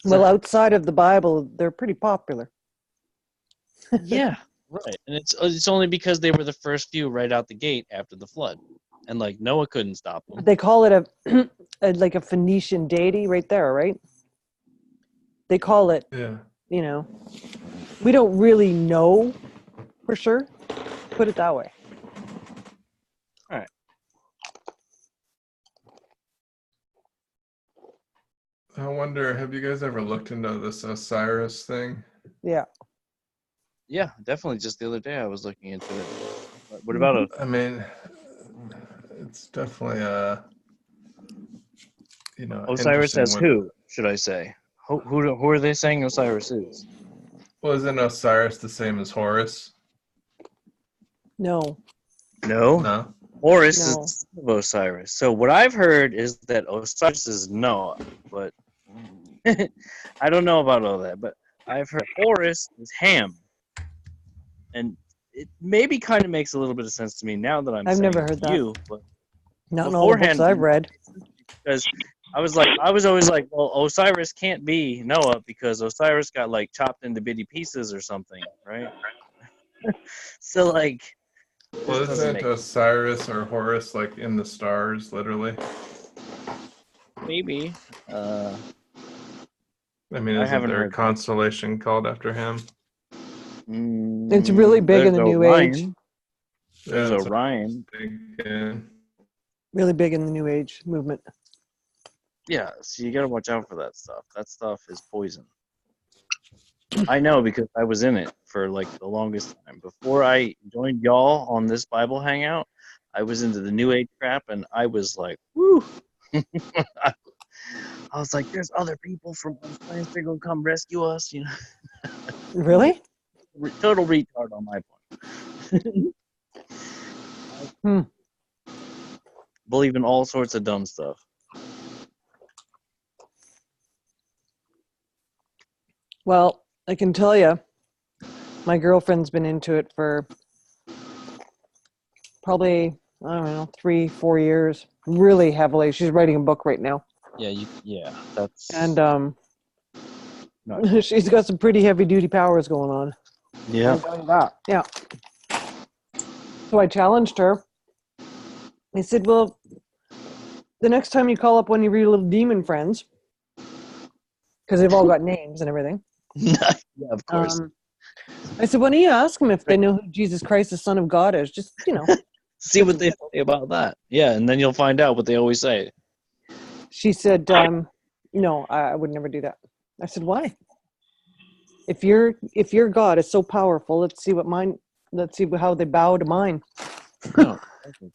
S5: Well, outside of the Bible, they're pretty popular.
S7: Yeah, right. And it's only because they were the first few right out the gate after the flood, and like Noah couldn't stop them.
S5: They call it like a Phoenician deity right there, right? They call it.
S4: Yeah.
S5: We don't really know for sure. Put it that way.
S7: All right.
S4: I wonder, have you guys ever looked into this Osiris thing?
S5: Yeah.
S7: Yeah, definitely. Just the other day I was looking into it. What about it?
S4: I mean, it's definitely
S7: Osiris as who, should I say? Who are they saying Osiris is?
S4: Well, isn't Osiris the same as Horus?
S5: No.
S7: Horus is the son of Osiris. So what I've heard is that Osiris is Noah, but I don't know about all that. But I've heard Horus is Ham, and it maybe kind of makes a little bit of sense to me now that
S5: I've never heard that.
S7: But
S5: not in all the books I've read.
S7: Because I was always like, well, Osiris can't be Noah because Osiris got like chopped into bitty pieces or something, right? So like.
S4: Well, isn't Osiris or Horus like in the stars, literally?
S7: Maybe.
S4: I mean, isn't there a constellation called after him?
S5: It's really big in
S7: There's
S5: the New Age.
S7: Orion. There's
S4: that's what
S7: Orion.
S4: I'm thinking.
S5: Really big in the New Age movement.
S7: Yeah, so you gotta watch out for that stuff. That stuff is poison. I know because I was in it for like the longest time. Before I joined y'all on this Bible hangout, I was into the New Age crap, and I was like, woo. I was like, there's other people from other planets. They're gonna come rescue us. You know,
S5: Really?
S7: total retard on my part. Believe in all sorts of dumb stuff.
S5: Well, I can tell you, my girlfriend's been into it for probably, I don't know, 3-4 years, really heavily. She's writing a book right now.
S7: Yeah, that's.
S5: And
S7: not
S5: she's got some pretty heavy duty powers going on.
S7: yeah.
S5: I'll tell you that. Yeah. So I challenged her. I said, well, the next time you call up one of your little demon friends, because they've all got names and everything.
S7: Yeah, of course.
S5: I said, why don't you ask them if they know who Jesus Christ, the Son of God, is? Just,
S7: See what they say about that. Yeah, and then you'll find out what they always say.
S5: She said, no, I would never do that. I said, why? If your God is so powerful, let's see how they bow to mine.
S7: No,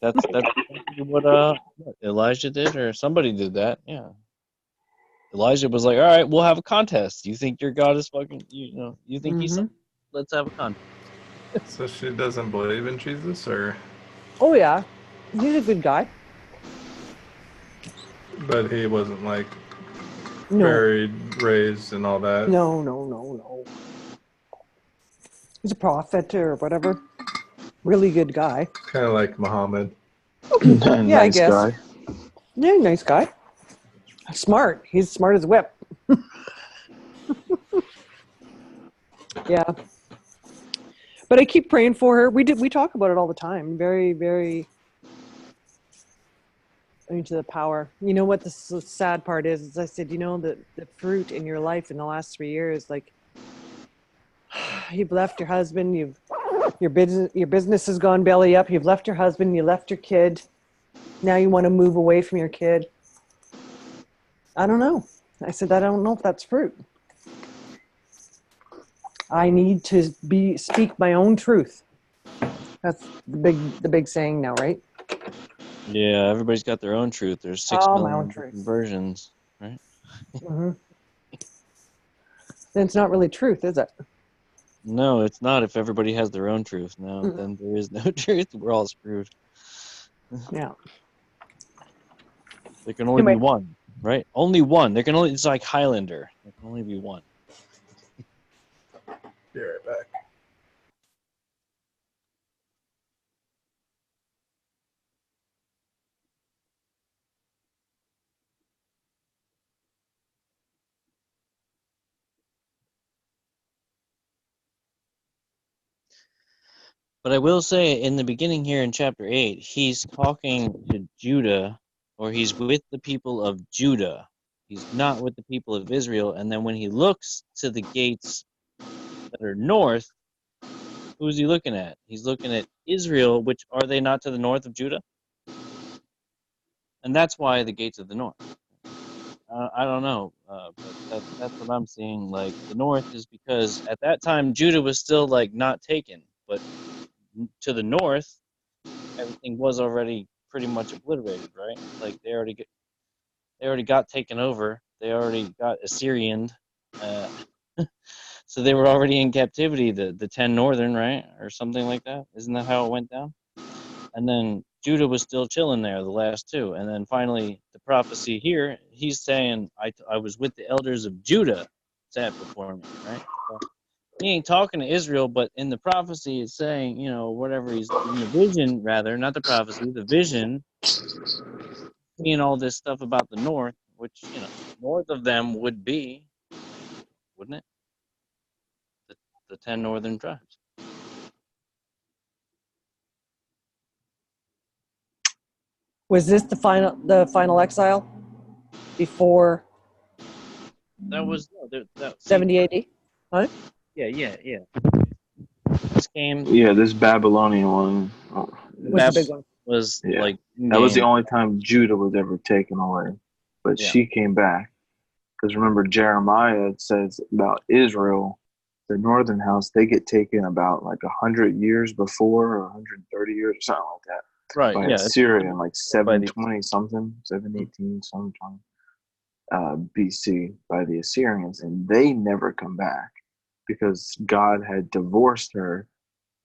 S7: that's what Elijah did, or somebody did that. Yeah, Elijah was like, "All right, we'll have a contest. You think your God is fucking? You think he's something? Let's have a contest."
S4: So she doesn't believe in Jesus, or?
S5: Oh yeah, he's a good guy.
S4: But he wasn't like
S5: No.
S4: buried, raised, and all that.
S5: No. He's a prophet or whatever. Really good guy.
S4: Kind of like Muhammad.
S5: Yeah,
S3: Nice
S5: I guess.
S3: guy.
S5: Yeah, nice guy. Smart. He's smart as a whip. Yeah. But I keep praying for her. We talk about it all the time. Very, very into the power. You know what the sad part is I said, the fruit in your life in the last 3 years, like you've left your husband, your business has gone belly up, you've left your husband, you left your kid. Now you want to move away from your kid. I don't know. I said, I don't know if that's fruit. I need to speak my own truth. That's the big saying now, right?
S7: Yeah, everybody's got their own truth. There's 6 million different versions, right?
S5: Mm-hmm. Then it's not really truth, is it?
S7: No, it's not. If everybody has their own truth, then there is no truth. We're all screwed.
S5: Yeah.
S7: There can only be one, right? Only one. It's like Highlander. There can only be one.
S4: Be right back.
S7: But I will say, in the beginning here in chapter 8, he's talking to Judah, or he's with the people of Judah. He's not with the people of Israel. And then when he looks to the gates that are north, who's he looking at? He's looking at Israel, which are they not to the north of Judah? And that's why the gates of the north. I don't know, but that's what I'm seeing. Like, the north is because at that time Judah was still like not taken, but to the north, everything was already pretty much obliterated, right? Like they already got taken over. They already got Assyrian, so they were already in captivity. The 10 northern, right, or something like that. Isn't that how it went down? And then Judah was still chilling there, the last 2. And then finally, the prophecy here, he's saying, I was with the elders of Judah sat before me, right? So he ain't talking to Israel, but in the prophecy, it's saying, whatever he's in the vision, rather, not the prophecy, the vision, seeing all this stuff about the north, which, north of them would be, wouldn't it? The 10 northern tribes.
S5: Was this the final exile before
S7: That was
S5: 70 AD? Huh?
S7: Yeah. came.
S3: Yeah, this Babylonian one.
S5: What's the big one?
S7: Was
S3: Yeah.
S7: like
S3: That was the
S7: game.
S3: only time Judah was ever taken away. But
S7: Yeah.
S3: she came back. Because remember, Jeremiah says about Israel, the northern house, they get taken about like 100 years before, or 130 years, or something like that,
S7: Right.
S3: by
S7: Yeah.
S3: Assyria in like
S7: By the
S3: 720 something, 718 sometime BC by the Assyrians, and they never come back because God had divorced her,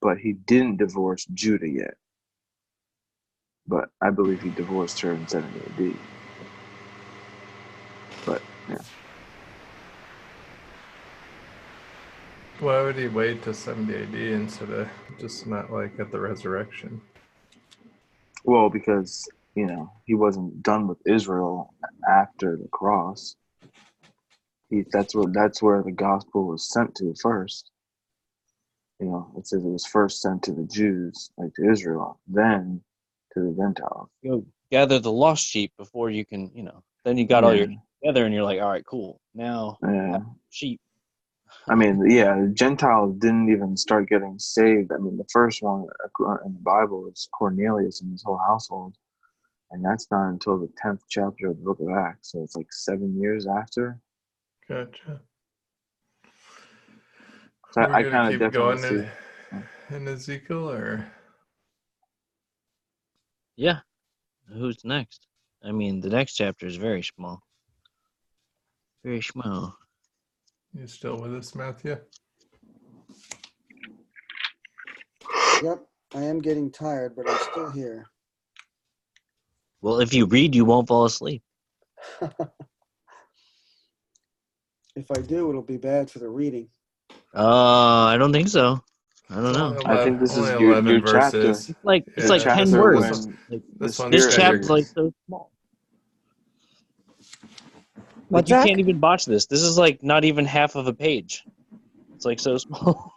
S3: but he didn't divorce Judah yet. But I believe he divorced her in 70 AD. But yeah.
S4: Why would he wait to 70 AD instead of just not like at the resurrection?
S3: Well, because, he wasn't done with Israel after the cross. That's where the gospel was sent to first. It says it was first sent to the Jews, like to Israel, then to the Gentiles.
S7: you gather the lost sheep before you can, then you got all your sheep together and you're like, all right, cool. Now
S3: Yeah.
S7: sheep.
S3: I mean, yeah, Gentiles didn't even start getting saved. I mean, the first one in the Bible is Cornelius and his whole household. And that's not until the 10th chapter of the book of Acts. So it's like 7 years after.
S4: Gotcha.
S3: So
S4: We're
S3: I
S4: gonna
S3: kind of
S4: keep
S3: definitely
S4: going
S3: see.
S4: in Ezekiel, or
S7: Yeah. Who's next? I mean, the next chapter is very small. Very small.
S4: you still with us, Matthew?
S1: Yep, I am getting tired, but I'm still here.
S7: Well, if you read, you won't fall asleep.
S1: If I do, it'll be bad for the reading.
S7: I don't think so. I don't know.
S3: I think this
S4: only
S3: is your
S4: 11
S3: chapter.
S4: verses.
S7: It's
S3: The
S7: like 10
S3: chapter
S7: words.
S3: when
S7: Like,
S3: the
S4: This one's
S7: this
S3: Spirit
S7: chapter's
S3: leaves.
S7: like so small. Like,
S5: What's
S7: you
S5: that?
S7: can't even botch this. This is like not even half of a page. It's like so small.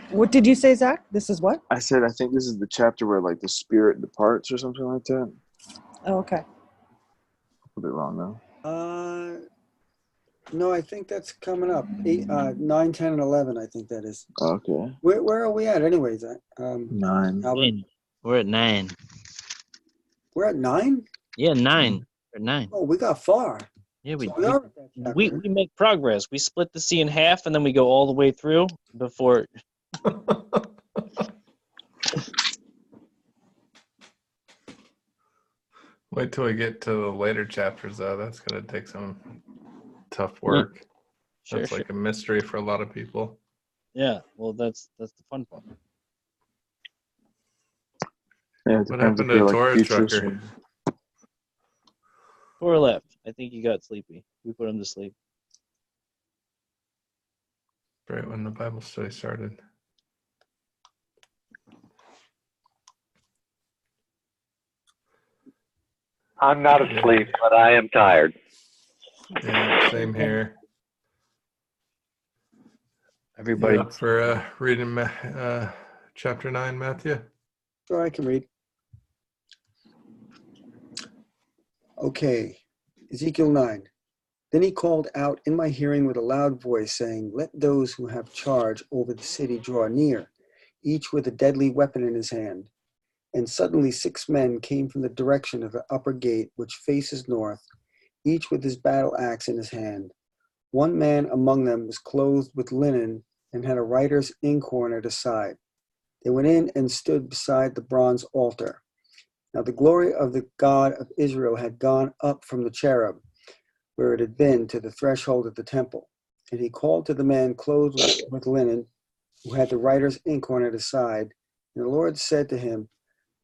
S5: What did you say, Zach? This is what?
S3: I said, I think this is the chapter where like the Spirit departs or something like that.
S5: Oh, okay.
S3: A bit wrong though.
S1: No, I think that's coming up. 9, 10, and 11. I think that is.
S3: Okay.
S1: Where are we at, anyways?
S3: 9.
S1: Albert,
S7: We're at 9.
S1: we're at 9.
S7: Yeah, 9. We're at 9.
S1: Oh, we got far.
S7: Yeah,
S1: So we are at that chapter.
S7: we make progress. We split the sea in half and then we go all the way through before.
S4: Wait till we get to the later chapters, though. That's gonna take some tough work.
S7: Sure,
S4: That's like a mystery for a lot of people.
S7: Yeah, well, that's the fun part.
S3: Yeah, it
S4: What
S3: depends
S4: happened
S3: if
S4: to
S3: you're like
S4: Torah
S3: futurist
S4: Trucker?
S3: or-
S7: Tor left. I think he got sleepy. We put him to sleep.
S4: Right when the Bible study started.
S6: I'm not asleep, but I am tired.
S4: Yeah, same here.
S7: Everybody.
S4: You up for reading chapter 9, Matthew?
S1: Sure, I can read. Okay, Ezekiel 9. Then he called out in my hearing with a loud voice, saying, "Let those who have charge over the city draw near, each with a deadly weapon in his hand." And suddenly 6 men came from the direction of the upper gate, which faces north, each with his battle axe in his hand. One man among them was clothed with linen and had a writer's inkhorn at his side. They went in and stood beside the bronze altar. Now the glory of the God of Israel had gone up from the cherub, where it had been, to the threshold of the temple. And he called to the man clothed with linen, who had the writer's inkhorn at his side. And the Lord said to him,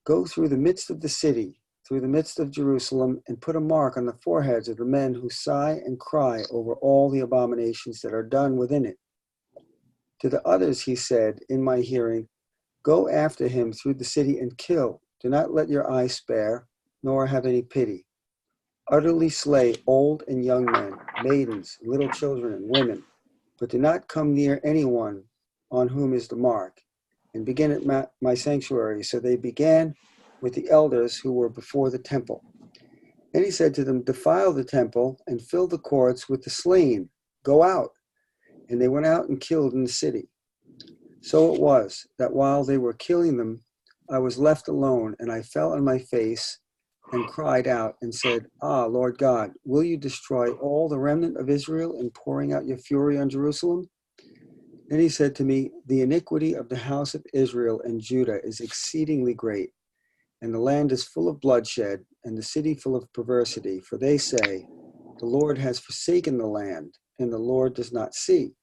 S1: "Go through the midst of the city, through the midst of Jerusalem, and put a mark on the foreheads of the men who sigh and cry over all the abominations that are done within it." To the others he said in my hearing, "Go after him through the city and kill. Do not let your eye spare, nor have any pity. Utterly slay old and young men, maidens, little children, and women, but do not come near anyone on whom is the mark, and begin at my sanctuary." So they began with the elders who were before the temple. Then he said to them, "Defile the temple and fill the courts with the slain. Go out." And they went out and killed in the city. So it was that while they were killing them, I was left alone, and I fell on my face and cried out and said, Ah, Lord God, will you destroy all the remnant of Israel in pouring out your fury on Jerusalem? Then he said to me, the iniquity of the house of Israel and Judah is exceedingly great, and the land is full of bloodshed, and the city full of perversity. For they say, the Lord has forsaken the land, and the Lord does not see.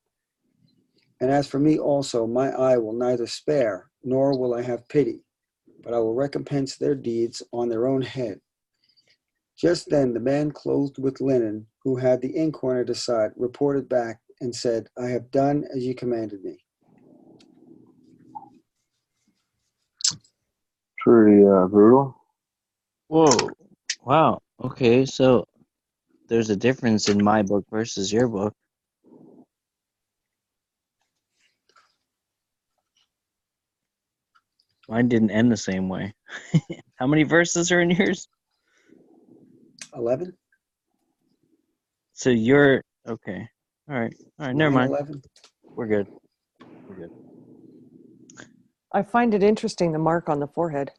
S1: And as for me also, my eye will neither spare, nor will I have pity, but I will recompense their deeds on their own head. Just then the man clothed with linen, who had the inkhorn at his side, reported back and said, I have done as you commanded me.
S3: Pretty brutal.
S7: Whoa. Wow. Okay, so there's a difference in my book versus your book. Mine didn't end the same way. How many verses are in yours?
S1: 11?
S7: So you're okay. All right. Never mind.
S1: 11?
S7: We're good.
S5: I find it interesting, the mark on the forehead.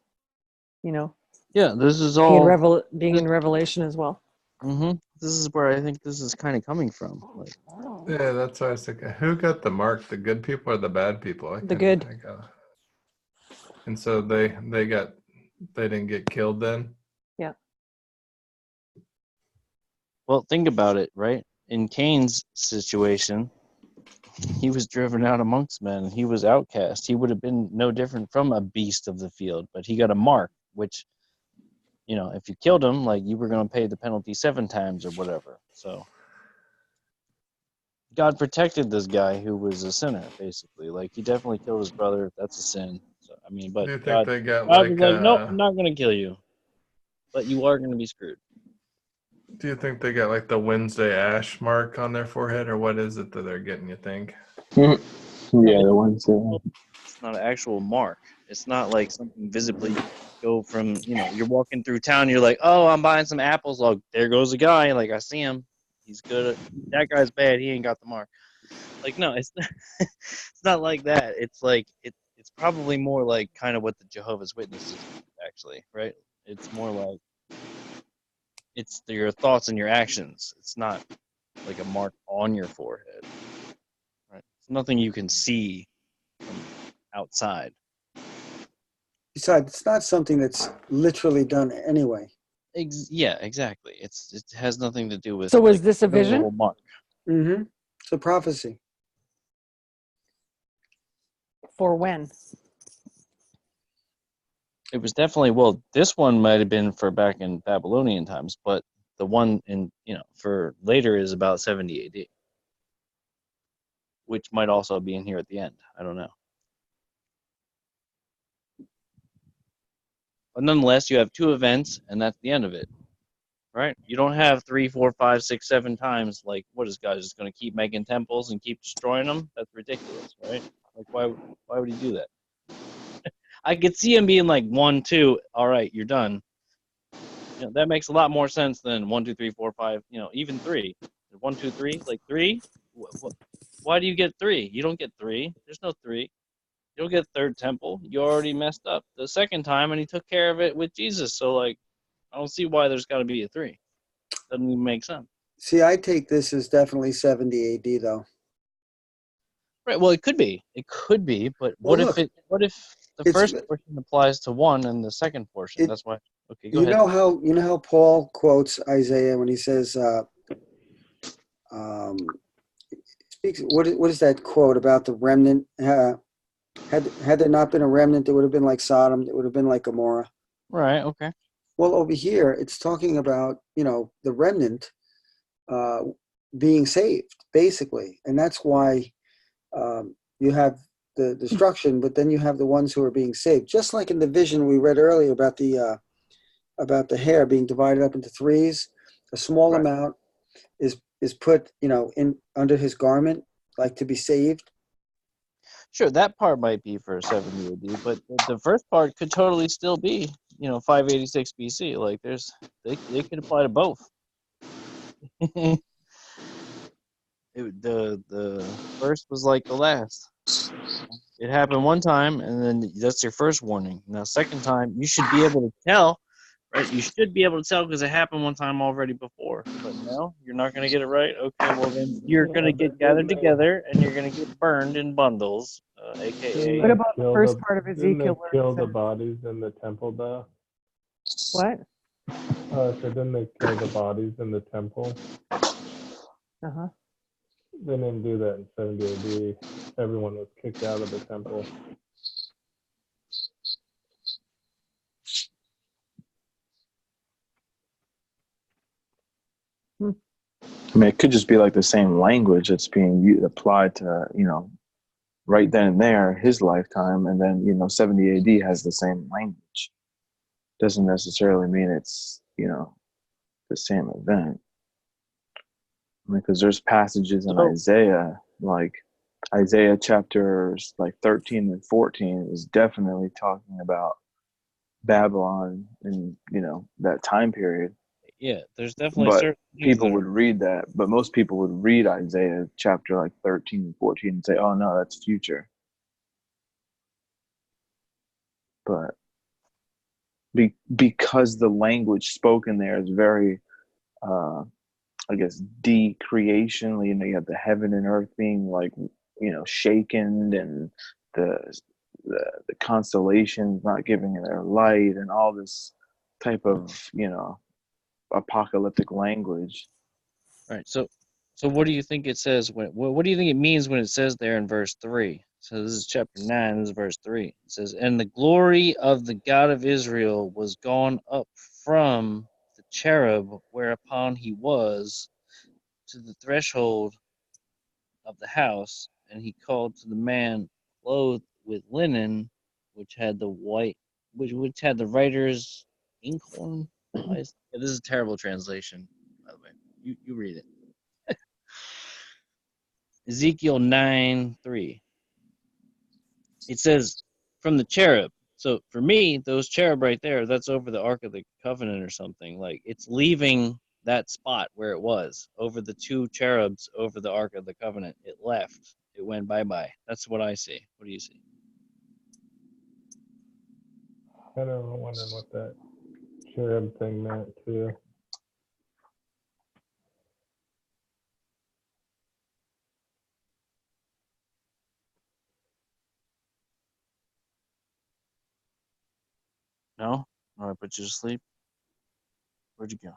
S5: You know,
S7: Yeah, this is
S5: being in,
S7: all.
S5: being in Revelation as well.
S7: This is where I think this is kind of coming from. Like,
S4: Yeah, that's what I was thinking. Who got the mark? The good people or the bad people?
S5: The good.
S4: And so they didn't get killed then.
S5: Yeah.
S7: well, think about it, right? In Cain's situation, he was driven out amongst men. He was outcast. He would have been no different from a beast of the field, but he got a mark, which, if you killed him, like, you were going to pay the penalty 7 times or whatever. So God protected this guy who was a sinner, basically. Like, he definitely killed his brother. That's a sin. So, but
S4: Do you think
S7: God
S4: they got
S7: was
S4: like
S7: like, nope, I'm not going to kill you, but you are going to be screwed.
S4: Do you think they got like the Wednesday ash mark on their forehead, or what is it that they're getting, you think?
S3: Yeah, the ones that.
S7: It's not an actual mark. It's not like something visibly you go from, you're walking through town, you're like, oh, I'm buying some apples. Like, there goes a guy. Like, I see him. He's good. That guy's bad. He ain't got the mark. Like, no, it's not, it's not like that. It's like, it's probably more like kind of what the Jehovah's Witnesses do, actually, right? It's more like, it's your thoughts and your actions. It's not like a mark on your forehead, right? It's nothing you can see from outside.
S1: Besides, it's not something that's literally done anyway.
S7: Yeah, exactly. It has nothing to do with.
S5: So was this a vision?
S7: Literal mark.
S1: Mm-hmm. It's a prophecy.
S5: For when?
S7: It was definitely, well, this one might have been for back in Babylonian times, but the one in, for later is about 70 AD, which might also be in here at the end. I don't know. But nonetheless, you have 2 events, and that's the end of it, right? You don't have 3, 4, 5, 6, 7 times. Like, what is God just going to keep making temples and keep destroying them? That's ridiculous, right? Like, why would he do that? I could see him being like 1, 2. All right, you're done. That makes a lot more sense than 1, 2, 3, 4, 5. Even 3. 1, 2, 3. Like 3. Why do you get 3? You don't get 3. There's no 3. You don't get 3rd temple. You already messed up the 2nd time, and he took care of it with Jesus. So, like, I don't see why there's got to be a 3. Doesn't even make sense.
S1: See, I take this as definitely 70 AD, though.
S7: Right. Well, it could be. But what if the first portion applies to 1 and the second portion? That's why. Okay, go ahead.
S1: You know how Paul quotes Isaiah when he says, speaks. What is that quote about the remnant? Had there not been a remnant, it would have been like Sodom. It would have been like Gomorrah.
S7: Right. Okay.
S1: Well, over here, it's talking about the remnant being saved, basically, and that's why you have the destruction, but then you have the ones who are being saved. Just like in the vision we read earlier about the hair being divided up into 3s, a small amount is put in under his garment, like to be saved.
S7: Sure, that part might be for 70 AD, but the first part could totally still be 586 BC. Like, they could apply to both. The first was like the last. It happened one time, and then that's your first warning. Now, second time, you should be able to tell, right? You should be able to tell because it happened one time already before. But no, you're not going to get it right. Okay, well then you're going to get gathered together, and you're going to get burned in bundles,
S5: What
S7: aka.
S5: about the first part of
S4: Didn't they
S5: Ezekiel where it
S4: kill the
S5: says,
S4: bodies in the temple, though?
S5: what?
S4: So didn't they kill the bodies in the temple?
S5: Uh-huh.
S4: They didn't do that in 70 AD. Everyone was kicked out of the temple.
S3: I mean, it could just be like the same language that's being applied to, right then and there, his lifetime, and then, 70 AD has the same language. Doesn't necessarily mean it's, the same event. Because there's passages in Isaiah, like Isaiah chapters like 13 and 14 is definitely talking about Babylon in, that time period.
S7: Yeah, there's definitely
S3: But
S7: certain
S3: people would read that, but most people would read Isaiah chapter like 13 and 14 and say, oh no, that's future. But because the language spoken there is very, I guess, decreation, you have the heaven and earth being like, shaken, and the constellations not giving their light, and all this type of, apocalyptic language.
S7: Right. So what do you think it says when? What do you think it means when it says there in verse 3? So this is chapter 9. This is verse 3. It says, "And the glory of the God of Israel was gone up from the cherub whereupon he was to the threshold of the house, and he called to the man clothed with linen, which had the writer's inkhorn." This is a terrible translation, by the way. You read it. Ezekiel 9:3. It says, from the cherub. So for me, those cherub right there, that's over the Ark of the Covenant or something. Like it's leaving that spot where it was, over the two cherubs over the Ark of the Covenant. It left. It went bye-bye. That's what I see. What do you see?
S4: I don't know, wondering what that cherub thing meant too.
S7: No? All right, put you to sleep. Where'd you go?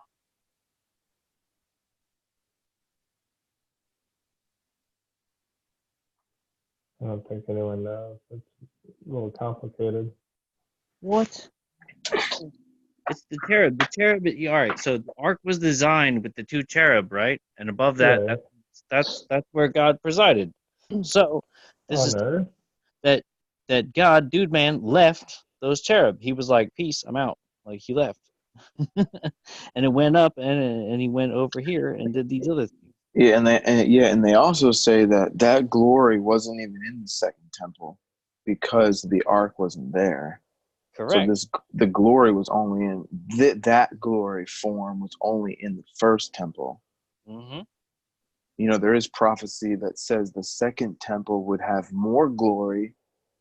S4: I don't think anyone knows. It's a little complicated.
S7: What? It's the cherub. The cherub. All right. So the ark was designed with the two cherub, right? And above that,
S4: Right.
S7: that's where God presided. So this is
S4: On Earth?
S7: that God, dude, man, left those cherub. He was like, "Peace, I'm out." Like he left, and it went up, and he went over here and did these other things.
S3: Yeah, and they also say that glory wasn't even in the second temple because the ark wasn't there.
S7: Correct.
S3: So the glory was only in that glory form was only in the first temple.
S7: Mm-hmm.
S3: There is prophecy that says the second temple would have more glory,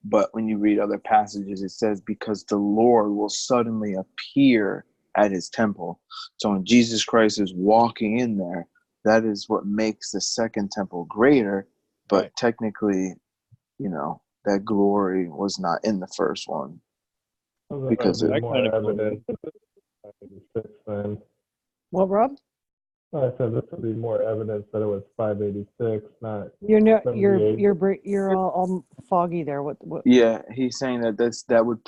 S3: but when you read other passages, it says because the Lord will suddenly appear at his temple. So when Jesus Christ is walking in there, that is what makes the second temple greater. But
S7: Right.
S3: technically, that glory was not in the first one. Because
S4: there'd be more evidence.
S5: What, Rob?
S4: I said this would be more evidence that it was 586, not.
S5: You're all foggy there. What?
S3: Yeah, he's saying that would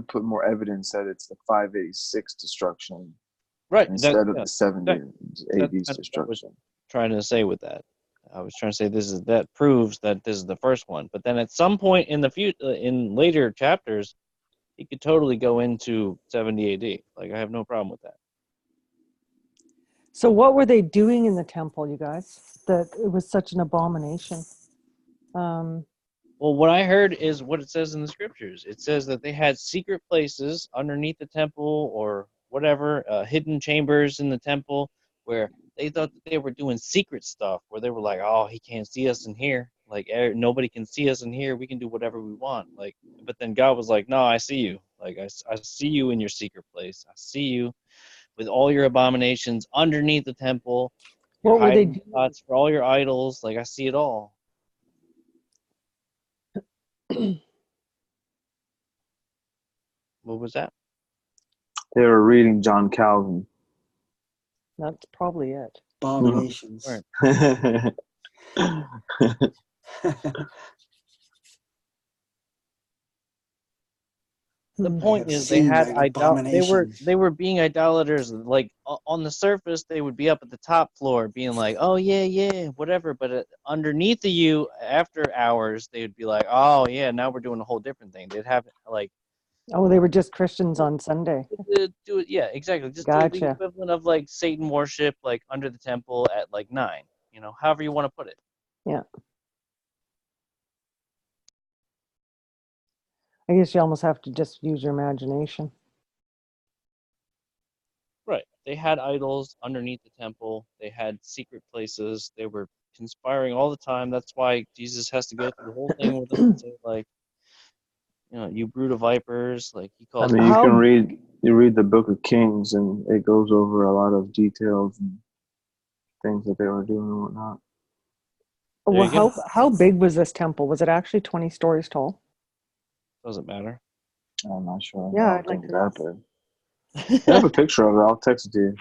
S3: put more evidence that it's the 586 destruction,
S7: Right.
S3: instead of the 70 AD's destruction.
S7: Trying to say with that, I was trying to say that proves that this is the first one. But then at some point in the future, in later chapters, he could totally go into 70 AD. Like I have no problem with that.
S5: So what were they doing in the temple, you guys? That it was such an abomination.
S7: Well, what I heard is what it says in the scriptures. It says that they had secret places underneath the temple or whatever, hidden chambers in the temple where they thought that they were doing secret stuff, where they were like, "Oh, he can't see us in here. Like nobody can see us in here. We can do whatever we want. Like, but then God was like, no, I see you. Like I see you in your secret place. I see you with all your abominations underneath the temple. Your
S5: What were they
S7: hiding
S5: doing?
S7: spots for all your idols. Like I see it all. What was that?
S3: They were reading John Calvin.
S5: That's probably it.
S1: Abominations.
S7: Right. The
S5: Hmm.
S7: point
S1: have
S7: is they
S1: seen
S7: had
S1: thy abominations.
S7: they were being idolaters. Like on the surface they would be up at the top floor being like, oh yeah whatever, but underneath of you after hours they would be like, oh yeah, now we're doing a whole different thing. They'd have like
S5: Oh, they were just Christians on Sunday.
S7: do it, yeah, exactly, just do the
S5: Gotcha.
S7: equivalent of like Satan worship like under the temple at like 9, however you want to put it.
S5: Yeah. I guess you almost have to just use your imagination.
S7: Right. They had idols underneath the temple. They had secret places. They were conspiring all the time. That's why Jesus has to go through the whole thing with them and say, like, you brood of vipers. Like he
S3: I
S7: calls
S3: mean,
S7: them.
S3: you read the Book of Kings, and it goes over a lot of details and things that they were doing and whatnot.
S7: There
S5: Well,
S7: you go.
S5: how big was this temple? Was it actually 20 stories tall?
S7: Doesn't matter.
S3: I'm not sure.
S5: Yeah,
S3: I
S5: I'd
S3: don't
S5: like
S3: think
S5: to know.
S3: that big. I have a picture of it. I'll text it to you.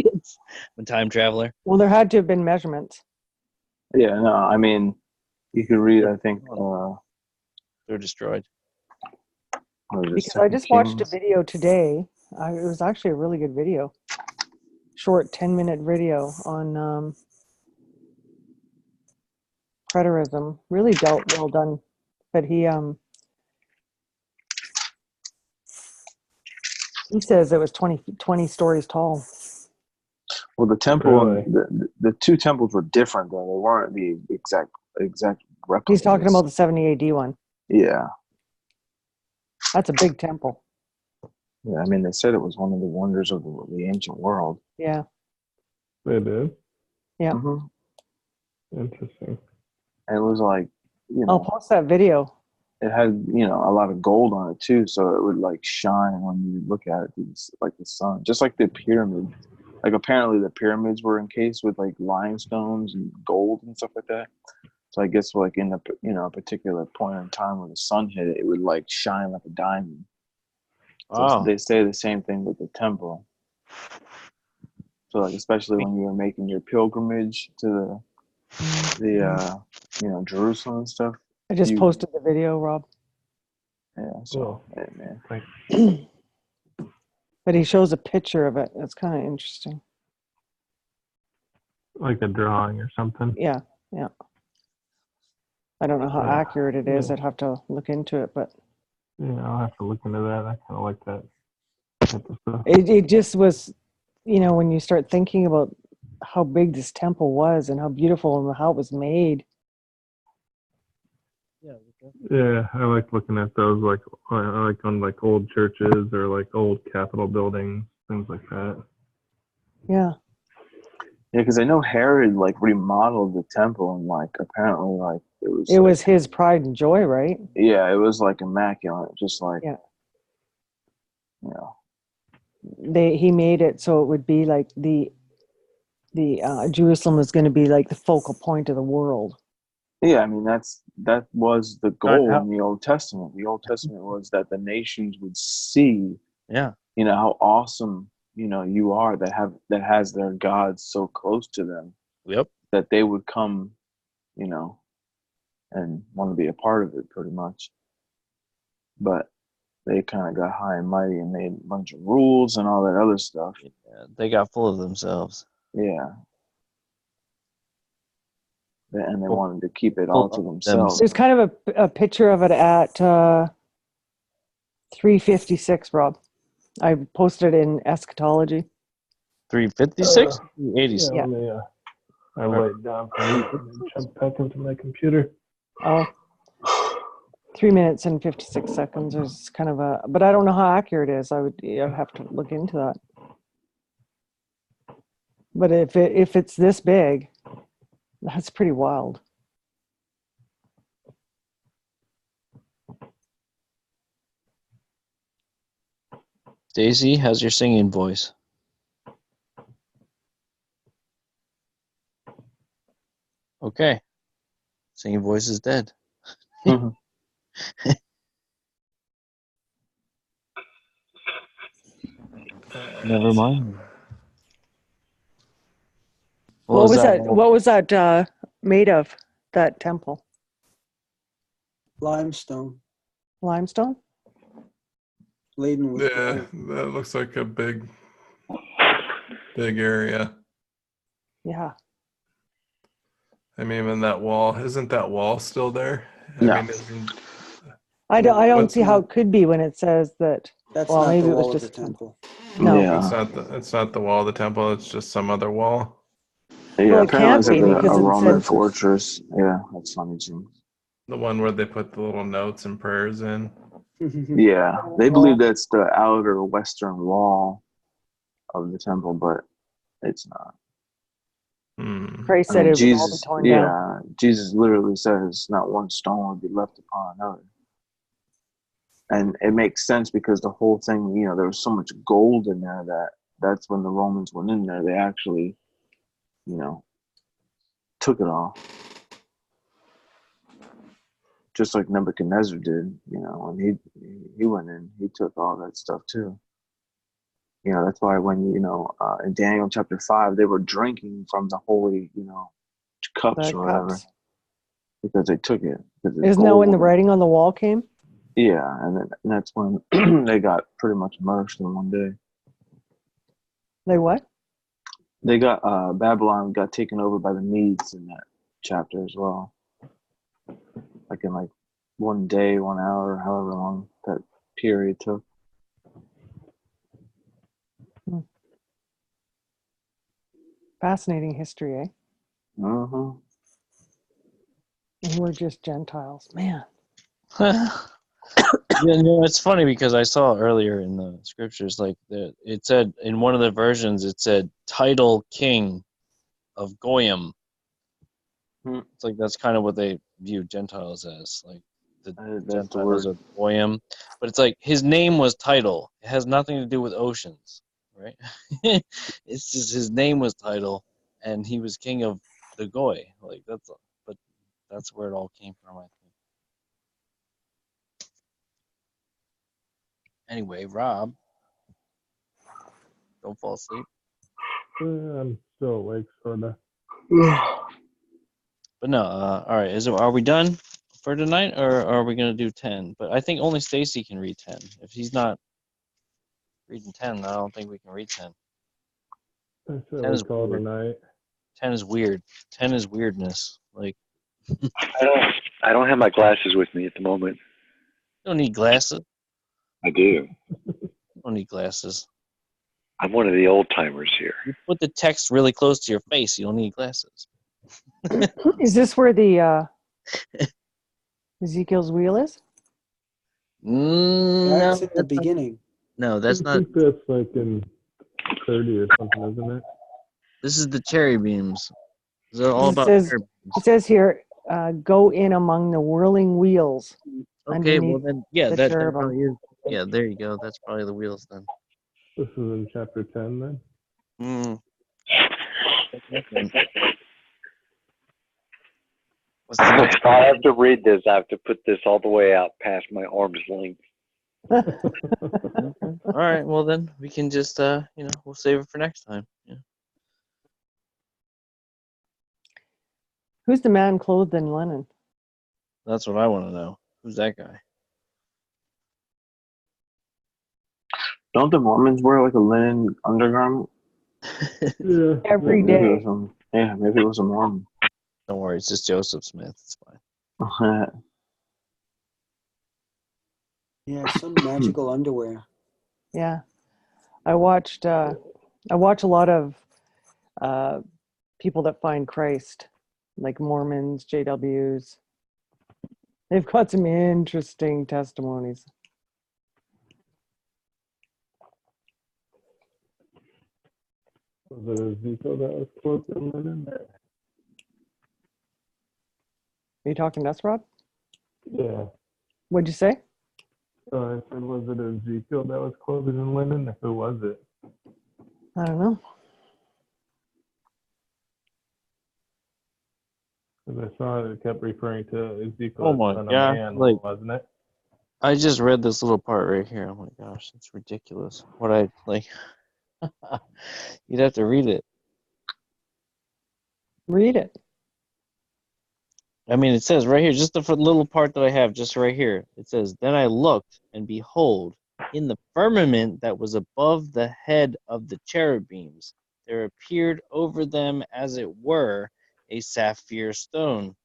S7: Yes. The time traveler.
S5: Well, there had to have been measurements.
S3: Yeah, no, I mean, you could read, I think,
S7: They're destroyed.
S3: what is it,
S5: Because I
S3: Second
S5: just watched a
S3: Kings?
S5: video today. It was actually a really good video. Short 10-minute video on preterism. Really well done. But he says it was 20 stories tall.
S3: Well, the temple,
S4: Really?
S3: the two temples were different, though. They weren't the exact replicas.
S5: He's talking about the 70 AD one.
S3: Yeah.
S5: That's a big temple.
S3: Yeah, I mean, they said it was one of the wonders of the ancient world.
S5: Yeah.
S4: They did.
S5: Yeah.
S3: Mm-hmm.
S4: Interesting.
S3: And it was like,
S5: I'll post that video.
S3: it had, a lot of gold on it too, so it would like shine when you look at it, like the sun, just like the pyramid. Like apparently the pyramids were encased with like limestones and gold and stuff like that. So I guess like in a particular point in time when the sun hit it, it would like shine like a diamond. So they say the same thing with the temple. So like especially when you were making your pilgrimage to the Jerusalem and stuff.
S5: I just posted the video, Rob.
S3: Yeah, so hey, man.
S5: But he shows a picture of it. That's kind of interesting.
S4: Like a drawing or something.
S5: Yeah. I don't know how accurate it is. I'd have to look into it, but
S4: yeah, I'll have to look into that. I kind of like that type of stuff.
S5: it just was, when you start thinking about how big this temple was and how beautiful and how it was made.
S4: Yeah, I like looking at those, like I like on like old churches or like old Capitol buildings, things like that.
S5: Yeah.
S3: Yeah, because I know Herod like remodeled the temple and like apparently like
S5: it was his pride and joy, right?
S3: Yeah, it was like immaculate, just like
S5: he made it so it would be like the Jerusalem was going to be like the focal point of the world.
S3: Yeah, I mean that was the goal in the Old Testament. The Old Testament was that the nations would see, how awesome you are that has their God so close to them.
S7: Yep.
S3: That they would come, and want to be a part of it, pretty much. But they kind of got high and mighty and made a bunch of rules and all that other stuff.
S7: Yeah, they got full of themselves.
S3: Yeah. And they wanted to keep it all to themselves.
S5: There's kind of a picture of it at 356, Rob. I posted it in eschatology.
S7: 356? 86.
S5: Yeah.
S4: I laid down for and then jumped back into my computer.
S5: Oh. 3 minutes and 56 seconds is kind of but I don't know how accurate it is. I'd have to look into that. But if it's this big, that's pretty wild.
S7: Stacy, how's your singing voice? Okay. Singing voice is dead. Never mind.
S5: What was that? What was that made of? That temple?
S1: Limestone,
S5: Limestone?
S1: laden with
S4: Yeah,
S1: gold.
S4: that looks like a big area.
S5: Yeah.
S4: I mean, even that wall, isn't that wall still there?
S3: No.
S4: I mean, isn't
S5: I don't
S4: What's
S5: see how it could be when it says that.
S1: That's
S5: Well,
S1: not
S5: maybe
S1: the
S5: it was
S1: wall of
S5: just
S1: the temple.
S5: No.
S3: Yeah.
S4: it's not the wall of the temple, it's just some other wall.
S3: Yeah,
S5: Well, it
S3: apparently it's
S5: can't
S3: like
S5: be
S3: a
S5: because it
S3: Roman
S5: said
S3: fortress. Yeah, that's funny too.
S4: The one where they put the little notes and prayers in.
S3: Yeah, they believe that's the outer western wall of the temple, but it's not.
S5: Christ
S3: I
S5: said
S3: mean,
S5: it would all be
S3: Jesus,
S5: torn down.
S3: Jesus literally says not one stone would be left upon another. And it makes sense because the whole thing, there was so much gold in there that's when the Romans went in there, they actually, took it all. Just like Nebuchadnezzar did, when he went in, he took all that stuff too. That's why when, in Daniel chapter 5, they were drinking from the holy, cups
S5: The
S3: or whatever,
S5: cups.
S3: because they took it.
S5: Isn't that when the writing on the wall came?
S3: Yeah, and that's when they got pretty much immersed in one day.
S5: They what?
S3: They got Babylon got taken over by the Medes in that chapter as well. Like in one day, 1 hour, however long that period took.
S5: Fascinating history, eh?
S3: Uh-huh.
S5: And we're just Gentiles, man.
S7: It's funny because I saw earlier in the scriptures, it said in one of the versions, it said title king of Goyim. It's like that's kind of what they view Gentiles as, like the Gentiles of Goyim. But it's like his name was title. It has nothing to do with oceans, right? It's just his name was title, and he was king of the Goy. But that's where it all came from, I think. Anyway, Rob, don't fall asleep.
S4: I'm still awake, sort of.
S7: But no, all right. Are we done for tonight, or are we gonna do 10? But I think only Stacy can read 10. If he's not reading 10, I don't think we can read 10. 10 is
S4: call
S7: weird.
S4: tonight.
S7: 10 is weird. 10 is weirdness. Like
S6: I don't have my glasses with me at the moment.
S7: you don't need glasses.
S6: I do.
S7: You don't need glasses.
S6: I'm one of the old timers here.
S7: You put the text really close to your face. You don't need glasses.
S5: Is this where the Ezekiel's wheel is?
S1: That's
S7: No,
S1: at the beginning.
S7: No, that's
S4: I
S7: not.
S4: think that's like in 30 or something, isn't it?
S7: This is the cherry beams. It's all about cherry beams.
S5: It says here, go in among the whirling wheels.
S7: Okay, well then, yeah, that
S5: cherubim.
S7: probably is. Yeah, there you go. That's probably the wheels then.
S4: This is in chapter 10 then?
S6: If I have to read this, I have to put this all the way out past my arm's length.
S7: All right, well then we can just we'll save it for next time. Yeah.
S5: Who's the man clothed in linen?
S7: That's what I want to know. Who's that guy?
S3: Don't the Mormons wear like a linen undergarment?
S4: Yeah.
S5: Every day.
S3: Maybe it was a Mormon.
S7: Don't worry, it's just Joseph Smith. It's fine.
S1: Yeah, some magical underwear.
S5: Yeah, I watch a lot of people that find Christ, like Mormons, JWs. They've got some interesting testimonies.
S4: Was it Ezekiel that was close in linen?
S5: Are you talking to us, Rob?
S4: Yeah.
S5: What'd you say?
S4: So I said, was it Ezekiel that was clothed in linen? Or who was it?
S5: I don't know.
S4: Because I saw it kept referring to Ezekiel
S7: Oh
S4: as
S7: my
S4: son of
S7: gosh!
S4: man,
S7: Like
S4: wasn't it?
S7: I just read this little part right here. Oh my gosh, it's ridiculous. What I like. You'd have to read it.
S5: Read it.
S7: I mean, it says right here, just the little part that I have, just right here. It says, "Then I looked, and behold, in the firmament that was above the head of the cherubims, there appeared over them, as it were, a sapphire stone,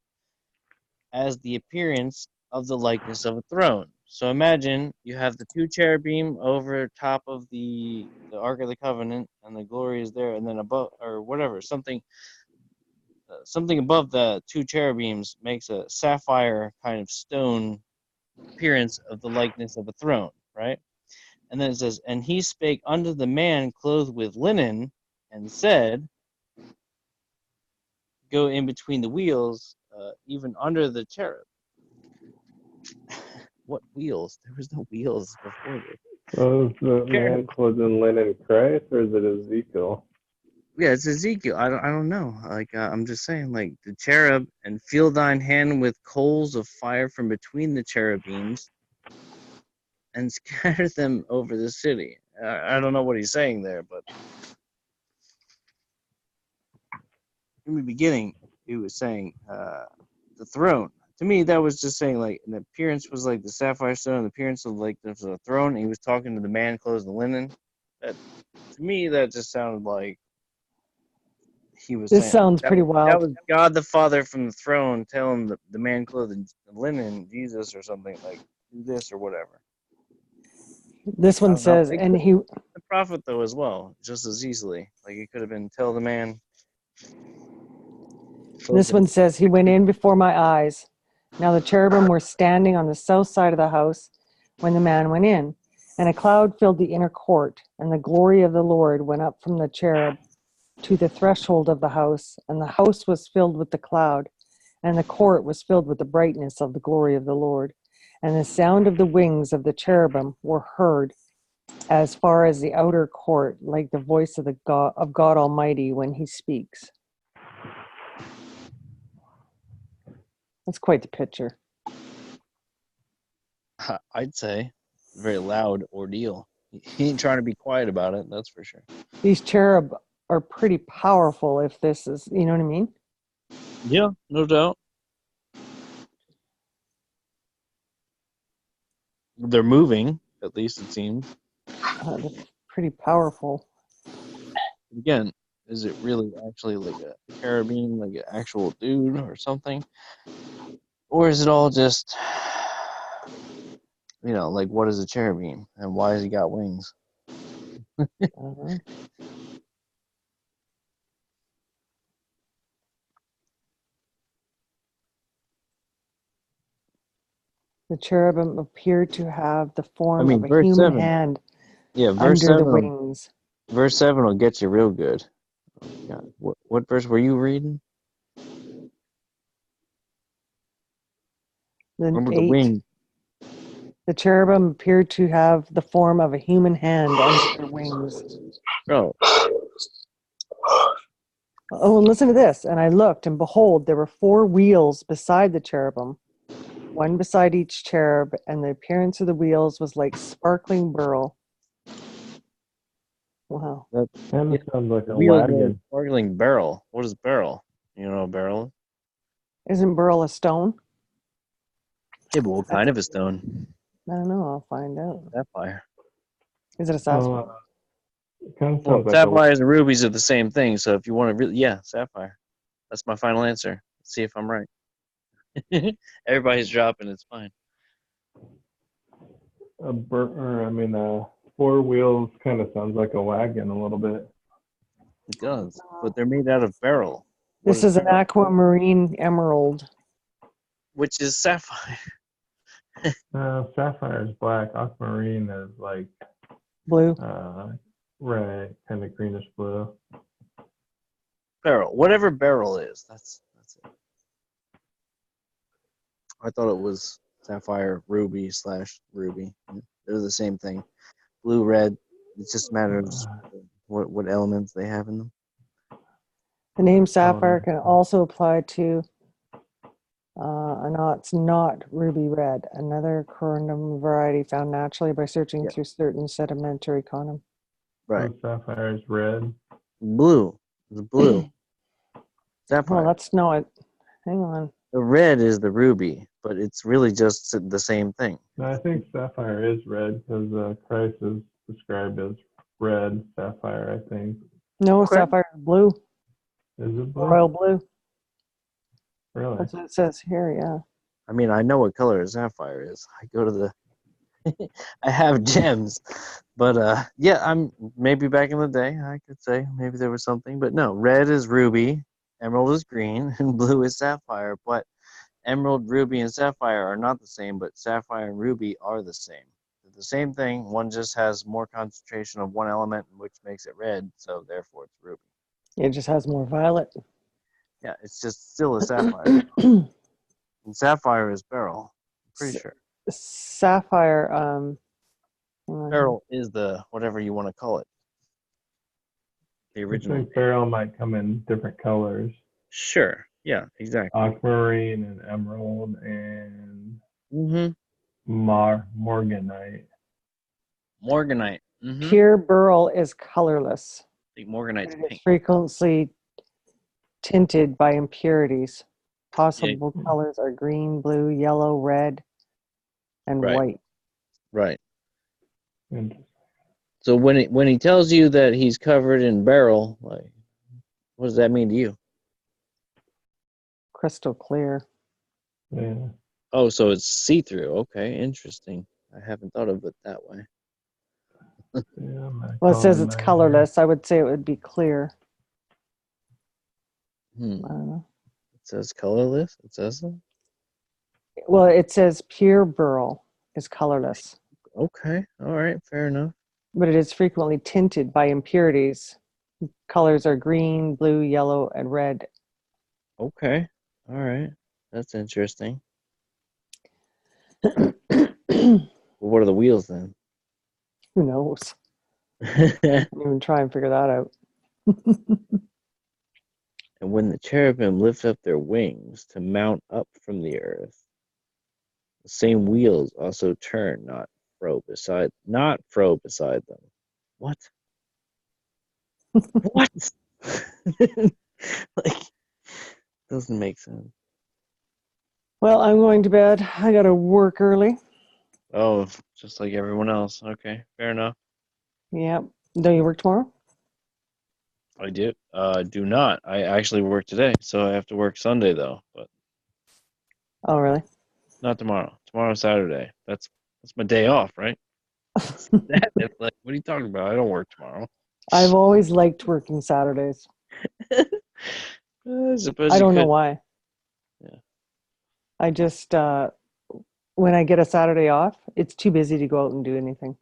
S7: as the appearance of the likeness of a throne." So imagine you have the two cherubim over top of the Ark of the Covenant, and the glory is there, and then above, or whatever, something above the two cherubims makes a sapphire kind of stone appearance of the likeness of a throne, right? And then it says, "And he spake unto the man clothed with linen, and said, Go in between the wheels, even under the cherub." What wheels? There was no wheels before this.
S4: Was the
S7: Cherub.
S4: man clothed in linen Christ, or is it Ezekiel?
S7: Yeah, it's Ezekiel. I don't know. Like I'm just saying, like the cherub, and feel thine hand with coals of fire from between the cherubims, and scatter them over the city. I don't know what he's saying there, but in the beginning, he was saying the throne. To me, that was just saying like an appearance was like the sapphire stone, the appearance of like there's a throne. He was talking to the man clothed in linen. That, to me, that just sounded like he was
S5: This
S7: saying
S5: sounds pretty
S7: that
S5: wild.
S7: was God the Father from the throne telling the man clothed in linen, Jesus or something, like do this or whatever.
S5: This
S7: I
S5: one
S7: don't know.
S5: says,
S7: It
S5: and
S7: could
S5: he.
S7: the prophet though as well, just as easily. Like it could have been tell the man.
S5: This one says, he went in before my eyes. Now the cherubim were standing on the south side of the house when the man went in, and a cloud filled the inner court, and the glory of the Lord went up from the cherub to the threshold of the house, and the house was filled with the cloud, and the court was filled with the brightness of the glory of the Lord. And the sound of the wings of the cherubim were heard as far as the outer court, like the voice of God Almighty when he speaks. That's quite the picture.
S7: I'd say very loud ordeal. He ain't trying to be quiet about it, that's for sure.
S5: These cherub are pretty powerful if this is, you know what I mean?
S7: Yeah, no doubt. They're moving, at least it seems.
S5: They're pretty powerful.
S7: Again, is it really actually like a cherubim, like an actual dude or something? Or is it all just, like what is a cherubim and why has he got wings?
S5: Uh-huh. The cherubim appeared to have the
S7: I
S5: form of
S7: mean,
S5: a
S7: verse
S5: human
S7: 7.
S5: hand
S7: Yeah, verse
S5: under the
S7: 7.
S5: wings.
S7: Verse 7 will get you real good. Oh, God. What verse were you reading?
S5: Then
S7: Remember the
S5: 8.
S7: wing.
S5: The cherubim appeared to have the form of a human hand under their wings.
S7: Bro,
S5: Oh, and listen to this. And I looked, and behold, there were 4 wheels beside the cherubim, one beside each cherub, and the appearance of the wheels was like sparkling beryl. Wow.
S7: that
S4: Kind
S7: yeah,
S4: of sounds like
S7: the
S4: a
S7: wheels are a
S4: wagon.
S7: sparkling barrel. What is barrel? You know what a barrel?
S5: Isn't beryl a stone?
S7: Yeah, but what kind of a stone?
S5: I don't know. I'll find out.
S7: Sapphire.
S5: Is it a sapphire?
S4: Well, it kind of
S7: Well,
S4: sounds like a
S7: sapphires and rubies are the same thing. So if you want to really, yeah, sapphire. That's my final answer. Let's see if I'm right. Everybody's dropping. It's fine.
S4: four wheels kind of sounds like a wagon a little bit.
S7: It does, but they're made out of beryl.
S5: This is an aquamarine emerald.
S7: Which is sapphire.
S4: Sapphire is black. Aquamarine is like
S5: Blue.
S4: right, kind of greenish blue.
S7: Beryl, whatever beryl is, that's it. I thought it was sapphire, ruby / ruby. They're the same thing. Blue, red. It's just a matter of what elements they have in them.
S5: The name sapphire can also apply to, no, it's not ruby red, another corundum variety found naturally by searching through certain sedimentary conum.
S7: Right.
S4: So sapphire is red.
S7: Blue. The blue. Sapphire.
S5: Well, that's not. Hang on.
S7: The red is the ruby, but it's really just the same thing.
S4: No, I think sapphire is red because Christ is described as red sapphire, I think.
S5: No,
S7: Okay.
S5: sapphire is blue.
S4: Is it blue?
S5: Royal blue.
S4: Really?
S5: That's what it says here, yeah.
S7: I mean, I know what color a sapphire is. I go to the I have gems. But yeah, I'm maybe back in the day I could say maybe there was something, but no, red is ruby, emerald is green, and blue is sapphire. But emerald, ruby, and sapphire are not the same, but sapphire and ruby are the same. They're the same thing. One just has more concentration of one element, which makes it red, so therefore it's ruby.
S5: It just has more violet.
S7: Yeah, it's just still a sapphire. And sapphire is beryl. I'm pretty sure.
S5: Sapphire, hang on.
S7: Beryl is the whatever you want to call it. The
S4: I
S7: original.
S4: think beryl might come in different colors.
S7: Sure. Yeah, exactly.
S4: Aquamarine and emerald and
S7: Mm-hmm.
S4: morganite.
S7: Morganite. Mm-hmm.
S5: Pure beryl is colorless.
S7: I think Morganite's
S5: It is
S7: pink.
S5: frequently tinted by impurities. Possible colors are green, blue, yellow, red, and
S7: Right.
S5: white.
S7: Right.
S4: Interesting.
S7: So when he tells you that he's covered in beryl, like, what does that mean to you?
S5: Crystal clear.
S4: Yeah.
S7: Oh, so it's see-through. Okay, interesting. I haven't thought of it that way.
S4: Yeah,
S5: Well, it says it's colorless. I would say it would be clear. I don't know.
S7: It says colorless. It says that.
S5: Well, it says pure beryl is colorless,
S7: Okay. All right. Fair enough.
S5: but it is frequently tinted by impurities. Colors are green, blue, yellow, and red.
S7: Okay. All right. That's interesting. Well, what are the wheels then?
S5: Who knows? I didn't even try and figure that out.
S7: And when the cherubim lift up their wings to mount up from the earth, the same wheels also turn, not fro beside them. What? What? Like, doesn't make sense.
S5: Well, I'm going to bed. I got to work early.
S7: Oh, just like everyone else. Okay, fair enough.
S5: Yeah. Don't you work tomorrow?
S7: I do. Do not. I actually work today, so I have to work Sunday though. But
S5: Oh, really?
S7: not tomorrow. Tomorrow's Saturday. That's my day off, right? It's like, what are you talking about? I don't work tomorrow.
S5: I've always liked working Saturdays.
S7: I suppose
S5: I
S7: you
S5: don't know
S7: could.
S5: why.
S7: Yeah.
S5: I just, when I get a Saturday off, it's too busy to go out and do anything.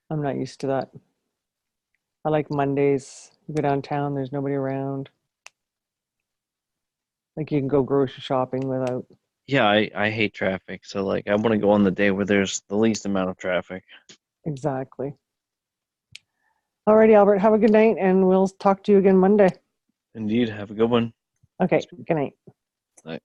S5: I'm not used to that. I like Mondays. You go downtown, there's nobody around. Like you can go grocery shopping without.
S7: Yeah, I hate traffic, so like I want to go on the day where there's the least amount of traffic.
S5: Exactly. Alrighty, Albert, have a good night, and we'll talk to you again Monday.
S7: Indeed, have a good one.
S5: Okay, good night.
S7: Night.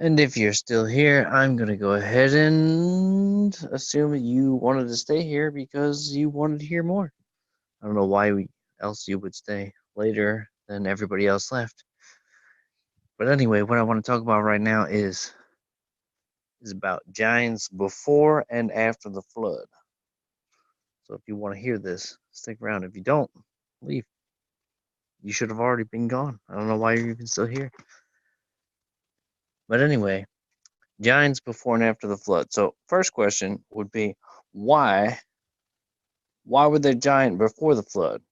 S7: And if you're still here, I'm going to go ahead and assume that you wanted to stay here because you wanted to hear more. I don't know why else you would stay later than everybody else left. But anyway, what I want to talk about right now is about giants before and after the flood. So if you want to hear this, stick around. If you don't, leave. You should have already been gone. I don't know why you're even still here. But anyway, giants before and after the flood. So first question would be why were they giant before the flood?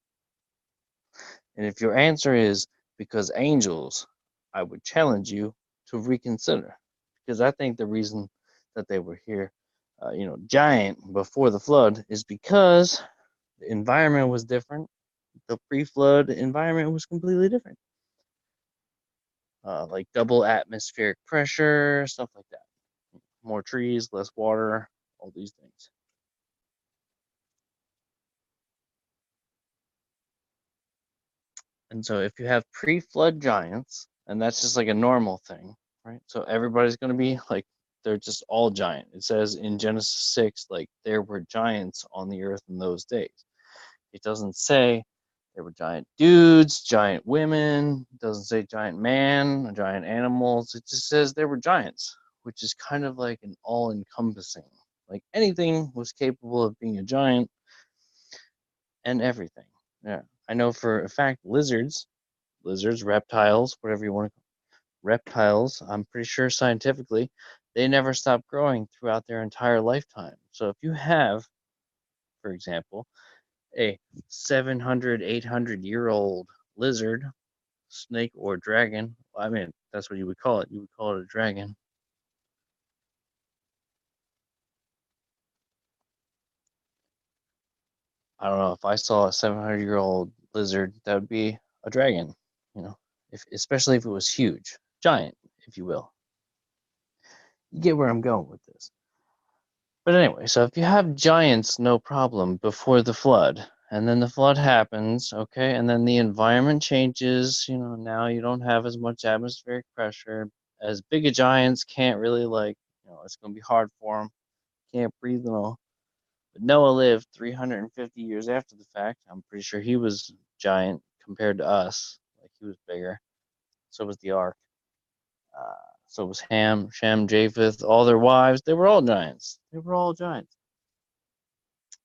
S7: And if your answer is because angels, I would challenge you to reconsider, because I think the reason that they were here, giant before the flood, is because the environment was different. The pre-flood environment was completely different, like double atmospheric pressure, stuff like that. More trees, less water, all these things. And so if you have pre-flood giants, and that's just like a normal thing, right? So everybody's going to be like, they're just all giant. It says in Genesis 6, like there were giants on the earth in those days. It doesn't say there were giant dudes, giant women. It doesn't say giant man, giant animals. It just says there were giants, which is kind of like an all-encompassing. Like anything was capable of being a giant and everything. Yeah. I know for a fact lizards, reptiles, whatever you want to call reptiles, I'm pretty sure scientifically, they never stop growing throughout their entire lifetime. So if you have, for example, a 700, 800-year-old lizard, snake, or dragon, I mean, that's what you would call it. You would call it a dragon. I don't know, if I saw a 700-year-old lizard, that would be a dragon, especially if it was huge, giant, if you will. You get where I'm going with this. But anyway, so if you have giants, no problem, before the flood, and then the flood happens, okay, and then the environment changes, now you don't have as much atmospheric pressure. As big a giants can't really, it's going to be hard for them, can't breathe and all. But Noah lived 350 years after the fact. I'm pretty sure he was giant compared to us, like he was bigger. So was the ark. So was Ham, Shem, Japheth, all their wives. They were all giants. They were all giants.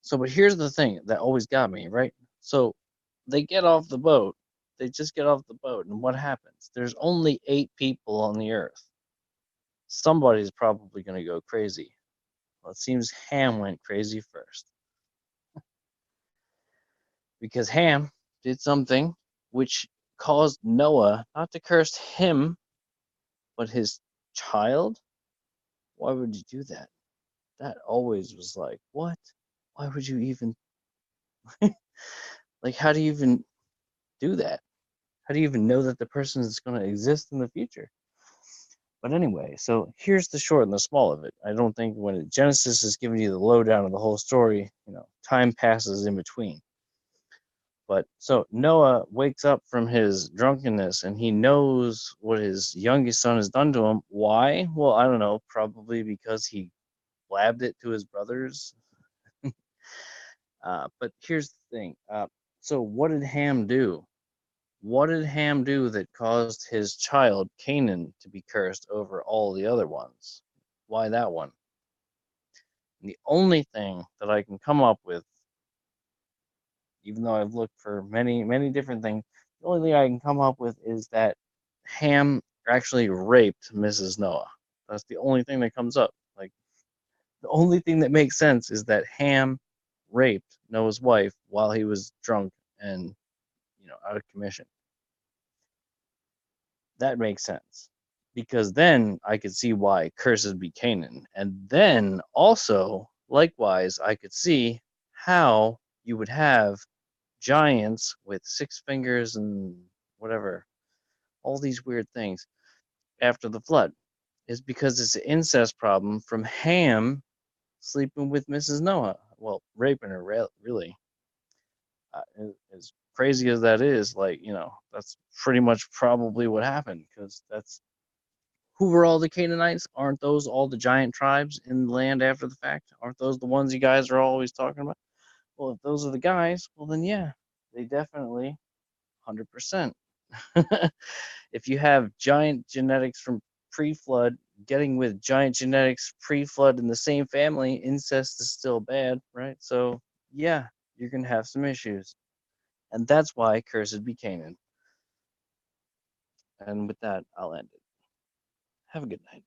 S7: So, but here's the thing that always got me, right? So they get off the boat. They just get off the boat. And what happens? There's only 8 people on the earth. Somebody's probably going to go crazy. Well, it seems Ham went crazy first. Because Ham did something which caused Noah not to curse him, but his child. Why would you do that? That always was like, what? Why would you even, like, how do you even do that? How do you even know that the person is going to exist in the future? But anyway, so here's the short and the small of it. I don't think when Genesis is giving you the lowdown of the whole story, time passes in between. But so Noah wakes up from his drunkenness and he knows what his youngest son has done to him. Why? Well, I don't know. Probably because he blabbed it to his brothers. But here's the thing. So what did Ham do? What did Ham do that caused his child Canaan to be cursed over all the other ones? Why that one? And the only thing that I can come up with, even though I've looked for many, many different things, the only thing I can come up with is that Ham actually raped Mrs. Noah. That's the only thing that comes up. Like, the only thing that makes sense is that Ham raped Noah's wife while he was drunk and, out of commission. That makes sense. Because then I could see why curses be Canaan. And then also, likewise, I could see how you would have giants with 6 fingers and whatever, all these weird things after the flood. Is because it's an incest problem from Ham sleeping with Mrs. Noah. Well, raping her, really. As crazy as that is, that's pretty much probably what happened, because that's who were all the Canaanites? Aren't those all the giant tribes in the land after the fact? Aren't those the ones you guys are always talking about? Well, if those are the guys, well then yeah, they definitely 100%. If you have giant genetics from pre-flood getting with giant genetics pre-flood in the same family, incest is still bad, right? So yeah, you're gonna have some issues, and that's why cursed be Canaan. And with that, I'll end it. Have a good night.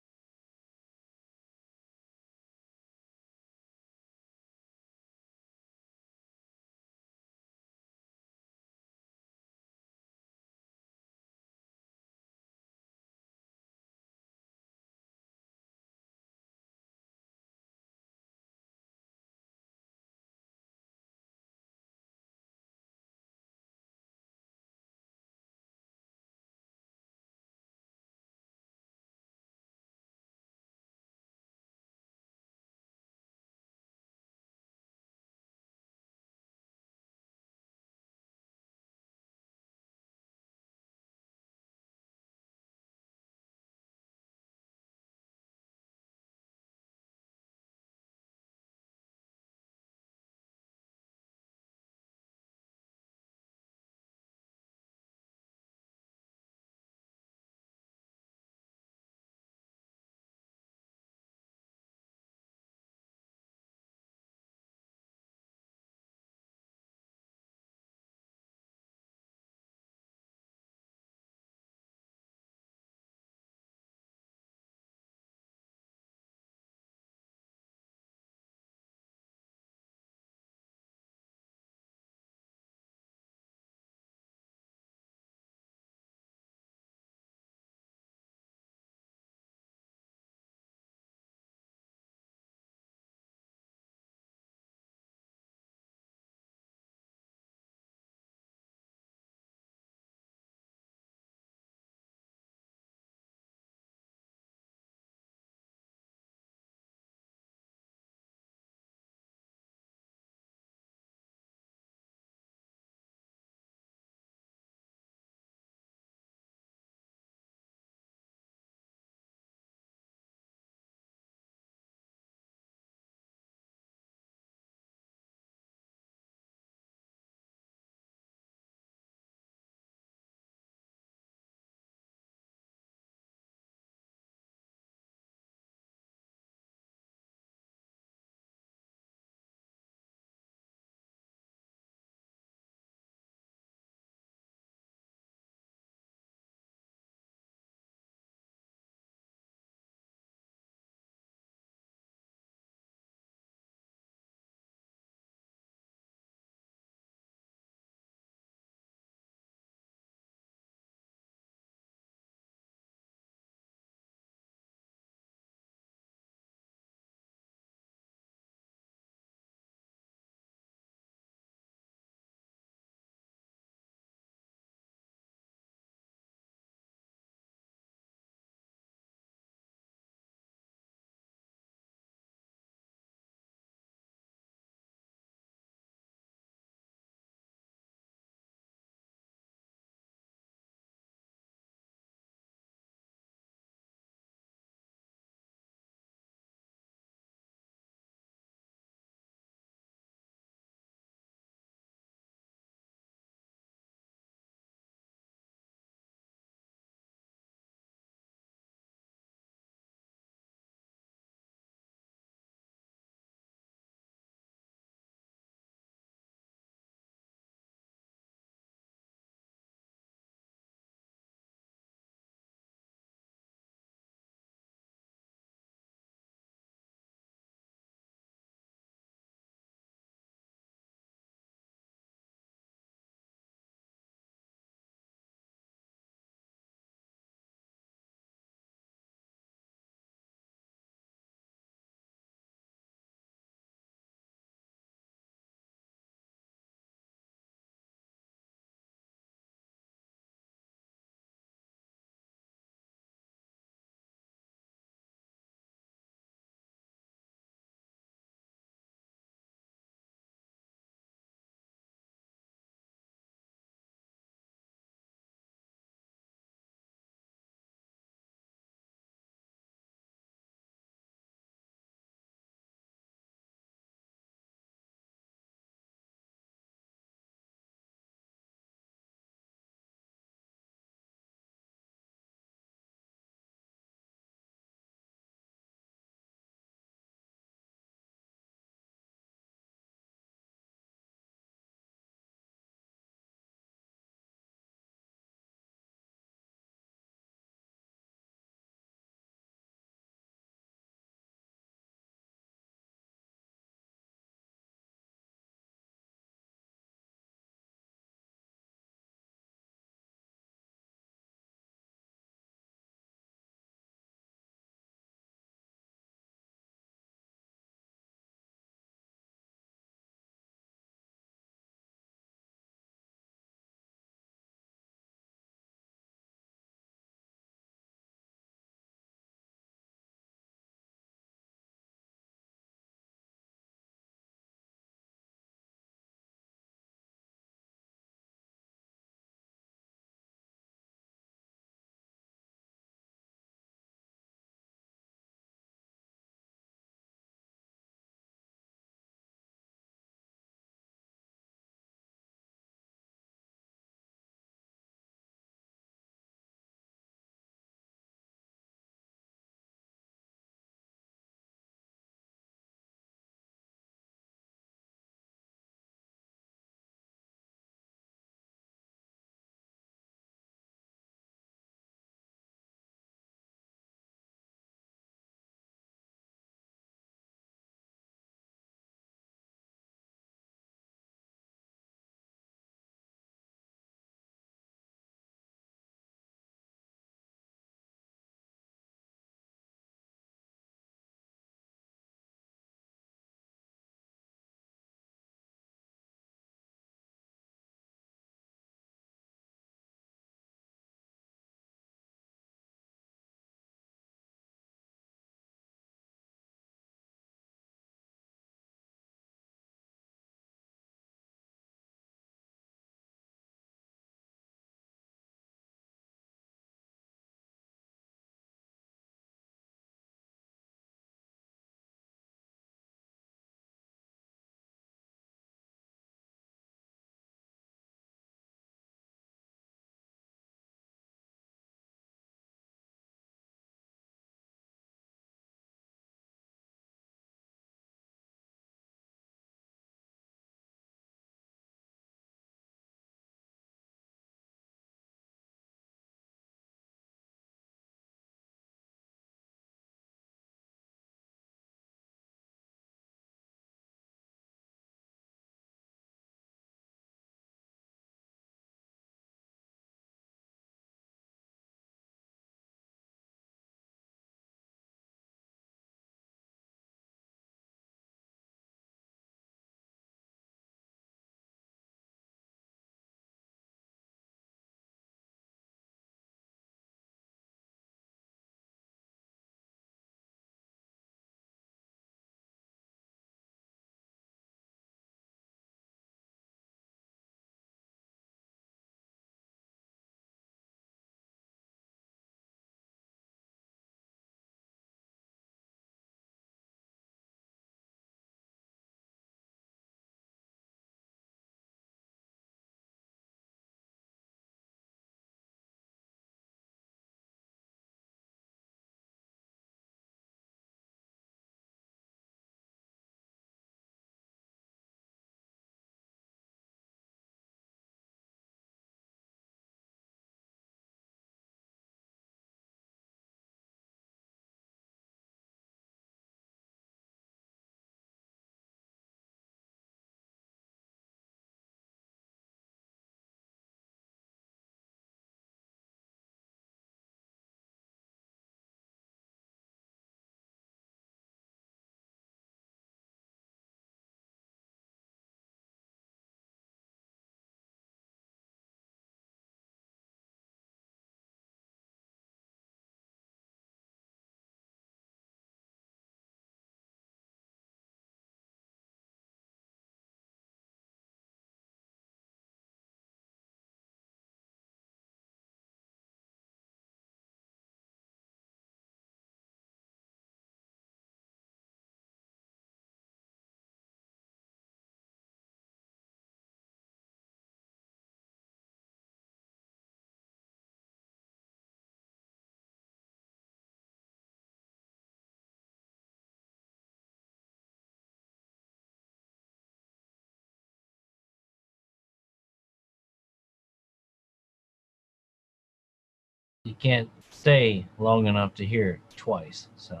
S8: you can't stay long enough to hear it twice, so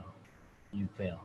S8: you fail.